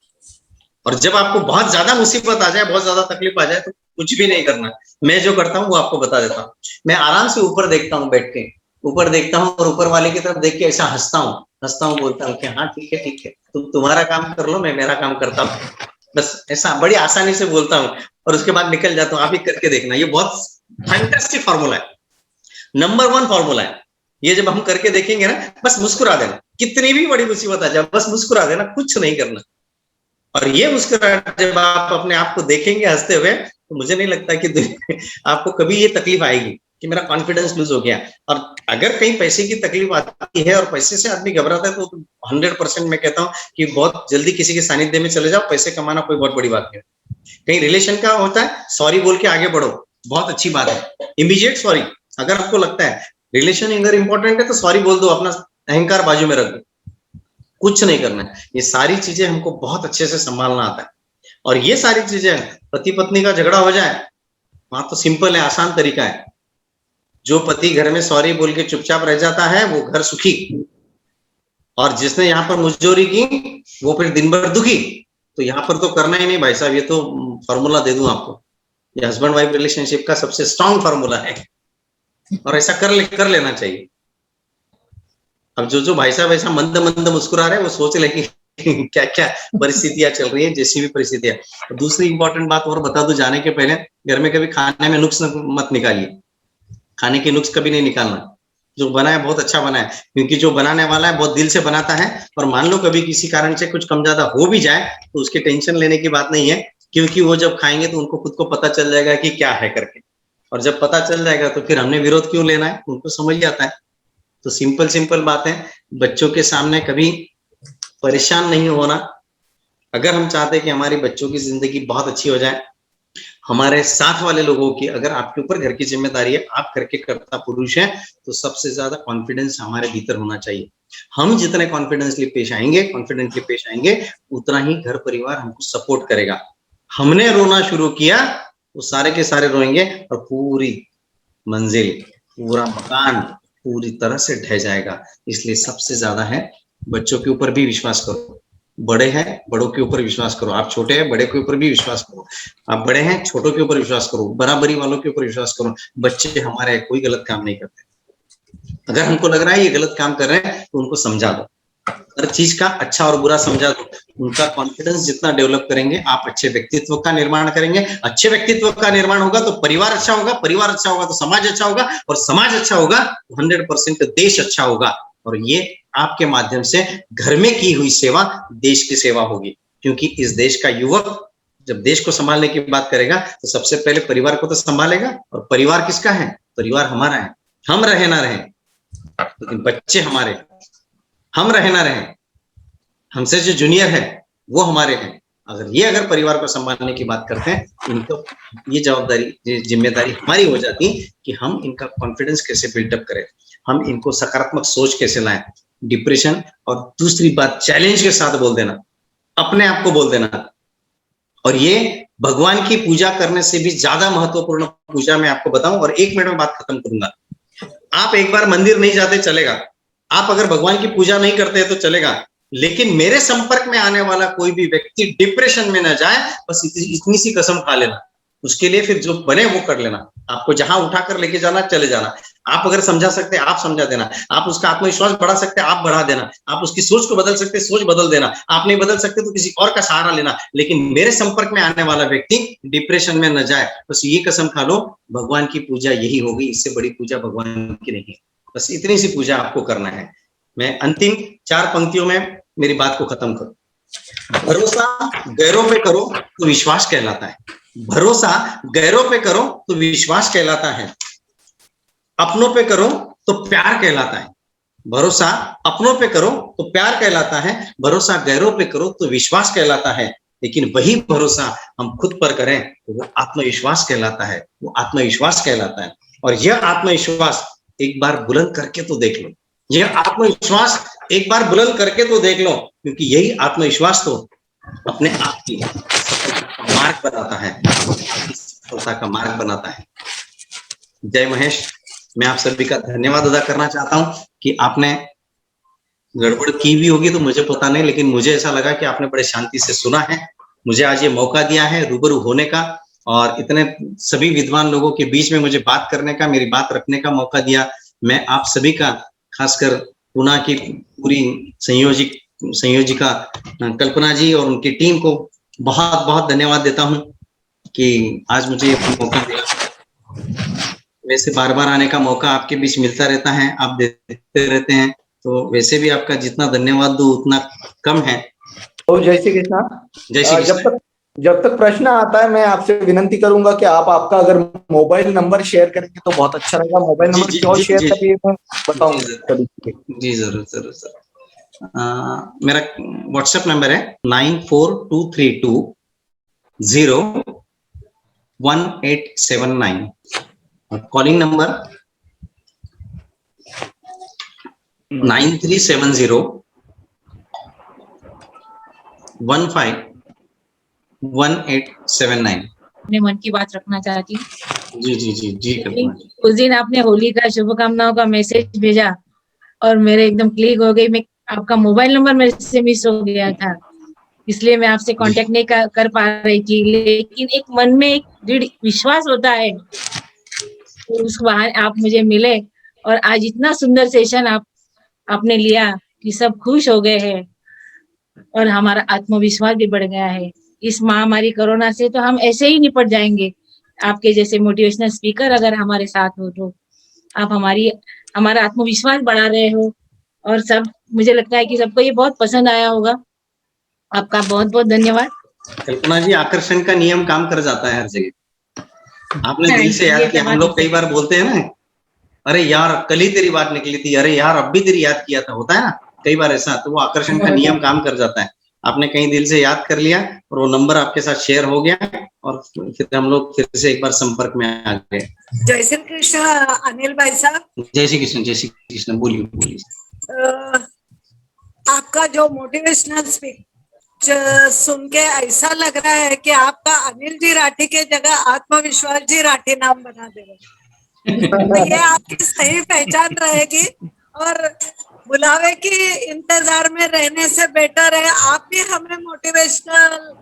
और जब आपको बहुत ज्यादा मुसीबत आ जाए, बहुत ज्यादा तकलीफ आ जाए, तो कुछ भी नहीं करना। मैं जो करता हूँ वो आपको बता देता हूँ। मैं आराम से ऊपर देखता हूँ, बैठ के ऊपर देखता हूँ, और ऊपर वाले की तरफ देख के ऐसा हंसता हूँ, बोलता हूँ कि हाँ ठीक है, तुम तुम्हारा काम कर लो, मैं मेरा काम करता हूँ। बस ऐसा बड़ी आसानी से बोलता हूँ, और उसके बाद निकल जाता हूँ। आप ही करके देखना, ये बहुत फैंटास्टिक फॉर्मूला है, नंबर 1 फॉर्मूला है। ये जब हम करके देखेंगे ना, बस मुस्कुरा देना, कितनी भी बड़ी मुसीबत आ जाए, बस मुस्कुरा देना, कुछ नहीं करना। और ये मुस्कुराहट जब आप अपने आप को देखेंगे हंसते हुए, तो मुझे नहीं लगता कि आपको कभी ये तकलीफ आएगी कि मेरा कॉन्फिडेंस लूज हो गया। और अगर कहीं पैसे की तकलीफ आती है और पैसे से आदमी घबराता है, तो 100% मैं कहता हूँ कि बहुत जल्दी किसी के सानिध्य में चले जाओ। पैसे कमाना कोई बहुत बड़ी बात नहीं। कहीं रिलेशन का होता है, सॉरी बोल के आगे बढ़ो, बहुत अच्छी बात है। इमीडिएट सॉरी, अगर आपको लगता है रिलेशन अगर इंपॉर्टेंट है, तो सॉरी बोल दो, अपना अहंकार बाजू में रख दो, कुछ नहीं करना है। ये सारी चीजें हमको बहुत अच्छे से संभालना आता है। और ये सारी चीजें, पति पत्नी का झगड़ा हो जाए, वहां तो सिंपल है, आसान तरीका है। जो पति घर में सॉरी बोल के चुपचाप रह जाता है, वो घर सुखी। और जिसने यहाँ पर मुजोरी की, वो फिर दिन भर दुखी। तो यहाँ पर तो करना ही नहीं भाई साहब, ये तो फॉर्मूला दे दूं आपको, ये हस्बैंड वाइफ रिलेशनशिप का सबसे स्ट्रॉन्ग फॉर्मूला है, और ऐसा कर लेना चाहिए। अब जो भाई साहब ऐसा मंद मुस्कुरा रहे हैं, वो सोच ले कि क्या क्या परिस्थितियां चल रही है, जैसी भी परिस्थितियां। दूसरी इंपॉर्टेंट बात और बता दो जाने के पहले, घर में कभी खाने में नुक्स मत निकालिए। खाने की नुक्स कभी नहीं निकालना। जो बना है बहुत अच्छा बना है, क्योंकि जो बनाने वाला है बहुत दिल से बनाता है। और मान लो कभी किसी कारण से कुछ कम ज्यादा हो भी जाए, तो उसकी टेंशन लेने की बात नहीं है, क्योंकि वो जब खाएंगे तो उनको खुद को पता चल जाएगा कि क्या है करके। और जब पता चल जाएगा तो फिर हमने विरोध क्यों लेना है, उनको समझ जाता है। तो सिंपल बात है, बच्चों के सामने कभी परेशान नहीं होना। अगर हम चाहते हैं कि हमारे बच्चों की जिंदगी बहुत अच्छी हो जाए, हमारे साथ वाले लोगों की, अगर आपके ऊपर घर की जिम्मेदारी है, आप घर के कर्ता पुरुष हैं, तो सबसे ज्यादा कॉन्फिडेंस हमारे भीतर होना चाहिए। हम जितने कॉन्फिडेंटली पेश आएंगे, उतना ही घर परिवार हमको सपोर्ट करेगा। हमने रोना शुरू किया, वो सारे के सारे रोएंगे, और पूरी मंजिल, पूरा मकान पूरी तरह से ढह जाएगा। इसलिए सबसे ज्यादा है, बच्चों के ऊपर भी विश्वास करो। बड़े हैं, बड़ों के ऊपर विश्वास करो। आप छोटे हैं, बड़े के ऊपर भी विश्वास करो। आप बड़े हैं, छोटों के ऊपर विश्वास करो। बराबरी वालों के ऊपर विश्वास करो। बच्चे हमारे कोई गलत काम नहीं करते। अगर हमको लग रहा है ये गलत काम कर रहे हैं, तो उनको समझा दो, हर चीज का अच्छा और बुरा समझा दो। उनका कॉन्फिडेंस जितना डेवलप करेंगे, आप अच्छे व्यक्तित्व का निर्माण करेंगे। अच्छे व्यक्तित्व का निर्माण होगा तो परिवार अच्छा होगा, परिवार अच्छा होगा तो समाज अच्छा होगा, और समाज अच्छा होगा तो 100% देश अच्छा होगा। और ये आपके माध्यम से घर में की हुई सेवा देश की सेवा होगी। क्योंकि इस देश का युवक जब देश को संभालने की बात करेगा, तो सबसे पहले परिवार को तो संभालेगा। और परिवार किसका है? परिवार हमारा है। हम रहे ना रहे, लेकिन बच्चे हमारे, हम रहे ना रहे, हमसे जो जूनियर है वो हमारे हैं। अगर परिवार को संभालने की बात करते हैं, इनको ये जवाबदारी, ये जिम्मेदारी हमारी हो जाती कि हम इनका कॉन्फिडेंस कैसे बिल्डअप करें, हम इनको सकारात्मक सोच कैसे लाएं। डिप्रेशन, और दूसरी बात चैलेंज के साथ बोल देना, अपने आप को बोल देना। और ये भगवान की पूजा करने से भी ज्यादा महत्वपूर्ण पूजा मैं आपको बताऊं, और 1 मिनट में बात खत्म करूंगा। आप एक बार मंदिर नहीं जाते चलेगा, आप अगर भगवान की पूजा नहीं करते तो चलेगा, लेकिन मेरे संपर्क में आने वाला कोई भी व्यक्ति डिप्रेशन में न जाए, बस इतनी सी कसम खा लेना। उसके लिए फिर जो बने वो कर लेना। आपको जहां उठाकर लेके जाना चले जाना। आप अगर समझा सकते हैं आप समझा देना, आप उसका आत्मविश्वास बढ़ा सकते हैं आप बढ़ा देना, आप उसकी सोच को बदल सकते हैं सोच बदल देना, आप नहीं बदल सकते तो किसी और का सहारा लेना, लेकिन मेरे संपर्क में आने वाला व्यक्ति डिप्रेशन में न जाए, बस ये कसम खा लो। भगवान की पूजा यही होगी, इससे बड़ी पूजा भगवान की नहीं है। बस इतनी सी पूजा आपको करना है। मैं अंतिम 4 पंक्तियों में मेरी बात को खत्म करूं। भरोसा गैरों पे करो तो विश्वास कहलाता है। भरोसा गैरों पे करो तो विश्वास कहलाता है। अपनों पे करो तो प्यार कहलाता है। भरोसा अपनों पे करो तो प्यार कहलाता है। भरोसा गैरों पे करो तो विश्वास कहलाता है। लेकिन वही भरोसा हम खुद पर करें तो वो आत्मविश्वास कहलाता है। वो आत्मविश्वास कहलाता है। और यह आत्मविश्वास एक बार बुलंद करके तो देख लो। यह आत्मविश्वास एक बार बुलंद करके तो देख लो, क्योंकि यही आत्मविश्वास तो अपने आप की मार्ग बनाता है, सफलता का मार्ग बनाता है। जय महेश। मैं आप सभी का धन्यवाद अदा करना चाहता हूं कि आपने गड़बड़ की भी होगी तो मुझे पता नहीं, लेकिन मुझे ऐसा लगा कि आपने बड़े शांति से सुना है। मुझे आज ये मौका दिया है रूबरू होने का और इतने सभी विद्वान लोगों के बीच में मुझे बात करने का, मेरी बात रखने का मौका दिया। मैं आप सभी का, खासकर पुणे की पूरी संयोजिका कल्पना जी और उनकी टीम को बहुत बहुत धन्यवाद देता हूं कि आज मुझे ये मौका दिया। वैसे बार बार आने का मौका आपके बीच मिलता रहता है, आप देते रहते हैं, तो वैसे भी आपका जितना धन्यवाद दूं उतना कम है। तो जय श्री कृष्ण। जय श्री कृष्ण। जब तक प्रश्न आता है मैं आपसे विनंती करूंगा कि आप आपका अगर मोबाइल नंबर शेयर करेंगे तो बहुत अच्छा रहेगा। मोबाइल नंबर क्यों शेयर करिए मैं बताऊंगा। जी जरूर जरूर सर। मेरा व्हाट्सएप नंबर है 9423201879 और कॉलिंग नंबर 9370151879। अपने मन की बात रखना चाहती हूँ। जी जी जी जी। उस दिन आपने होली का शुभकामनाओं का मैसेज भेजा और मेरे एकदम क्लिक हो गई। मैं आपका मोबाइल नंबर मेरे से मिस हो गया था, इसलिए मैं आपसे कांटेक्ट नहीं कर पा रही थी, लेकिन एक मन में एक दृढ़ विश्वास होता है, उस बहाने आप मुझे मिले और आज इतना सुंदर सेशन आपने लिया कि सब खुश हो गए हैं और हमारा आत्मविश्वास भी बढ़ गया है। इस महामारी कोरोना से तो हम ऐसे ही निपट जाएंगे। आपके जैसे मोटिवेशनल स्पीकर अगर हमारे साथ हो तो आप हमारा आत्मविश्वास बढ़ा रहे हो और सब, मुझे लगता है कि सबको ये बहुत पसंद आया होगा। आपका बहुत बहुत धन्यवाद। कल्पना जी, आकर्षण का नियम काम कर जाता है हर जगह। आपने दिल से याद किया। हम लोग कई बार बोलते हैं ना, अरे यार कल ही तेरी बात निकली थी, अरे यार अब भी तेरी याद किया था, होता है ना कई बार ऐसा, तो वो आकर्षण का नियम काम कर जाता है। आपने कहीं दिल से याद कर लिया और वो नंबर आपके साथ शेयर हो गया और फिर हम लोग फिर से एक बार संपर्क में आ गए। जय श्री कृष्ण अनिल भाई साहब। जय श्री कृष्ण। जय श्री कृष्ण। बोलिए बोलिए। आपका जो मोटिवेशनल स्पीच सुन के ऐसा लग रहा है कि आपका अनिल जी राठी के जगह आत्मविश्वास जी राठी नाम बना देगा। तो ये आपकी सही पहचान रहेगी और बुलावे की इंतजार में रहने से बेटर है आप भी हमें मोटिवेशनल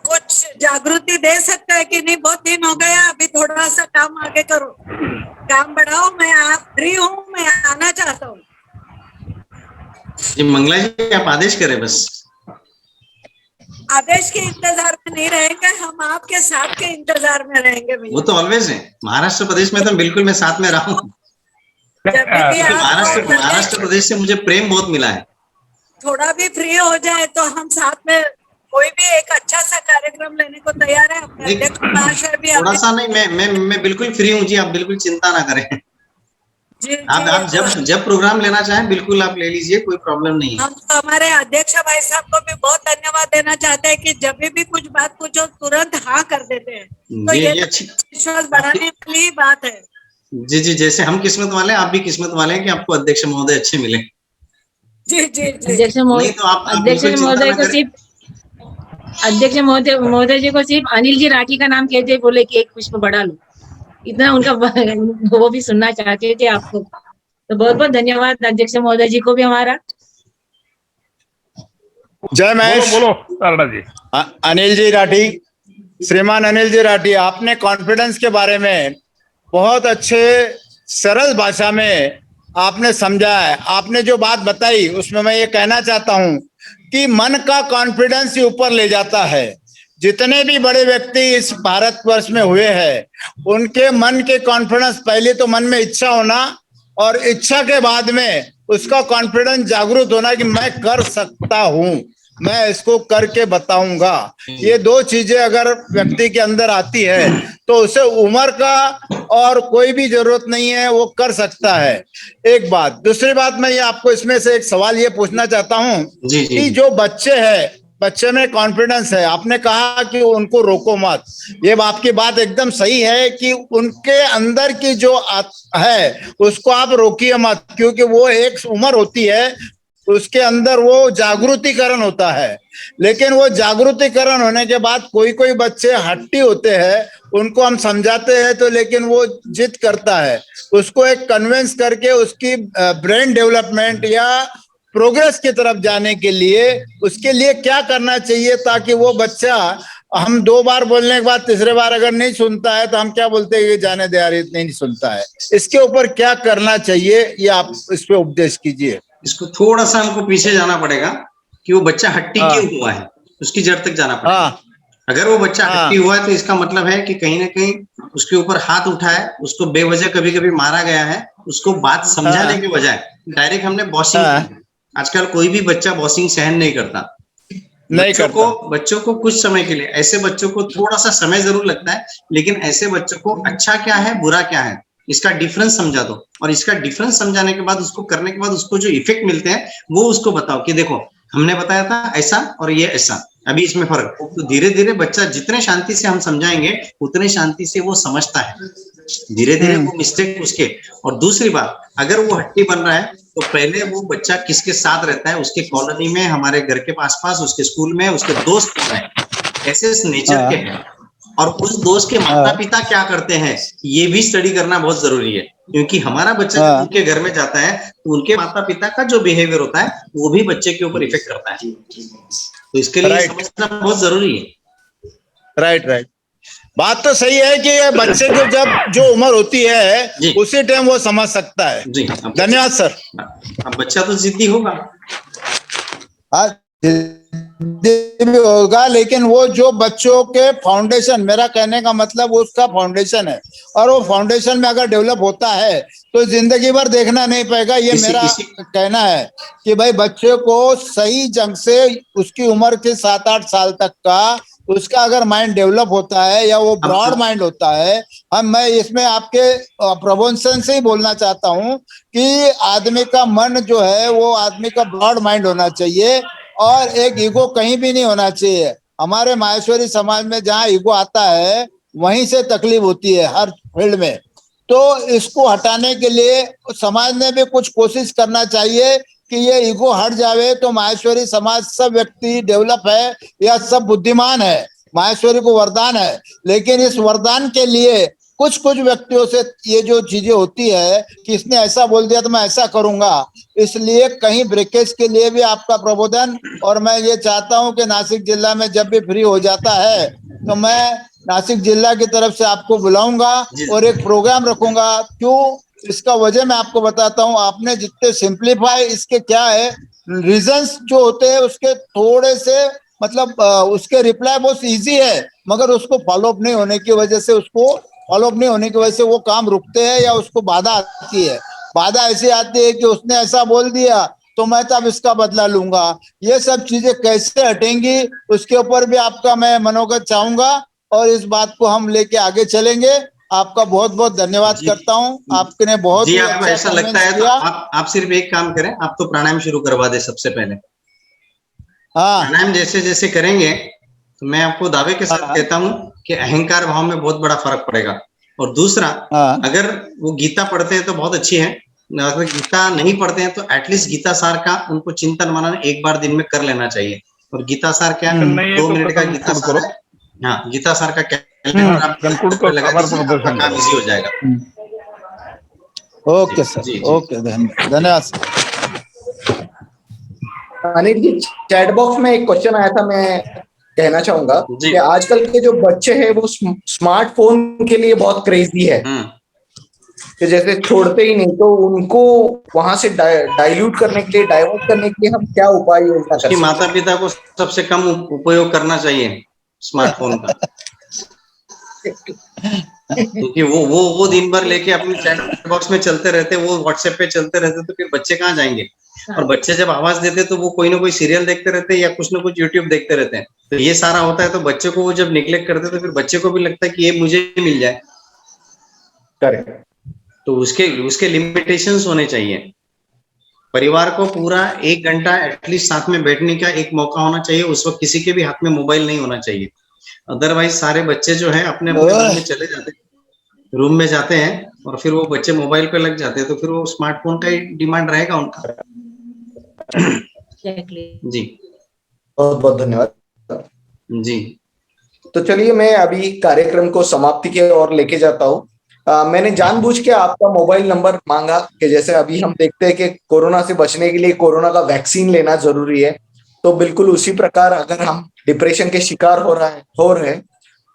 कुछ जागृति दे सकते हैं कि नहीं, बहुत दिन हो गया, अभी थोड़ा सा काम आगे करो, काम बढ़ाओ, मैं आप फ्री हूँ, मैं आना चाहता हूँ। जी मंगला जी, आप आदेश करें बस। आदेश के इंतजार में नहीं रहेंगे हम, आपके साथ के इंतजार में रहेंगे। वो तो ऑलवेज है। महाराष्ट्र प्रदेश में तो बिल्कुल मैं साथ में रहा हूँ। महाराष्ट्र प्रदेश से मुझे प्रेम बहुत मिला है। थोड़ा भी फ्री हो जाए तो हम साथ में कोई भी एक अच्छा सा कार्यक्रम लेने को तैयार है। अपने अध्यक्ष महाशय भी थोड़ा सा नहीं, मैं बिल्कुल फ्री हूँ जी, आप बिल्कुल चिंता ना करें। जी, आप जब प्रोग्राम लेना चाहें बिल्कुल आप ले लीजिए, कोई प्रॉब्लम नहीं है। हम तो हमारे अध्यक्ष भाई साहब को भी बहुत धन्यवाद देना चाहते हैं कि जब भी कुछ बात पूछो तुरंत हाँ कर देते हैं, तो ये विश्वास बढ़ाने वाली ही बात है। जी जी, जैसे हम किस्मत वाले हैं, आप भी किस्मत वाले हैं कि आपको अध्यक्ष महोदय अच्छे मिले। जी जी जी। अध्यक्ष महोदय जी को सिर्फ अनिल जी राठी का नाम कहते बोले कि एक पुष्प बढ़ा लो, इतना उनका वो भी सुनना चाहते थे आपको। तो बहुत बहुत धन्यवाद अध्यक्ष महोदय जी को भी हमारा। जय महेश। बोलो तारड़ा जी। अनिल जी राठी, श्रीमान अनिल जी राठी, आपने कॉन्फिडेंस के बारे में बहुत अच्छे सरल भाषा में आपने समझा है। आपने जो बात बताई उसमें मैं ये कहना चाहता हूं कि मन का कॉन्फिडेंस ही ऊपर ले जाता है। जितने भी बड़े व्यक्ति इस भारतवर्ष में हुए हैं उनके मन के कॉन्फिडेंस, पहले तो मन में इच्छा होना और इच्छा के बाद में उसका कॉन्फिडेंस जागरूक होना कि मैं कर सकता हूं, मैं इसको करके बताऊंगा। ये दो चीजें अगर व्यक्ति के अंदर आती है तो उसे उम्र का और कोई भी जरूरत नहीं है, वो कर सकता है। एक बात। दूसरी बात, मैं ये आपको इसमें से एक सवाल ये पूछना चाहता हूँ कि जो बच्चे हैं, बच्चे में कॉन्फिडेंस है, आपने कहा कि उनको रोको मत। ये आपकी बात एकदम सही है कि उनके अंदर की जो है उसको आप रोकिए मत, क्योंकि वो एक उम्र होती है उसके अंदर वो जागरूतीकरण होता है। लेकिन वो जागरूतीकरण होने के बाद कोई कोई बच्चे हट्टी होते हैं, उनको हम समझाते हैं तो लेकिन वो जिद करता है। उसको एक कन्विंस करके उसकी ब्रेन डेवलपमेंट या प्रोग्रेस की तरफ जाने के लिए उसके लिए क्या करना चाहिए ताकि वो बच्चा, हम 2 बार बोलने के बाद तीसरे बार अगर नहीं सुनता है तो हम क्या बोलते हैं, ये जाने दे यार, नहीं सुनता है। इसके ऊपर क्या करना चाहिए, ये आप इस पे उपदेश कीजिए। इसको थोड़ा सा हमको पीछे जाना पड़ेगा कि वो बच्चा हट्टी क्यों हुआ है, उसकी जड़ तक जाना पड़ेगा। अगर वो बच्चा हट्टी हुआ है तो इसका मतलब है कि कहीं ना कहीं उसके ऊपर हाथ उठा है, उसको बेवजह कभी कभी मारा गया है, उसको बात समझाने के बजाय डायरेक्ट हमने बॉसिंग। आजकल कोई भी बच्चा बॉसिंग सहन नहीं करता। बच्चों को कुछ समय के लिए, ऐसे बच्चों को थोड़ा सा समय जरूर लगता है, लेकिन ऐसे बच्चों को अच्छा क्या है बुरा क्या है इसका डिफरेंस समझा दो, और इसका डिफरेंस समझाने के बाद उसको करने के बाद उसको जो इफेक्ट मिलते हैं वो उसको बताओ कि देखो हमने बताया था ऐसा और ये ऐसा, अभी इसमें फर्क। तो धीरे धीरे बच्चा जितने शांति से हम समझाएंगे उतने शांति से वो समझता है, धीरे धीरे वो मिस्टेक उसके। और दूसरी बात, अगर वो हट्टी बन रहा है तो पहले वो बच्चा किसके साथ रहता है, उसके कॉलोनी में, हमारे घर के आसपास, उसके स्कूल में, उसके दोस्त हैं ऐसे नेचर के हैं, और उस दोस्त के माता पिता क्या करते हैं ये भी स्टडी करना बहुत जरूरी है। क्योंकि हमारा बच्चा जब उनके घर में जाता है तो उनके माता पिता का जो बिहेवियर होता है वो भी बच्चे के ऊपर इफेक्ट करता है, तो इसके लिए समझना बहुत जरूरी है। राइट। बात तो सही है कि बच्चे को जब जो उम्र होती है उसी टाइम वो समझ सकता है। जी धन्यवाद सर। अब बच्चा तो जिद्दी होगा, भी होगा, लेकिन वो जो बच्चों के फाउंडेशन, मेरा कहने का मतलब उसका फाउंडेशन है, और वो फाउंडेशन में अगर डेवलप होता है तो जिंदगी भर देखना नहीं पड़ेगा। ये मेरा कहना है कि भाई बच्चे को सही ढंग से उसकी उम्र के 7-8 साल तक का उसका अगर माइंड डेवलप होता है या वो ब्रॉड माइंड होता है, मैं इसमें आपके प्रवचन से ही बोलना चाहता हूँ कि आदमी का मन जो है वो आदमी का ब्रॉड माइंड होना चाहिए और एक ईगो कहीं भी नहीं होना चाहिए। हमारे माहेश्वरी समाज में जहाँ ईगो आता है वहीं से तकलीफ होती है हर फील्ड में। तो इसको हटाने के लिए समाज ने भी कुछ कोशिश करना चाहिए कि ये ईगो हट जावे, तो माहेश्वरी समाज सब व्यक्ति डेवलप है या सब बुद्धिमान है, माहेश्वरी को वरदान है। लेकिन इस वरदान के लिए कुछ व्यक्तियों से ये जो चीजें होती है कि इसने ऐसा बोल दिया तो मैं ऐसा करूंगा, इसलिए कहीं ब्रेकेज के लिए भी आपका प्रबोधन। और मैं ये चाहता हूं कि नासिक जिला में जब भी फ्री हो जाता है तो मैं नासिक जिला की तरफ से आपको बुलाऊंगा और एक प्रोग्राम रखूंगा। क्यों, इसका वजह मैं आपको बताता हूँ। आपने जितने सिंप्लीफाई, इसके क्या है रीजंस जो होते हैं उसके थोड़े से मतलब उसके रिप्लाई बहुत इजी है, मगर उसको फॉलोअप नहीं होने की वजह से वो काम रुकते हैं या उसको बाधा आती है। बाधा ऐसी आती है कि उसने ऐसा बोल दिया तो मैं तब इसका बदला लूंगा। ये सब चीजें कैसे हटेंगी उसके ऊपर भी आपका मैं मनोगत चाहूंगा और इस बात को हम लेके आगे चलेंगे। आपका बहुत बहुत धन्यवाद करता हूँ, आपने बहुत जी, आपको ऐसा लगता है तो आप सिर्फ एक काम करें, आप तो प्राणायाम शुरू करवा दे सबसे पहले। प्राणायाम जैसे जैसे करेंगे तो मैं आपको दावे के साथ कहता हूँ कि अहंकार भाव में बहुत बड़ा फर्क पड़ेगा। और दूसरा, अगर वो गीता पढ़ते हैं तो बहुत अच्छी है, अगर गीता नहीं पढ़ते हैं तो एटलीस्ट गीता सार का उनको चिंतन मनन एक बार दिन में कर लेना चाहिए। और गीता सार क्या 2 मिनट का गीता सार है। हाँ, गीता सार का क्या काम इजी हो जाएगा। ओके सर, ओके, धन्यवाद sir. Anil ji, chat box में एक क्वेश्चन आया था, मैं कहना चाहूंगा जी। कि आजकल के जो बच्चे हैं वो स्मार्टफोन के लिए बहुत क्रेजी है, कि जैसे छोड़ते ही नहीं, तो उनको वहां से डाइल्यूट करने के लिए, डाइवर्ट करने के लिए हम क्या उपाय योजना कर उसके सकते माता पिता को सबसे कम उपयोग करना चाहिए स्मार्टफोन का, क्योंकि वो दिन भर लेके अपने चैट बॉक्स में चलते रहते, वो व्हाट्सएप पे चलते रहते, तो फिर बच्चे कहाँ जाएंगे। और बच्चे जब आवाज देते तो वो कोई ना कोई सीरियल देखते रहते हैं या कुछ ना कुछ यूट्यूब देखते रहते हैं, तो ये सारा होता है। तो बच्चे को वो जब निग्लेक्ट करते तो फिर बच्चे को भी लगता है कि ये मुझे मिल जाए। करेक्ट। तो उसके लिमिटेशंस होने चाहिए। परिवार को पूरा 1 घंटा एटलीस्ट साथ में बैठने का एक मौका होना चाहिए। उस वक्त किसी के भी हाथ में मोबाइल नहीं होना चाहिए। अदरवाइज सारे बच्चे जो है अपने अपने रूम में चले जाते हैं, रूम में जाते हैं, और फिर वो बच्चे मोबाइल पे लग जाते हैं, तो फिर वो स्मार्टफोन का ही डिमांड रहेगा उनका। जी, बहुत बहुत धन्यवाद जी। तो चलिए मैं अभी कार्यक्रम को समाप्ति की ओर लेके जाता हूँ। मैंने जानबूझ के आपका मोबाइल नंबर मांगा कि जैसे अभी हम देखते हैं कि कोरोना से बचने के लिए कोरोना का वैक्सीन लेना जरूरी है, तो बिल्कुल उसी प्रकार अगर हम डिप्रेशन के शिकार हो रहे हैं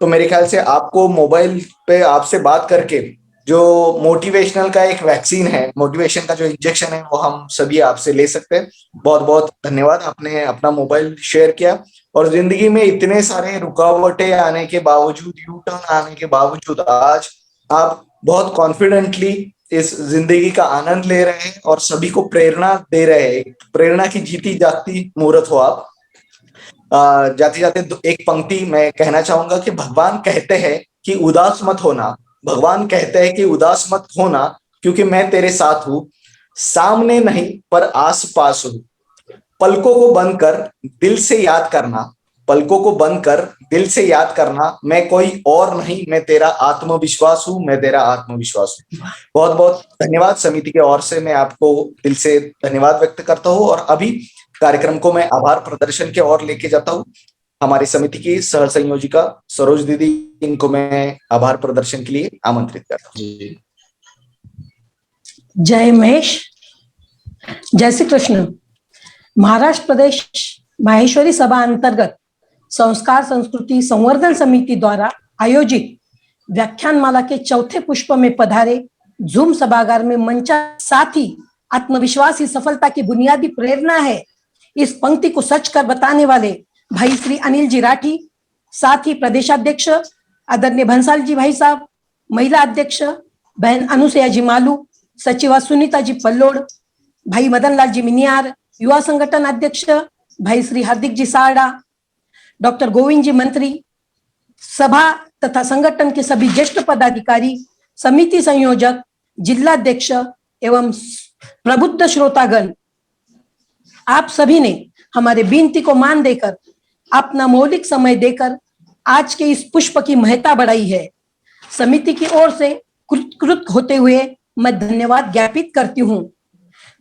तो मेरे ख्याल से आपको मोबाइल पे आपसे बात करके जो मोटिवेशनल का एक वैक्सीन है, मोटिवेशन का जो इंजेक्शन है, वो हम सभी आपसे ले सकते हैं। बहुत बहुत धन्यवाद, आपने अपना मोबाइल शेयर किया और जिंदगी में इतने सारे रुकावटें आने के बावजूद, यू टर्न आने के बावजूद आज आप बहुत कॉन्फिडेंटली इस जिंदगी का आनंद ले रहे हैं और सभी को प्रेरणा दे रहे हैं। प्रेरणा की जीती जागती मूर्त हो आप। जाते जाते एक पंक्ति मैं कहना चाहूंगा कि भगवान कहते हैं कि उदास मत होना, भगवान कहते हैं कि उदास मत होना, क्योंकि मैं तेरे साथ हूं, सामने नहीं पर आस पास हूं। पलकों को बंद कर दिल से याद करना, पलकों को बंद कर दिल से याद करना, मैं कोई और नहीं, मैं तेरा आत्मविश्वास हूं, मैं तेरा आत्मविश्वास हूं। बहुत बहुत धन्यवाद। समिति की ओर से मैं आपको दिल से धन्यवाद व्यक्त करता हूं और अभी कार्यक्रम को मैं आभार प्रदर्शन की ओर लेके जाता हूं। हमारी समिति की सह संयोजिका सरोज दीदी, इनको मैं आभार प्रदर्शन के लिए आमंत्रित करता हूँ। जय महेश, जय श्री कृष्ण। महाराष्ट्र प्रदेश माहेश्वरी सभा अंतर्गत संस्कार संस्कृति संवर्धन समिति द्वारा आयोजित व्याख्यानमाला के चौथे पुष्प में पधारे जूम सभागार में मंचा, साथ ही आत्मविश्वास ही सफलता की बुनियादी प्रेरणा है, इस पंक्ति को सच कर बताने वाले भाई श्री अनिल जी राठी, साथ ही प्रदेशाध्यक्ष आदरणीय भंसाल जी भाई साहब, महिला अध्यक्ष बहन अनुसया जी मालू, सचिवा सुनीता जी पल्लोड, भाई मदन लाल जी मिनियार, युवा संगठन अध्यक्ष भाई श्री हार्दिक जी सारडा, डॉक्टर गोविंद जी मंत्री, सभा तथा संगठन के सभी ज्येष्ठ पदाधिकारी, समिति संयोजक, जिलाध्यक्ष एवं प्रबुद्ध श्रोतागण, आप सभी ने हमारे विनती को मान देकर अपना मौलिक समय देकर आज के इस पुष्प की महत्ता बढ़ाई है। समिति की ओर से कृत होते हुए मैं धन्यवाद ज्ञापित करती हूँ।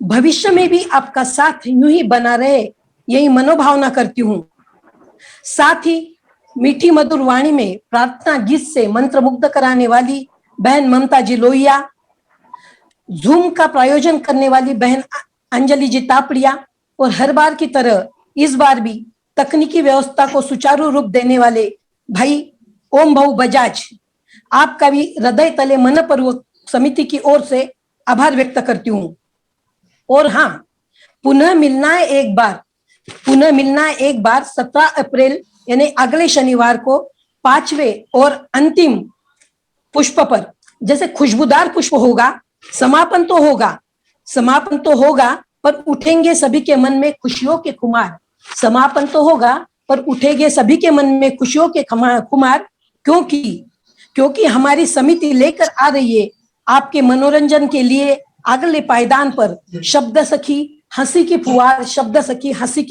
भविष्य में भी आपका साथ यूं ही बना रहे, यही मनोभावना करती हूँ। साथ ही मीठी मधुर वाणी में प्रार्थना गीत से मंत्रमुग्ध कराने वाली बहन ममता जी लोहिया, जूम का प्रायोजन करने वाली बहन अंजलि जी तापड़िया और हर बार की तरह इस बार भी तकनीकी व्यवस्था को सुचारू रूप देने वाले भाई ओम भाऊ बजाज, आपका भी हृदय तले मनपूर्वक समिति की ओर से आभार व्यक्त करती हूँ। और हाँ, पुनः मिलना है एक बार 17 अप्रैल यानी अगले शनिवार को 5वें और अंतिम पुष्प पर। जैसे खुशबूदार पुष्प होगा, समापन तो होगा पर उठेंगे सभी के मन में खुशियों के खुमार। समापन तो होगा पर उठेंगे सभी के मन में खुशियों के खुमार, क्योंकि हमारी समिति लेकर आ रही है आपके मनोरंजन के लिए अगले पायदान पर शब्द सखी हंसी की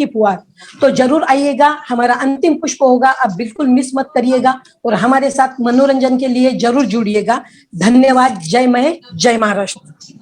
फुहार। तो जरूर आइएगा, हमारा अंतिम पुष्प होगा, आप बिल्कुल मिस मत करिएगा और हमारे साथ मनोरंजन के लिए जरूर जुड़िएगा। धन्यवाद। जय महेश, जय महाराष्ट्र।